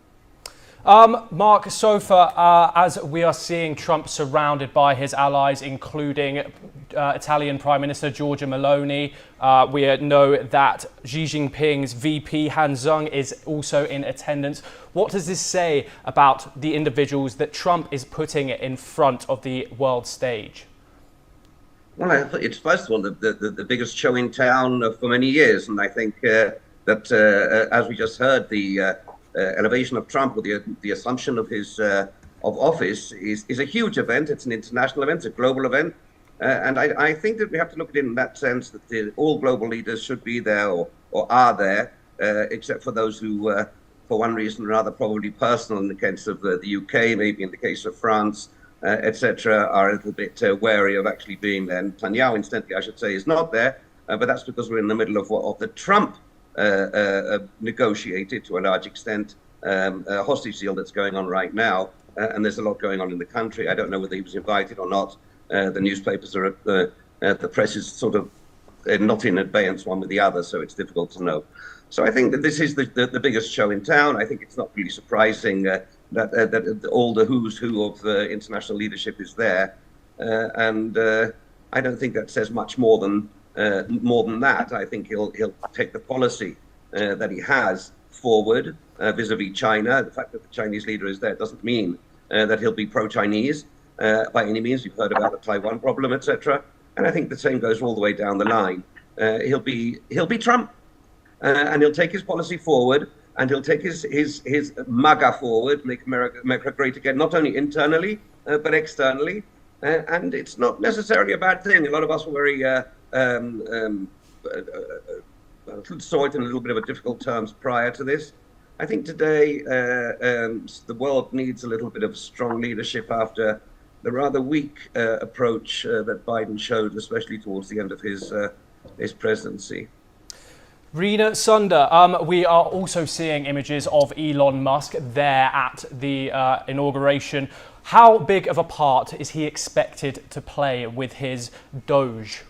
Mark, so far, as we are seeing Trump surrounded by his allies, including Italian Prime Minister Giorgia Meloni, we know that Xi Jinping's VP Han Zheng is also in attendance. What does this say about the individuals that Trump is putting in front of the world stage? Well, it's first of all the biggest show in town for many years, and I think that as we just heard, the elevation of Trump, or the assumption of his of office, is a huge event. It's an international event, it's a global event, and I think that we have to look at it in that sense that all global leaders should be there or are there, except for those who, for one reason or another, probably personal in the case of the UK, maybe in the case of France, etc., are a little bit wary of actually being there. And Netanyahu, incidentally, I should say, is not there, but that's because we're in the middle of the Trump negotiated, to a large extent, hostage deal that's going on right now. And there's a lot going on in the country. I don't know whether he was invited or not. The newspapers are the press is sort of not in abeyance one with the other, so it's difficult to know. So I think that this is the biggest show in town. I think it's not really surprising that all the who's who of international leadership is there, and I don't think that says much more than that. I think he'll take the policy that he has forward vis-a-vis China. The fact that the Chinese leader is there doesn't mean that he'll be pro-Chinese by any means. You've heard about the Taiwan problem, etc. And I think the same goes all the way down the line. He'll be Trump, and he'll take his policy forward, and he'll take his MAGA forward, make America great again, not only internally but externally. And it's not necessarily a bad thing. A lot of us were very saw it in a little bit of a difficult terms prior to this. I think today the world needs a little bit of strong leadership after the rather weak approach that Biden showed, especially towards the end of his presidency. Rina Sunder, we are also seeing images of Elon Musk there at the inauguration. How big of a part is he expected to play with his Doge?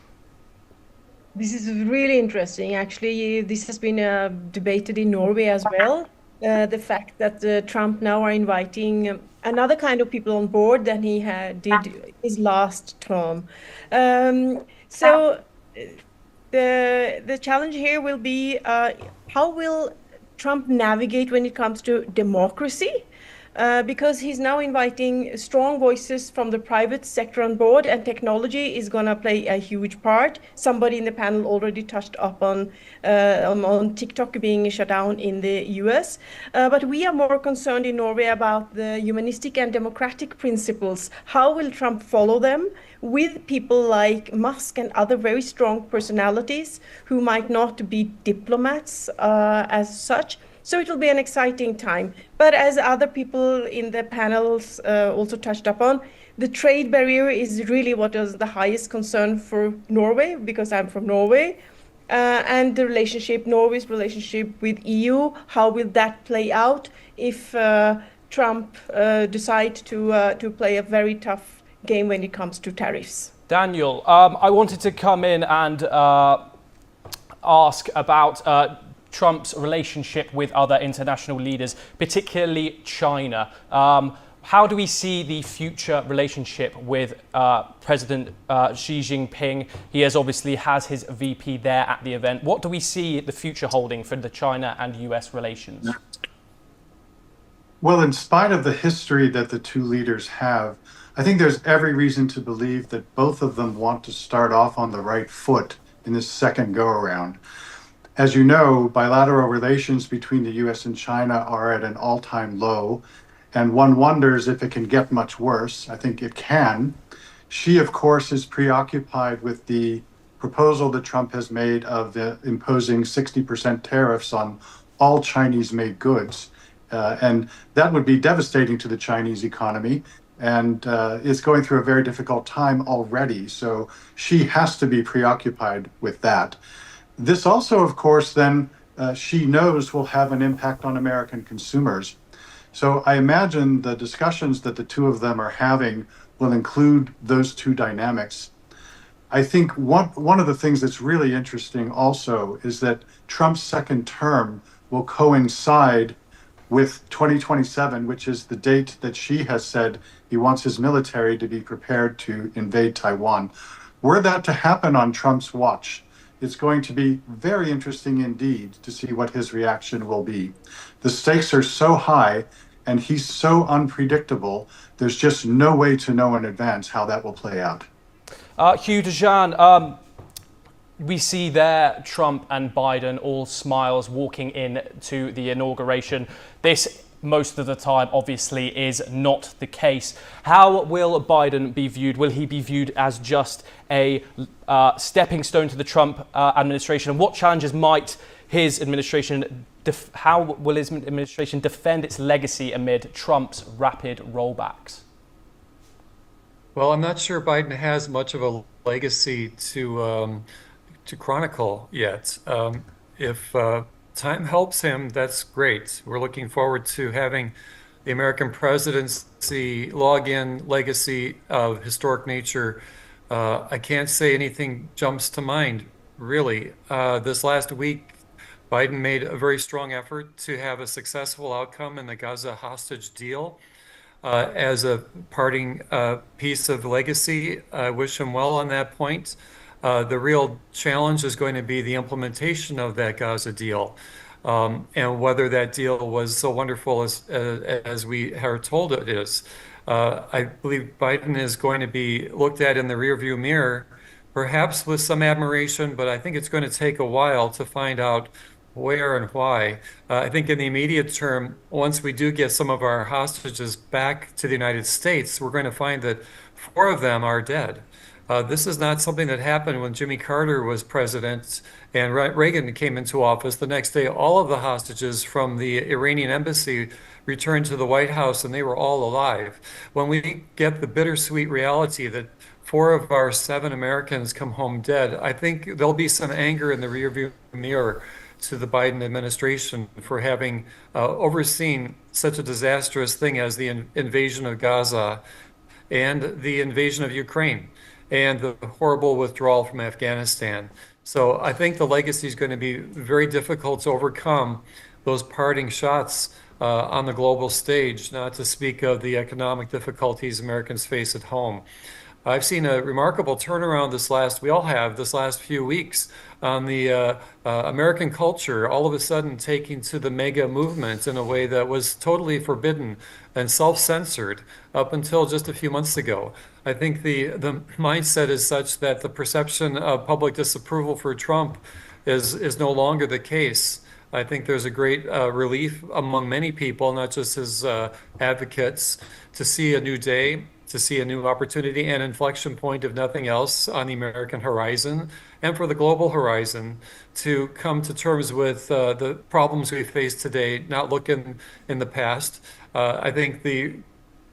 This is really interesting. Actually, this has been debated in Norway as well. The fact that Trump now are inviting another kind of people on board than he did his last term. So the challenge here will be how will Trump navigate when it comes to democracy? Because he's now inviting strong voices from the private sector on board, and technology is going to play a huge part. Somebody in the panel already touched up on TikTok being shut down in the US. But we are more concerned in Norway about the humanistic and democratic principles. How will Trump follow them with people like Musk and other very strong personalities who might not be diplomats as such? So it will be an exciting time. But as other people in the panels also touched upon, the trade barrier is really what is the highest concern for Norway, because I'm from Norway. And the Norway's relationship with EU, how will that play out if Trump decide to play a very tough game when it comes to tariffs? Daniel, I wanted to come in and ask about Trump's relationship with other international leaders, particularly China. How do we see the future relationship with President Xi Jinping? He obviously has his VP there at the event. What do we see the future holding for the China and US relations? Well, in spite of the history that the two leaders have, I think there's every reason to believe that both of them want to start off on the right foot in this second go-around. As you know, bilateral relations between the US and China are at an all-time low, and one wonders if it can get much worse. I think it can. Xi, of course, is preoccupied with the proposal that Trump has made of imposing 60% tariffs on all Chinese-made goods. And that would be devastating to the Chinese economy, and is going through a very difficult time already. So Xi has to be preoccupied with that. This also, of course, then Xi knows will have an impact on American consumers. So I imagine the discussions that the two of them are having will include those two dynamics. I think one of the things that's really interesting also is that Trump's second term will coincide with 2027, which is the date that Xi has said he wants his military to be prepared to invade Taiwan. Were that to happen on Trump's watch, it's going to be very interesting indeed to see what his reaction will be. The stakes are so high and he's so unpredictable, there's just no way to know in advance how that will play out. Hugh Dejan, we see there Trump and Biden all smiles walking in to the inauguration. This, most of the time, obviously, is not the case. How will Biden be viewed? Will he be viewed as just a stepping stone to the Trump administration? And what challenges might his administration, how will his administration defend its legacy amid Trump's rapid rollbacks? Well, I'm not sure Biden has much of a legacy to chronicle yet. If time helps him, that's great. We're looking forward to having the American presidency log-in legacy of historic nature. I can't say anything jumps to mind, really. This last week, Biden made a very strong effort to have a successful outcome in the Gaza hostage deal. As a parting piece of legacy, I wish him well on that point. The real challenge is going to be the implementation of that Gaza deal, and whether that deal was so wonderful as we are told it is. I believe Biden is going to be looked at in the rearview mirror, perhaps with some admiration, but I think it's going to take a while to find out where and why. I think in the immediate term, once we do get some of our hostages back to the United States, we're going to find that 4 of them are dead. This is not something that happened when Jimmy Carter was president and Reagan came into office. The next day, all of the hostages from the Iranian embassy returned to the White House and they were all alive. When we get the bittersweet reality that 4 of our 7 Americans come home dead, I think there'll be some anger in the rearview mirror to the Biden administration for having overseen such a disastrous thing as the invasion of Gaza and the invasion of Ukraine and the horrible withdrawal from Afghanistan. So I think the legacy is going to be very difficult to overcome those parting shots on the global stage, not to speak of the economic difficulties Americans face at home. I've seen a remarkable turnaround this last few weeks on the American culture all of a sudden taking to the mega movement in a way that was totally forbidden and self-censored up until just a few months ago. I think the mindset is such that the perception of public disapproval for Trump is no longer the case. I think there's a great relief among many people, not just his advocates, to see a new day, to see a new opportunity and inflection point, if nothing else, on the American horizon and for the global horizon to come to terms with the problems we face today, not looking in the past. I think the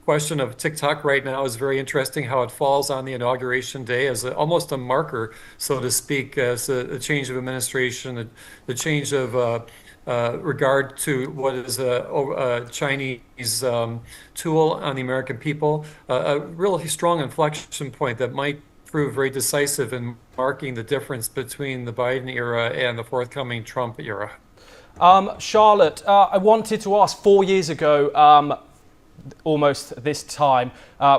question of TikTok right now is very interesting, how it falls on the inauguration day as almost a marker, so to speak, as a change of administration, the change of regard to what is a Chinese tool on the American people, a really strong inflection point that might prove very decisive in marking the difference between the Biden era and the forthcoming Trump era. Charlotte, I wanted to ask, 4 years ago, almost this time,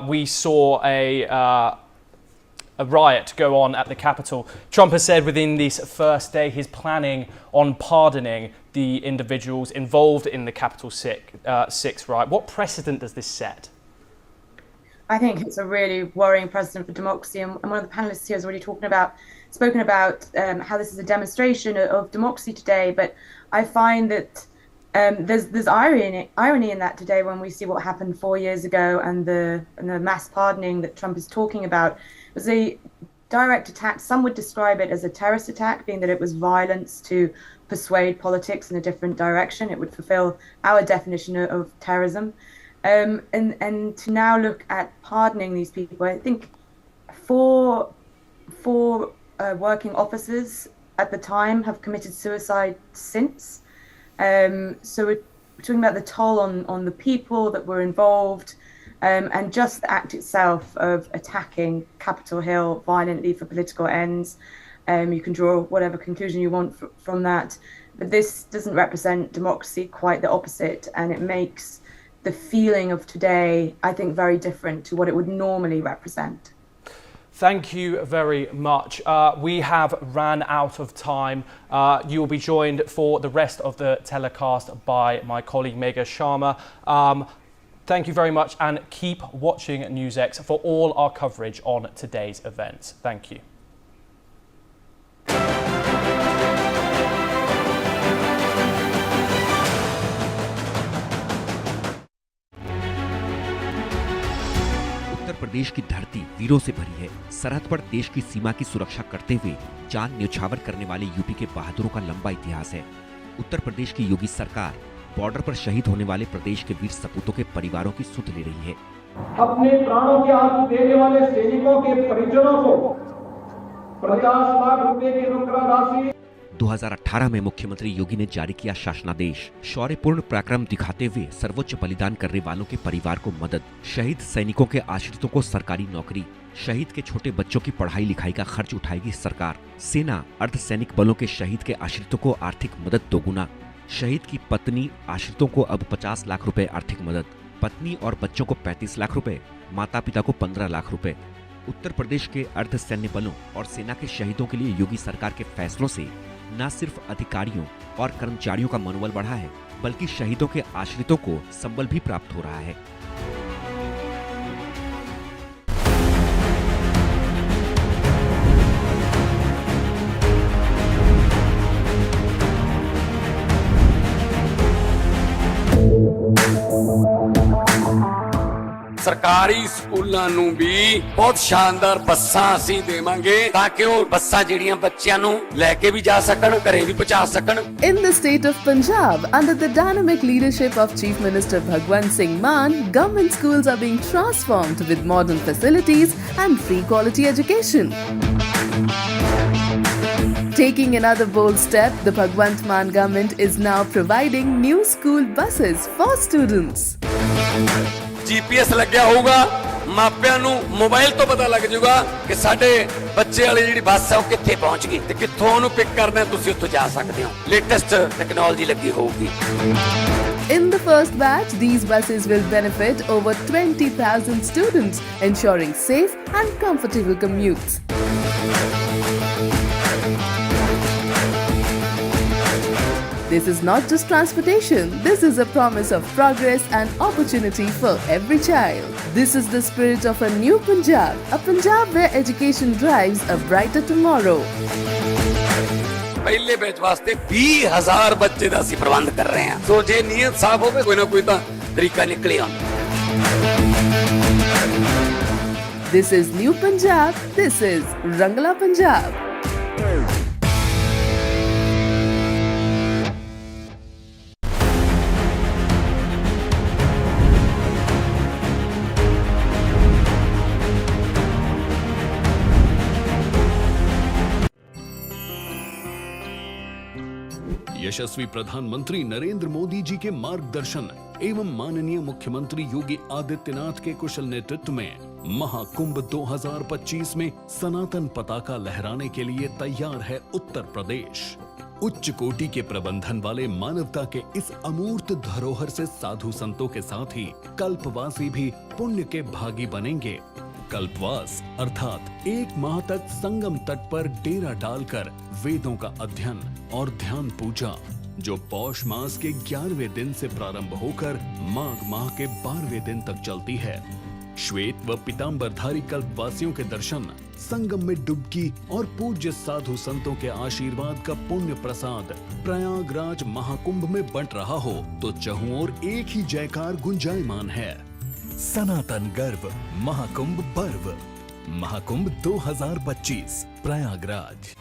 we saw a riot go on at the Capitol. Trump has said within this first day he's planning on pardoning the individuals involved in the Capitol 6 riot. What precedent does this set? I think it's a really worrying precedent for democracy, and one of the panelists here has already spoken about how this is a demonstration of democracy today. But I find that there's irony in that today when we see what happened 4 years ago and the mass pardoning that Trump is talking about. It was a direct attack. Some would describe it as a terrorist attack, being that it was violence to persuade politics in a different direction. It would fulfill our definition of terrorism. And to now look at pardoning these people, I think four working officers at the time have committed suicide since. So we're talking about the toll on the people that were involved, and just the act itself of attacking Capitol Hill violently for political ends. You can draw whatever conclusion you want from that, but this doesn't represent democracy, quite the opposite, and it makes the feeling of today, I think, very different to what it would normally represent. Thank you very much. We have ran out of time. You will be joined for the rest of the telecast by my colleague Megha Sharma. Thank you very much, and keep watching NewsX for all our coverage on today's events. Thank you. Uttar Pradesh की धरती वीरों से भरी है। सरहद पर देश की सीमा की सुरक्षा करते हुए जान न्यौछावर करने वाले यूपी के बहादुरों का लंबा इतिहास है। उत्तर प्रदेश की योगी सरकार बॉर्डर पर शहीद होने वाले प्रदेश के वीर सपूतों के परिवारों की सुध ले रही है। अपने प्राणों की आहुति देने वाले सैनिकों के परिजनों को 50 लाख रुपए की अनुग्रह राशि 2018 में मुख्यमंत्री योगी ने जारी किया शासनादेश। शौर्यपूर्ण पराक्रम दिखाते हुए सर्वोच्च बलिदान करने वालों के परिवार को मदद, शहीद सैनिकों के आश्रितों को सरकारी नौकरी, शहीद के छोटे बच्चों की पढ़ाई लिखाई का खर्च उठाएगी सरकार। सेना अर्धसैनिक बलों के शहीद के आश्रितों को आर्थिक मदद दोगुना। शहीद की पत्नी आश्रितों को अब 50 लाख रुपए आर्थिक मदद, पत्नी और बच्चों को 35 लाख रुपए, माता पिता को 15 लाख रुपए। उत्तर प्रदेश के अर्धसैन्य बलों और सेना के शहीदों के लिए योगी सरकार के फैसलों से न सिर्फ अधिकारियों और कर्मचारियों का मनोबल बढ़ा है, बल्कि शहीदों के आश्रितों को संबल भी प्राप्त हो रहा है। ਸਰਕਾਰੀ ਸਕੂਲਾਂ ਨੂੰ ਵੀ ਬਹੁਤ ਸ਼ਾਨਦਾਰ ਬੱਸਾਂ ਅਸੀਂ ਦੇਵਾਂਗੇ ਤਾਂ ਕਿ ਉਹ ਬੱਸਾਂ ਜਿਹੜੀਆਂ ਬੱਚਿਆਂ ਨੂੰ ਲੈ ਕੇ ਵੀ ਜਾ ਸਕਣ, ਘਰੇ ਵੀ ਪਹੁੰਚਾ ਸਕਣ। In the state of Punjab, under the dynamic leadership of Chief Minister Bhagwant Singh Mann, government schools are being transformed with modern facilities and free quality education. Taking another bold step, the Bhagwant Mann government is now providing new school buses for students. GPS ਲੱਗਿਆ ਹੋਊਗਾ, ਮਾਪਿਆਂ ਨੂੰ mobile ਤੋਂ ਪਤਾ ਲੱਗ ਜਾਊਗਾ ਕਿ ਸਾਡੇ ਬੱਚੇ ਵਾਲੀ ਜਿਹੜੀ ਬੱਸ ਹੈ ਉਹ ਕਿੱਥੇ ਪਹੁੰਚ ਗਈ ਤੇ ਕਿੱਥੋਂ ਉਹਨੂੰ ਪਿਕ ਕਰਨਾ ਤੁਸੀਂ ਉੱਥੋਂ ਜਾ ਸਕਦੇ ਹੋ। ਲੇਟੈਸਟ ਟੈਕਨੋਲੋਜੀ ਲੱਗੀ ਹੋਊਗੀ। In the first batch, these buses will benefit over 20,000 students, ensuring safe and comfortable commutes. This is not just transportation, this is a promise of progress and opportunity for every child. This is the spirit of a new Punjab, a Punjab where education drives a brighter tomorrow. ਪਹਿਲੇ batch ਵਾਸਤੇ 20,000 ਬੱਚੇ ਦਾ ਅਸੀਂ ਪ੍ਰਬੰਧ ਕਰ ਰਹੇ ਹਾਂ। ਸੋ ਜੇ ਨੀਅਤ ਸਾਫ਼ ਹੋਵੇ ਕੋਈ ਨਾ ਕੋਈ ਤਾਂ ਤਰੀਕਾ ਨਿਕਲੇ ਆਉਂਦਾ। This is New Punjab, this is Rangla Punjab. यशस्वी प्रधानमंत्री नरेंद्र मोदी जी के मार्गदर्शन एवं माननीय मुख्यमंत्री योगी आदित्यनाथ के कुशल नेतृत्व में महाकुंभ 2025 में सनातन पताका लहराने के लिए तैयार है उत्तर प्रदेश। उच्च कोटि के प्रबंधन वाले मानवता के इस अमूर्त धरोहर से साधु संतों के साथ ही कल्पवासी भी पुण्य के भागी बनेंगे। कल्पवास अर्थात 1 माह तक संगम तट पर डेरा डालकर वेदों का अध्ययन और ध्यान पूजा, जो पौष मास के 11वें दिन से प्रारंभ होकर माघ माह के 12वें दिन तक चलती है। श्वेत व पीतांबरधारी कल्पवासियों के दर्शन, संगम में डुबकी और पूज्य साधु संतों के आशीर्वाद का पुण्य प्रसाद प्रयागराज महाकुंभ में बंट रहा हो तो चहुं ओर एक ही जयकार गुंजायमान है। सनातन गर्व महाकुंभ पर्व, Mahakumbh 2025 Prayagraj.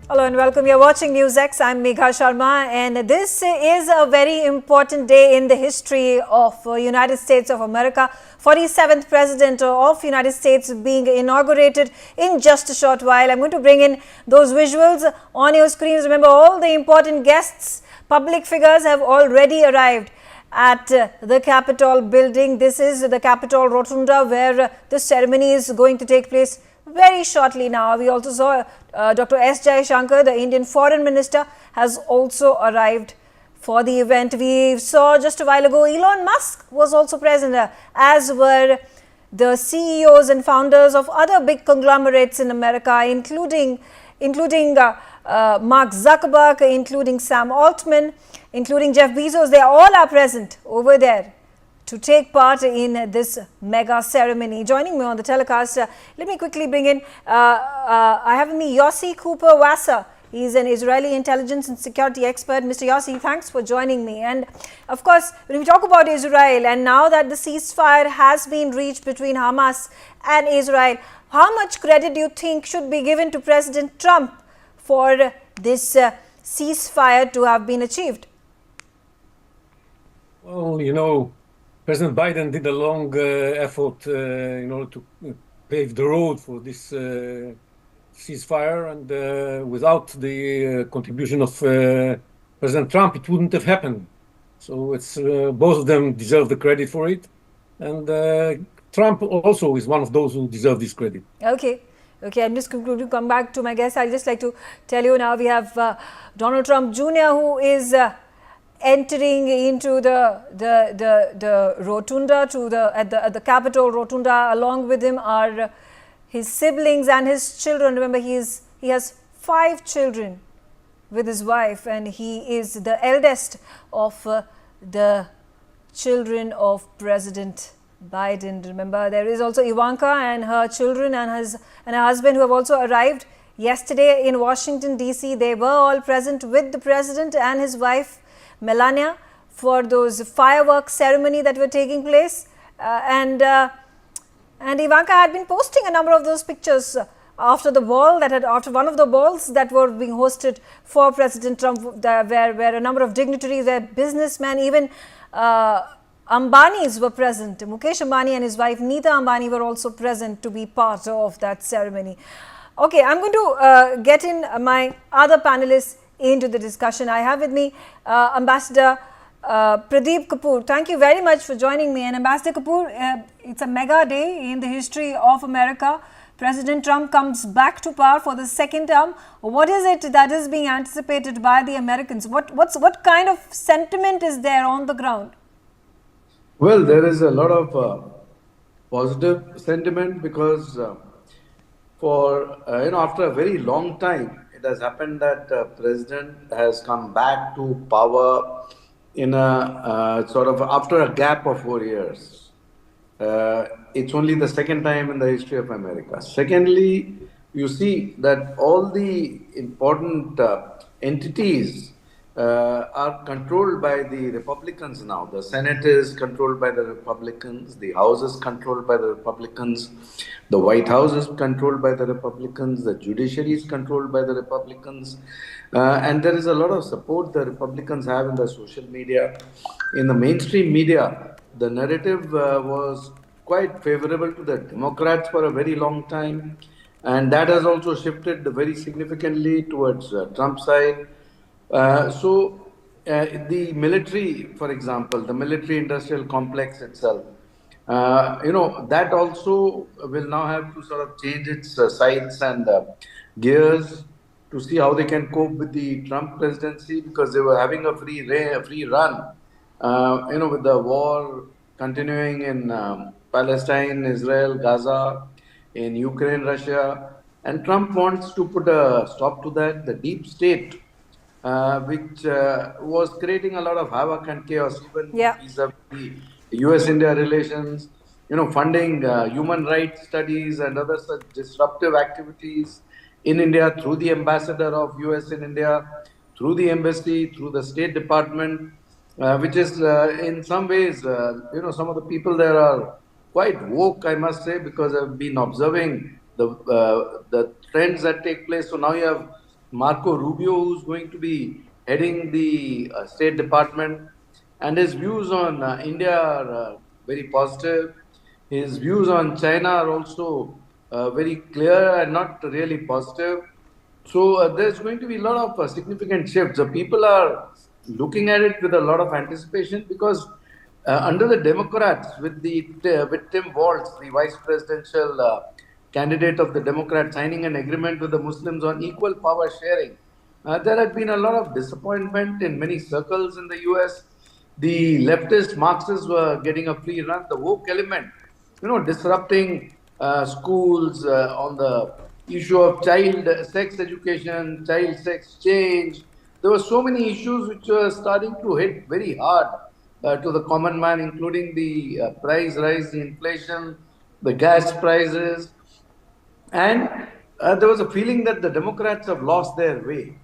Hello and welcome. You're watching NewsX. I'm Megha Sharma, and this is a very important day in the history of United States of America. 47th President of United States being inaugurated in just a short while. I'm going to bring in those visuals on your screens. Remember, all the important guests, public figures have already arrived at the Capitol building. This is the Capitol Rotunda where the ceremony is going to take place very shortly now. We also saw Dr. S. Jaishankar, the Indian Foreign Minister, has also arrived for the event. We saw just a while ago Elon Musk was also present, as were the CEOs and founders of other big conglomerates in America, including Mark Zuckerberg, including Sam Altman, including Jeff Bezos. They all are present over there to take part in this mega ceremony. Joining me on the telecast, let me quickly bring in, I have with me Yossi Cooper-Wasser. He's an Israeli intelligence and security expert. Mr. Yossi, thanks for joining me. And of course, when we talk about Israel, and now that the ceasefire has been reached between Hamas and Israel, how much credit do you think should be given to President Trump for this ceasefire to have been achieved? Well, President Biden did a long effort in order to pave the road for this ceasefire, and without the contribution of President Trump, it wouldn't have happened. So it's both of them deserve the credit for it, and Trump also is one of those who deserve this credit. Okay, I'm just going to come back to my guest. I'd just like to tell you now we have Donald Trump Jr., who is entering into the rotunda at the Capitol rotunda. Along with him are his siblings and his children. Remember, he has 5 children with his wife, and he is the eldest of the children of President Biden. Remember, there is also Ivanka and her children and her husband, who have also arrived yesterday in Washington DC. They were all present with the president and his wife Melania for those fireworks ceremony that were taking place, and Ivanka had been posting a number of those pictures after one of the balls that were being hosted for President Trump, where a number of dignitaries, where businessmen, even Ambanis were present. Mukesh Ambani and his wife Neeta Ambani were also present to be part of that ceremony. Okay, I'm going to get in my other panelists into the discussion. I have with me Ambassador Pradeep Kapoor. Thank you very much for joining me. And Ambassador Kapoor, it's a mega day in the history of America. President Trump comes back to power for the second term. What is it that is being anticipated by the Americans? What kind of sentiment is there on the ground? Well, there is a lot of positive sentiment because after a very long time, it has happened that president has come back to power in a after a gap of 4 years. It's only the second time in the history of America. Secondly, you see that all the important entities are controlled by the Republicans now. The Senate is controlled by the Republicans. The House is controlled by the Republicans. The White House is controlled by the Republicans. The judiciary is controlled by the Republicans. And there is a lot of support the Republicans have in the social media. In the mainstream media, the narrative was quite favorable to the Democrats for a very long time. And that has also shifted very significantly towards Trump's side. The military, for example, the military-industrial complex itself, that also will now have to change its sights and gears to see how they can cope with the Trump presidency, because they were having a free run, with the war continuing in Palestine, Israel, Gaza, in Ukraine, Russia, and Trump wants to put a stop to that. The deep state, which was creating a lot of havoc and chaos, even vis-a-vis US-India relations, funding human rights studies and other such disruptive activities in India through the ambassador of US in India, through the embassy, through the State Department, which is in some ways, some of the people there are quite woke, I must say, because I've been observing the trends that take place. So now you have Marco Rubio, who's going to be heading the State Department, and his views on India are very positive. His views on China are also very clear and not really positive. So there's going to be a lot of significant shifts. People are looking at it with a lot of anticipation because under the Democrats, with Tim Walz, the vice presidential candidate of the Democrats, signing an agreement with the Muslims on equal power sharing, there had been a lot of disappointment in many circles in the US. The leftist Marxists were getting a free run. The woke element disrupting schools on the issue of child sex education, child sex change. There were so many issues which were starting to hit very hard to the common man, including the price rise, the inflation, the gas prices, and there was a feeling that the Democrats have lost their way.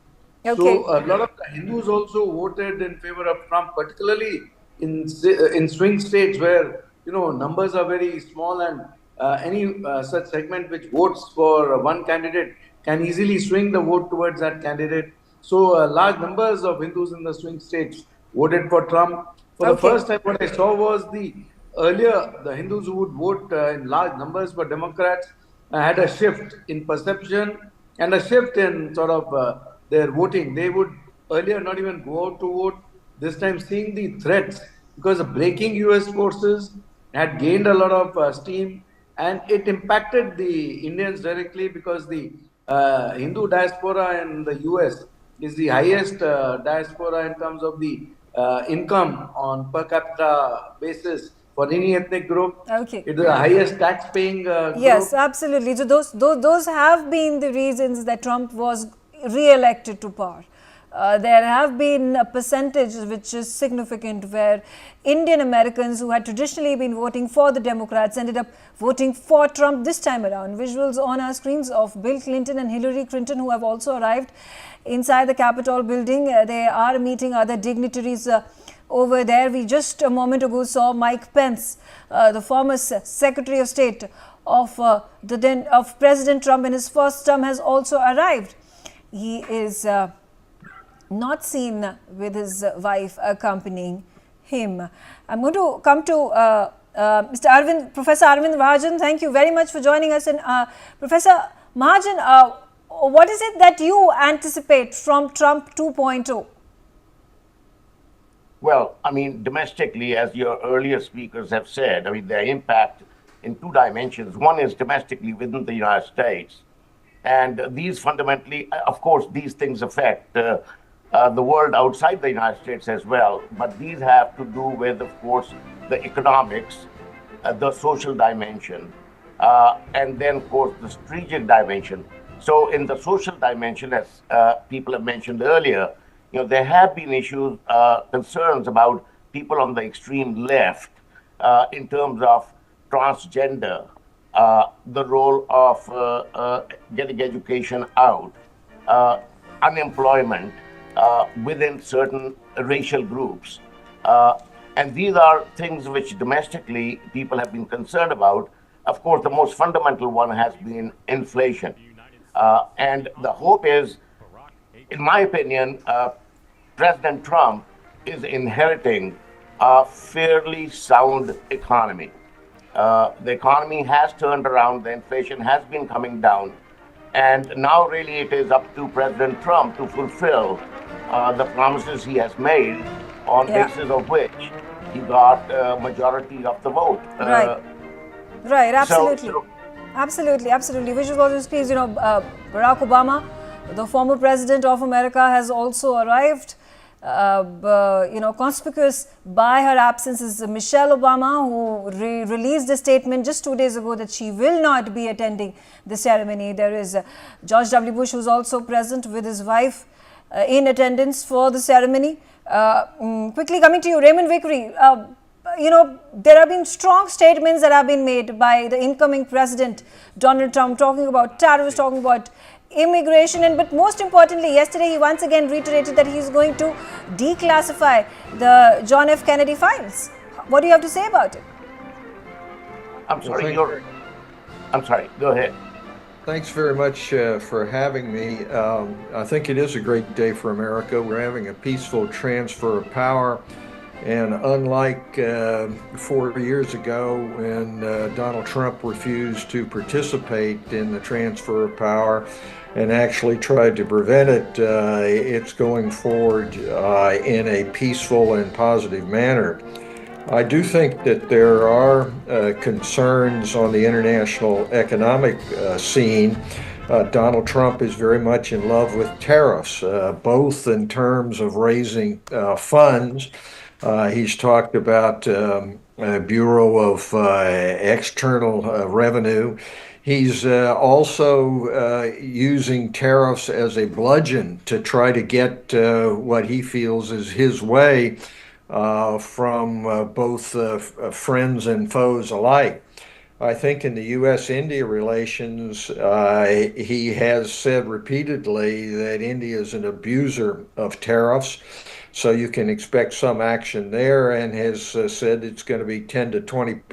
Okay. So a lot of the Hindus also voted in favor of Trump, particularly in swing states where numbers are very small, and any such segment which votes for one candidate can easily swing the vote towards that candidate. So large numbers of Hindus in the swing states voted for Trump. For the first time, what I saw was the Hindus who would vote in large numbers for Democrats had a shift in perception and a shift in sort of their voting. They would earlier not even go out to vote. This time, seeing the threats, because the breaking US forces had gained a lot of steam, and it impacted the Indians directly because the Hindu diaspora in the US is the highest diaspora in terms of the income on per capita basis for any ethnic group. Okay. It is the highest tax-paying group. Yes, absolutely. So those have been the reasons that Trump was re-elected to power. There have been a percentage which is significant where Indian Americans who had traditionally been voting for the Democrats ended up voting for Trump this time around. Visuals on our screens of Bill Clinton and Hillary Clinton, who have also arrived inside the Capitol building. They are meeting other dignitaries over there. We just a moment ago saw Mike Pence, the former Secretary of State of President Trump in his first term, has also arrived. He is not seen with his wife accompanying him. I'm going to come to Professor Arvind Mahajan. Thank you very much for joining us. And Professor Mahajan, what is it that you anticipate from Trump 2.0? Well, I mean, domestically, as your earlier speakers have said, I mean, their impact in two dimensions. One is domestically within the United States. And these fundamentally, of course, these things affect the world outside the United States as well. But these have to do with, of course, the economics, the social dimension, and then, of course, the strategic dimension. So in the social dimension, as people have mentioned earlier, there have been issues, concerns about people on the extreme left in terms of transgender, the role of getting education out, unemployment within certain racial groups. And these are things which domestically people have been concerned about. Of course, the most fundamental one has been inflation. And the hope is, in my opinion, President Trump is inheriting a fairly sound economy. The economy has turned around, the inflation has been coming down, and now really it is up to President Trump to fulfill the promises he has made, on basis of which he got a majority of the vote. Right, absolutely. Absolutely. Which is what is please, Barack Obama, the former president of America, has also arrived. Conspicuous by her absence is Michelle Obama, who released a statement just 2 days ago that she will not be attending the ceremony. There is George W. Bush, who is also present with his wife in attendance for the ceremony. Quickly coming to you, Raymond Vickery, there have been strong statements that have been made by the incoming president, Donald Trump, talking about tariffs, talking about immigration, but most importantly, yesterday he once again reiterated that he is going to declassify the John F. Kennedy files. What do you have to say about it? I'm sorry, go ahead. Thanks very much for having me. I think it is a great day for America. We're having a peaceful transfer of power. And unlike 4 years ago when Donald Trump refused to participate in the transfer of power and actually tried to prevent it, it's going forward in a peaceful and positive manner. I do think that there are concerns on the international economic scene. Donald Trump is very much in love with tariffs, both in terms of raising funds. He's talked about Bureau of External Revenue. He's also using tariffs as a bludgeon to try to get what he feels is his way from both friends and foes alike. I think in the U.S.-India relations, he has said repeatedly that India is an abuser of tariffs. So you can expect some action there, and has said it's going to be 10 to 20%.